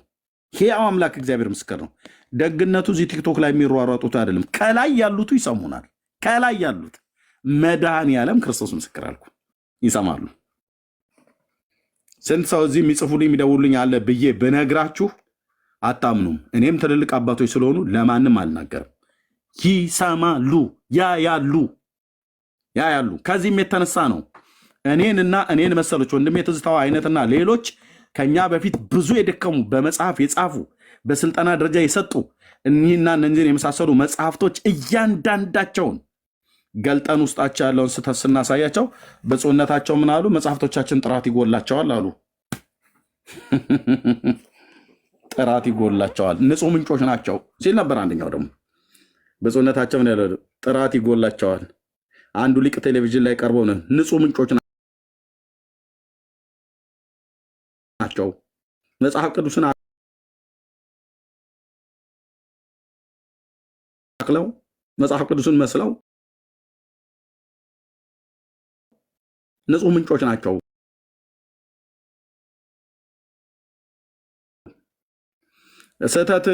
ሕያው አምላክ እግዚአብሔር ምስክር ነው። ደግነቱ እዚህ ቲክቶክ ላይ የሚሯሯጡት አይደለም፣ ከላይ ያሉት ይሰሙናል። ከላይ ያሉት መድኃኔዓለም ክርስቶስ ምስክር አልኩ ይሰማሉ። ስንት ሰው እዚህ የሚጽፉልኝ የሚደውሉልኝ አለ ብዬ ብነግራችሁ አታምኑም። እኔም ትልልቅ አባቶች ስለሆኑ ለማንም አልናገርም። ይሰማሉ፣ ያያሉ። ከዚህም የተነሳ ነው እኔንና እኔን መሰሎች ወንድሜ ትዝታው አይነትና ሌሎች ከኛ በፊት ብዙ የደከሙ በመጽሐፍ የጻፉ በስልጠና ደረጃ የሰጡ እኒህና እነዚህን የመሳሰሉ መጽሐፍቶች እያንዳንዳቸውን ገልጠን ውስጣቸው ያለውን ስህተት ስናሳያቸው ብፁዕነታቸው ምን አሉ? መጽሐፍቶቻችን ጥራት ይጎላቸዋል አሉ። ጥራት ይጎላቸዋል፣ ንጹህ ምንጮች ናቸው ሲል ነበር። አንደኛው ደግሞ ብፁዕነታቸው ምን ያለው? ጥራት ይጎላቸዋል። አንዱ ሊቅ ቴሌቪዥን ላይ ቀርበው ነው ንጹህ ምንጮች ናቸው መጽሐፍ ቅዱስን አቅለው መጽሐፍ ቅዱስን መስለው ንጹህ ምንጮች ናቸው። ስህተት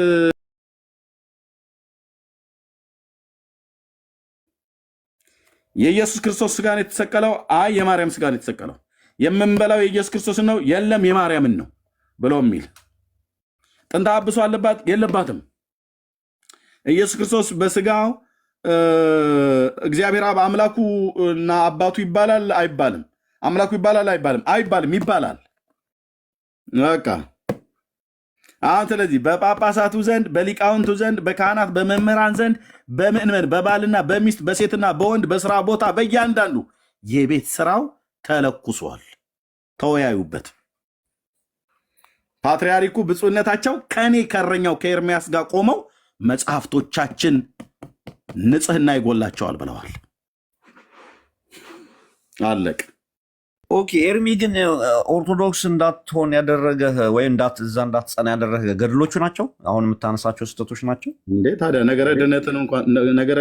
የኢየሱስ ክርስቶስ ስጋን የተሰቀለው አይ የማርያም ስጋን የተሰቀለው የምንበላው የኢየሱስ ክርስቶስን ነው የለም የማርያምን ነው ብሎ የሚል ጥንተ አብሶ አለባት የለባትም። ኢየሱስ ክርስቶስ በስጋው እግዚአብሔር አብ አምላኩ እና አባቱ ይባላል አይባልም? አምላኩ ይባላል አይባልም? ይባላል። በቃ አሁን ስለዚህ በጳጳሳቱ ዘንድ በሊቃውንቱ ዘንድ በካህናት በመምህራን ዘንድ በምእመን በባልና በሚስት በሴትና በወንድ በስራ ቦታ በእያንዳንዱ የቤት ስራው ተለኩሷል። ተወያዩበት። ፓትርያርኩ ብፁዕነታቸው ከኔ ከእረኛው ከኤርምያስ ጋር ቆመው መጽሐፍቶቻችን ንጽህና ይጎላቸዋል ብለዋል። አለቅ። ኦኬ ኤርሚ ግን ኦርቶዶክስ እንዳትሆን ያደረገህ ወይም እዛ እንዳትጸና ያደረገህ ገድሎቹ ናቸው አሁን የምታነሳቸው ስህተቶች ናቸው እንዴ? ታዲያ ነገረ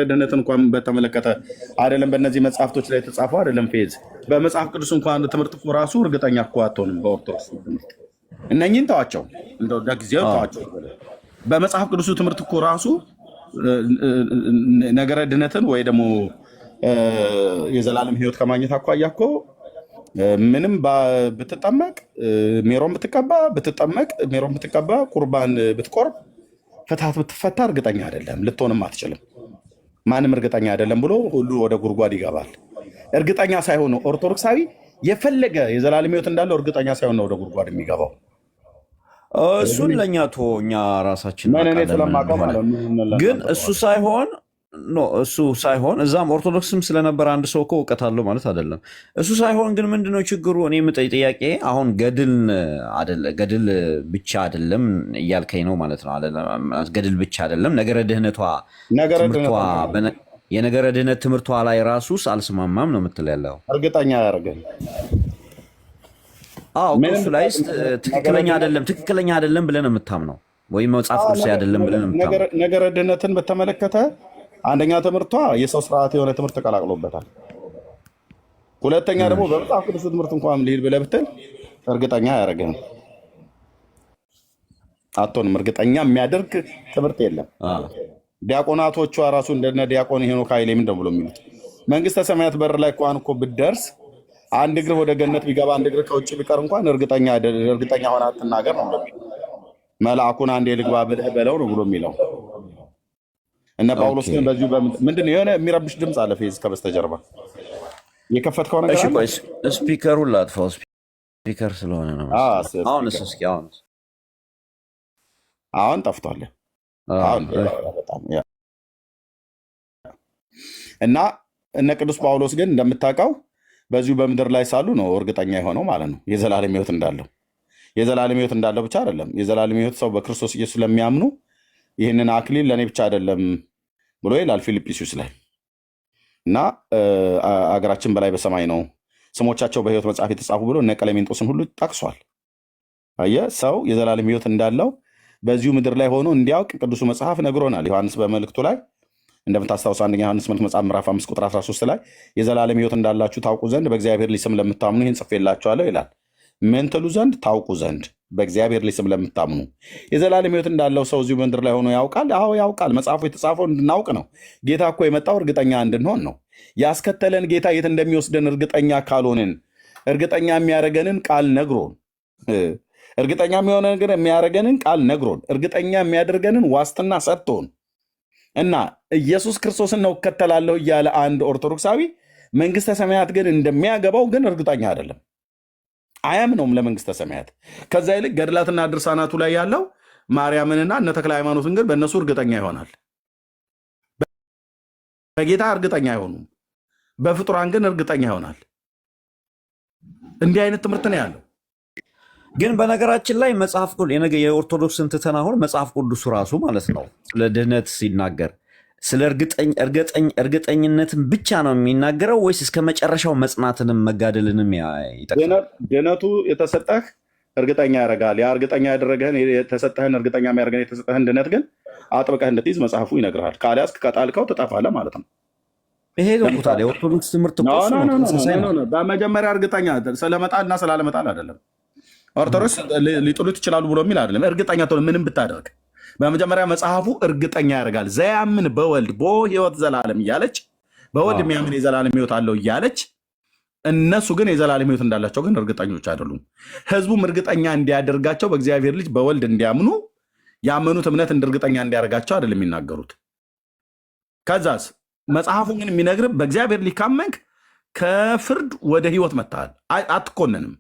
ድህነትን እንኳን በተመለከተ አይደለም በእነዚህ መጽሐፍቶች ላይ የተጻፈው አይደለም ፌዝ በመጽሐፍ ቅዱስ እንኳን ትምህርት እኮ ራሱ እርግጠኛ እኮ አትሆንም። በኦርቶዶክስ ትምህርት እነኝን ተዋቸው፣ እንደው ለጊዜው ተዋቸው። በመጽሐፍ ቅዱሱ ትምህርት እኮ ራሱ ነገረ ድህነትን ወይ ደግሞ የዘላለም ሕይወት ከማግኘት አኳያ እኮ ምንም ብትጠመቅ ሜሮን ብትቀባ ቁርባን ብትቆርብ ፍትሐት ብትፈታ እርግጠኛ አይደለም፣ ልትሆንም አትችልም። ማንም እርግጠኛ አይደለም ብሎ ሁሉ ወደ ጉድጓድ ይገባል። እርግጠኛ ሳይሆን ነው ኦርቶዶክሳዊ የፈለገ የዘላለም ሕይወት እንዳለው እርግጠኛ ሳይሆን ነው ወደ ጉድጓድ የሚገባው። እሱን ለእኛ እኛ ራሳችን ግን እሱ ሳይሆን እዛም ኦርቶዶክስም ስለነበር አንድ ሰው እኮ እውቀት አለው ማለት አይደለም። እሱ ሳይሆን ግን ምንድነው ችግሩ? እኔ የምጠይቅ ጥያቄ አሁን ገድል ብቻ አይደለም እያልከኝ ነው ማለት ነው። ገድል ብቻ አይደለም ነገረ ድህነቷ የነገረ ድህነት ትምህርቷ ላይ ራሱስ አልስማማም ነው የምትል ያለው እርግጠኛ ያደርገን እሱ ላይ ትክክለኛ አይደለም ብለን የምታምነው ወይም መጽሐፍ ቅዱስ አይደለም ብለን የምታምነው ነገረ ድህነትን በተመለከተ አንደኛ ትምህርቷ የሰው ስርዓት የሆነ ትምህርት ተቀላቅሎበታል። ሁለተኛ ደግሞ በመጽሐፍ ቅዱስ ትምህርት እንኳን ልሂድ ብለህ ብትል እርግጠኛ አያደርገንም፣ አትሆንም። እርግጠኛ የሚያደርግ ትምህርት የለም። ዲያቆናቶቿ ራሱ እንደነ ዲያቆን ሄኖክ ኃይሌ ምንድን ብሎ የሚሉት መንግስተ ሰማያት በር ላይ እንኳን እኮ ብትደርስ አንድ እግር ወደ ገነት ቢገባ አንድ እግር ከውጭ ቢቀር እንኳን እርግጠኛ ሆነ አትናገር ነው የሚለው። መልአኩን አንዴ ልግባ ብለህ በለው ነው ብሎ የሚለው። እነ ጳውሎስ ግን በዚሁ ምንድን ነው የሆነ የሚረብሽ ድምፅ አለ ፌዝ ከበስተጀርባ የከፈትከው ነገር አለ። ስፒከሩን ላጥፋው፣ ስፒከር ስለሆነ ነው። አሁን ጠፍቷል። እና እነ ቅዱስ ጳውሎስ ግን እንደምታውቀው በዚሁ በምድር ላይ ሳሉ ነው እርግጠኛ የሆነው ማለት ነው የዘላለም ሕይወት እንዳለው። የዘላለም ሕይወት እንዳለው ብቻ አይደለም፣ የዘላለም ሕይወት ሰው በክርስቶስ ኢየሱስ ለሚያምኑ ይህንን አክሊል ለእኔ ብቻ አይደለም ብሎ ይላል ፊልጵስዩስ ላይ። እና አገራችን በላይ በሰማይ ነው፣ ስሞቻቸው በሕይወት መጽሐፍ የተጻፉ ብሎ እነ ቀሌምንጦስን ሁሉ ጠቅሷል። አየህ፣ ሰው የዘላለም ሕይወት እንዳለው በዚሁ ምድር ላይ ሆኖ እንዲያውቅ ቅዱሱ መጽሐፍ ነግሮናል። ዮሐንስ በመልእክቱ ላይ እንደምታስታውሱ አንደኛ ዮሐንስ መጽሐፍ ምዕራፍ 5 ቁጥር 13 ላይ የዘላለም ሕይወት እንዳላችሁ ታውቁ ዘንድ በእግዚአብሔር ልጅ ስም ለምታምኑ ይህን ጽፌላችኋለሁ ይላል። ምን ትሉ ዘንድ? ታውቁ ዘንድ በእግዚአብሔር ልጅ ስም ለምታምኑ። የዘላለም ሕይወት እንዳለው ሰው እዚሁ ምድር ላይ ሆኖ ያውቃል? አዎ ያውቃል። መጽሐፉ የተጻፈው እንድናውቅ ነው። ጌታ እኮ የመጣው እርግጠኛ እንድንሆን ነው። ያስከተለን ጌታ የት እንደሚወስደን እርግጠኛ ካልሆንን እርግጠኛ የሚያደርገንን ቃል ነግሮን እርግጠኛ የሚሆነ ነገር የሚያደርገንን ቃል ነግሮን እርግጠኛ የሚያደርገንን ዋስትና ሰጥቶን እና ኢየሱስ ክርስቶስን ነው እከተላለሁ እያለ አንድ ኦርቶዶክሳዊ መንግስተ ሰማያት ግን እንደሚያገባው ግን እርግጠኛ አይደለም፣ አያምነውም ለመንግስተ ሰማያት። ከዛ ይልቅ ገድላትና ድርሳናቱ ላይ ያለው ማርያምንና እነ ተክለ ሃይማኖትን ግን በእነሱ እርግጠኛ ይሆናል። በጌታ እርግጠኛ አይሆኑም፣ በፍጡራን ግን እርግጠኛ ይሆናል። እንዲህ አይነት ትምህርት ነው ያለው። ግን በነገራችን ላይ መጽሐፍ የኦርቶዶክስን ትተን አሁን መጽሐፍ ቅዱሱ ራሱ ማለት ነው ስለ ድህነት ሲናገር ስለ እርግጠኝነትን ብቻ ነው የሚናገረው ወይስ እስከ መጨረሻው መጽናትንም መጋደልንም ይጠቅሳል? ድህነቱ የተሰጠህ እርግጠኛ ያደርጋል። ያ እርግጠኛ ያደረገህን የተሰጠህን እርግጠኛ የሚያደርገን የተሰጠህን ድህነት ግን አጥብቀህ እንድትይዝ መጽሐፉ ይነግርሃል። ካልያዝክ ከጣልከው ትጠፋለህ ማለት ነው። ይሄ ገብቶታል። የኦርቶዶክስ ትምህርት በመጀመሪያ እርግጠኛ ስለመጣል እና ስላለመጣል አይደለም። ኦርቶዶክስ ሊጥሉት ይችላሉ ብሎ የሚል አይደለም። እርግጠኛ ምንም ብታደርግ በመጀመሪያ መጽሐፉ እርግጠኛ ያደርጋል። ዘያምን በወልድ ቦ ሕይወት ዘላለም እያለች በወልድ የሚያምን የዘላለም ሕይወት አለው እያለች እነሱ ግን የዘላለም ሕይወት እንዳላቸው ግን እርግጠኞች አይደሉም። ህዝቡም እርግጠኛ እንዲያደርጋቸው በእግዚአብሔር ልጅ በወልድ እንዲያምኑ ያመኑት እምነት እንደ እርግጠኛ እንዲያደርጋቸው አይደለም የሚናገሩት። ከዛስ መጽሐፉ ግን የሚነግር በእግዚአብሔር ልጅ ካመንክ ከፍርድ ወደ ሕይወት መጥተሃል፣ አትኮነንም።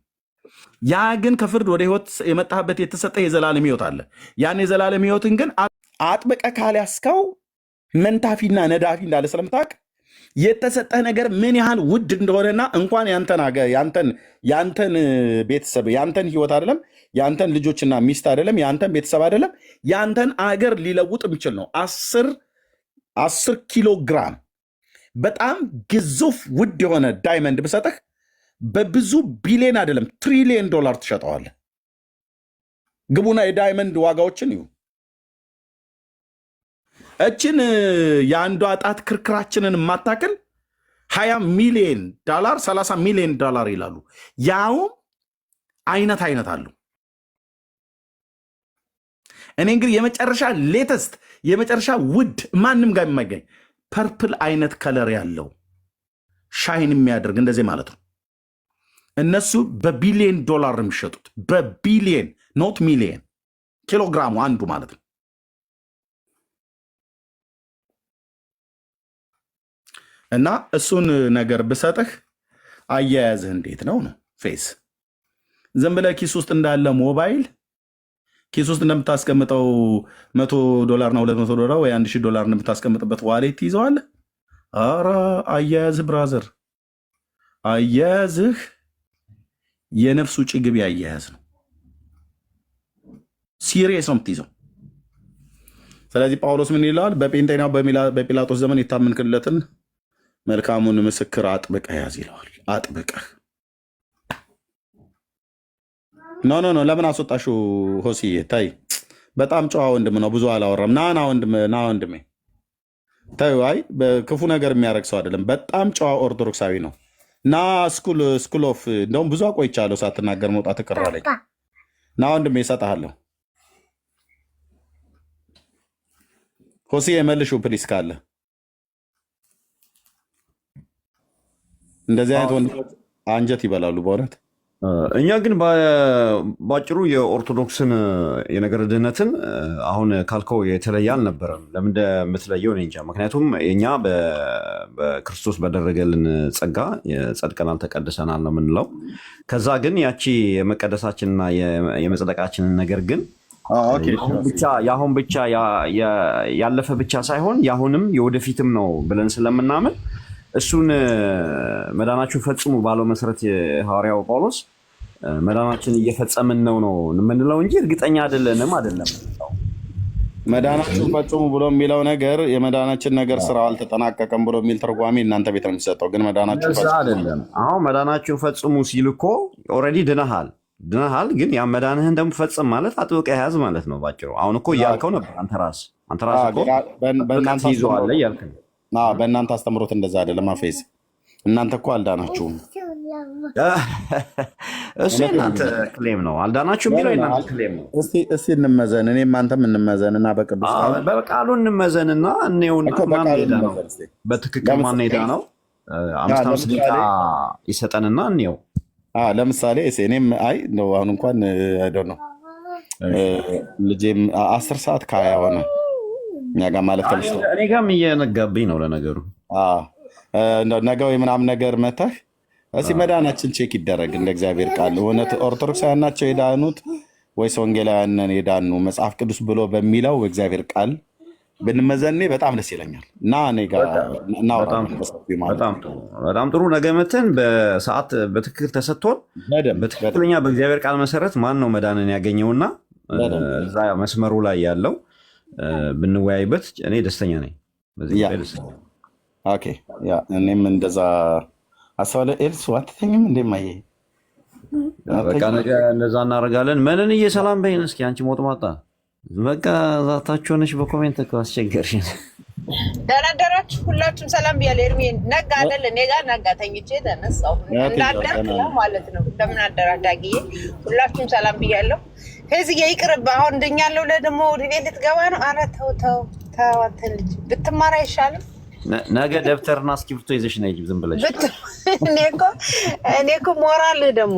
ያ ግን ከፍርድ ወደ ሕይወት የመጣህበት የተሰጠ የዘላለም ሕይወት አለ። ያን የዘላለም ሕይወትን ግን አጥብቀ ካልያዝከው መንታፊና ነዳፊ እንዳለ ስለምታውቅ የተሰጠህ ነገር ምን ያህል ውድ እንደሆነና እንኳን ያንተን ቤተሰብ ያንተን ሕይወት አይደለም ያንተን ልጆችና ሚስት አይደለም ያንተን ቤተሰብ አይደለም ያንተን አገር ሊለውጥ የሚችል ነው። 10 ኪሎ ግራም በጣም ግዙፍ ውድ የሆነ ዳይመንድ ብሰጥህ በብዙ ቢሊዮን አይደለም ትሪሊየን ዶላር ትሸጠዋለህ። ግቡና የዳይመንድ ዋጋዎችን ይሁ እችን የአንዷ ጣት ክርክራችንን የማታክል 20 ሚሊዮን ዶላር 30 ሚሊዮን ዶላር ይላሉ። ያውም አይነት አሉ። እኔ እንግዲህ የመጨረሻ ሌተስት የመጨረሻ ውድ ማንም ጋር የማይገኝ ፐርፕል አይነት ከለር ያለው ሻይን የሚያደርግ እንደዚህ ማለት ነው። እነሱ በቢሊየን ዶላር የሚሸጡት በቢሊየን ኖት ሚሊየን፣ ኪሎግራሙ አንዱ ማለት ነው። እና እሱን ነገር ብሰጥህ አያያዝህ እንዴት ነው ነው ፌስ ዝም ብለህ ኪስ ውስጥ እንዳለ ሞባይል ኪስ ውስጥ እንደምታስቀምጠው $100 እና $200 ወይ $1000 እንደምታስቀምጥበት ዋሌት ትይዘዋለህ። ኧረ አያያዝህ ብራዘር፣ አያያዝህ የነፍስ ውጭ ግቢ አያያዝ ነው። ሲሪየስ ነው የምትይዘው። ስለዚህ ጳውሎስ ምን ይለዋል? በጴንጤናው በጲላጦስ ዘመን የታመንክለትን መልካሙን ምስክር አጥብቀህ ያዝ ይለዋል። አጥብቀህ ኖ ለምን አስወጣሽው? ሆሲዬ ታይ፣ በጣም ጨዋ ወንድም ነው፣ ብዙ አላወራም። ና ወንድሜ ታይ። አይ በክፉ ነገር የሚያደርግ ሰው አይደለም፣ በጣም ጨዋ ኦርቶዶክሳዊ ነው። ና ስኩል ኦፍ እንደውም ብዙ አቆይቻለሁ ሳትናገር መውጣት ቅር አለኝ። ና ወንድሜ እሰጥሃለሁ። ሆሲዬ መልሹ ፕሊስ ካለ እንደዚህ አይነት ወንድሞች አንጀት ይበላሉ በእውነት። እኛ ግን በአጭሩ የኦርቶዶክስን የነገር ድህነትን አሁን ካልከው የተለየ አልነበረም። ለምን እንደምትለየው እኔ እንጃ። ምክንያቱም እኛ በክርስቶስ በደረገልን ጸጋ ጸድቀናል፣ ተቀድሰናል ነው የምንለው። ከዛ ግን ያቺ የመቀደሳችንና የመጽደቃችንን ነገር ግን የአሁን ብቻ ያለፈ ብቻ ሳይሆን የአሁንም የወደፊትም ነው ብለን ስለምናምን እሱን መዳናችሁን ፈጽሙ ባለው መሰረት ሐዋርያው ጳውሎስ መዳናችን እየፈጸምን ነው የምንለው እንጂ እርግጠኛ አይደለንም። መዳናችሁን ፈጽሙ ብሎ የሚለው ነገር የመዳናችን ነገር ስራው አልተጠናቀቀም ብሎ የሚል ተርጓሚ እናንተ ቤት ነው የሚሰጠው። ግን መዳናችሁን ፈጽሙ አይደለም። አሁን መዳናችሁን ፈጽሙ ሲል እኮ ኦልሬዲ ድነሃል። ድነሃል፣ ግን ያ መዳንህን ደግሞ ፈጽም ማለት አጥብቀህ ያዝ ማለት ነው ባጭሩ። አሁን እኮ እያልከው ነበር አንተ ራስህ እኮ በእናንተ ይዘዋለህ እያልክ ነው። በእናንተ አስተምሮት እንደዛ አይደለም። አፌዝ እናንተ እኮ አልዳናችሁም። እሱ የእናንተ ክሌም ነው። አልዳናችሁ የሚለው የእናንተ ክሌም ነው። እስቲ እንመዘን፣ እኔም አንተም እንመዘንና በቅዱስ በቃሉ እንመዘንና እኔውን ማን ሄዳ ነው በትክክል ማን ሄዳ ነው 5 ደቂቃ ይሰጠንና እንየው። ለምሳሌ እኔም አይ ነው አሁን እንኳን አይደው ነው ልጄም 10 ሰዓት ከ20 ሆነ እኛ ጋር ማለት ከልስቶ እኔ ጋርም እየነጋብኝ ነው ለነገሩ። ነገ ወይ ምናምን ነገር መተህ እስኪ መዳናችን ቼክ ይደረግ እንደ እግዚአብሔር ቃል። እውነት ኦርቶዶክሳውያን ናቸው የዳኑት ወይስ ወንጌላውያን የዳኑ መጽሐፍ ቅዱስ ብሎ በሚለው እግዚአብሔር ቃል ብንመዘኔ በጣም ደስ ይለኛል። እና እኔ ጋር በጣም ጥሩ። ነገ መተን በሰዓት በትክክል ተሰጥቶን በትክክለኛ በእግዚአብሔር ቃል መሰረት ማን ነው መዳንን ያገኘውና እዛ መስመሩ ላይ ያለው ብንወያይበት እኔ ደስተኛ ነኝ። ኦኬ ያ እኔም እንደዛ አሰዋለ ኤልሱ አትተኝም እንደማየ በቃ ነገ እንደዛ እናደርጋለን። መልንዬ ሰላም በይን እስኪ አንቺ ሞት ማጣ በቃ ዛታችሁ ሆነሽ በኮሜንት እኮ አስቸገርሽን። ደህና አደራችሁ ሁላችሁም ሰላም ብያለሁ። ኤርሚ ነጋ አይደል? እኔ ጋር ነጋ ተኝቼ ተነሳሁ እንዳደርክ ነው ማለት ነው። እንደምን አደራዳጊዬ ሁላችሁም ሰላም ብያለሁ። ከዚህ ይቅርብ አሁን እንደኛለው ለደሞ ወደ ቤት ልትገባ ነው። ኧረ ተው ተው ተው አንተ ልጅ ብትማር አይሻልም? ነገ ደብተርና እስክሪብቶ ይዘሽ ነይ ዝም ብለሽ። እኔ እኮ ሞራል ደግሞ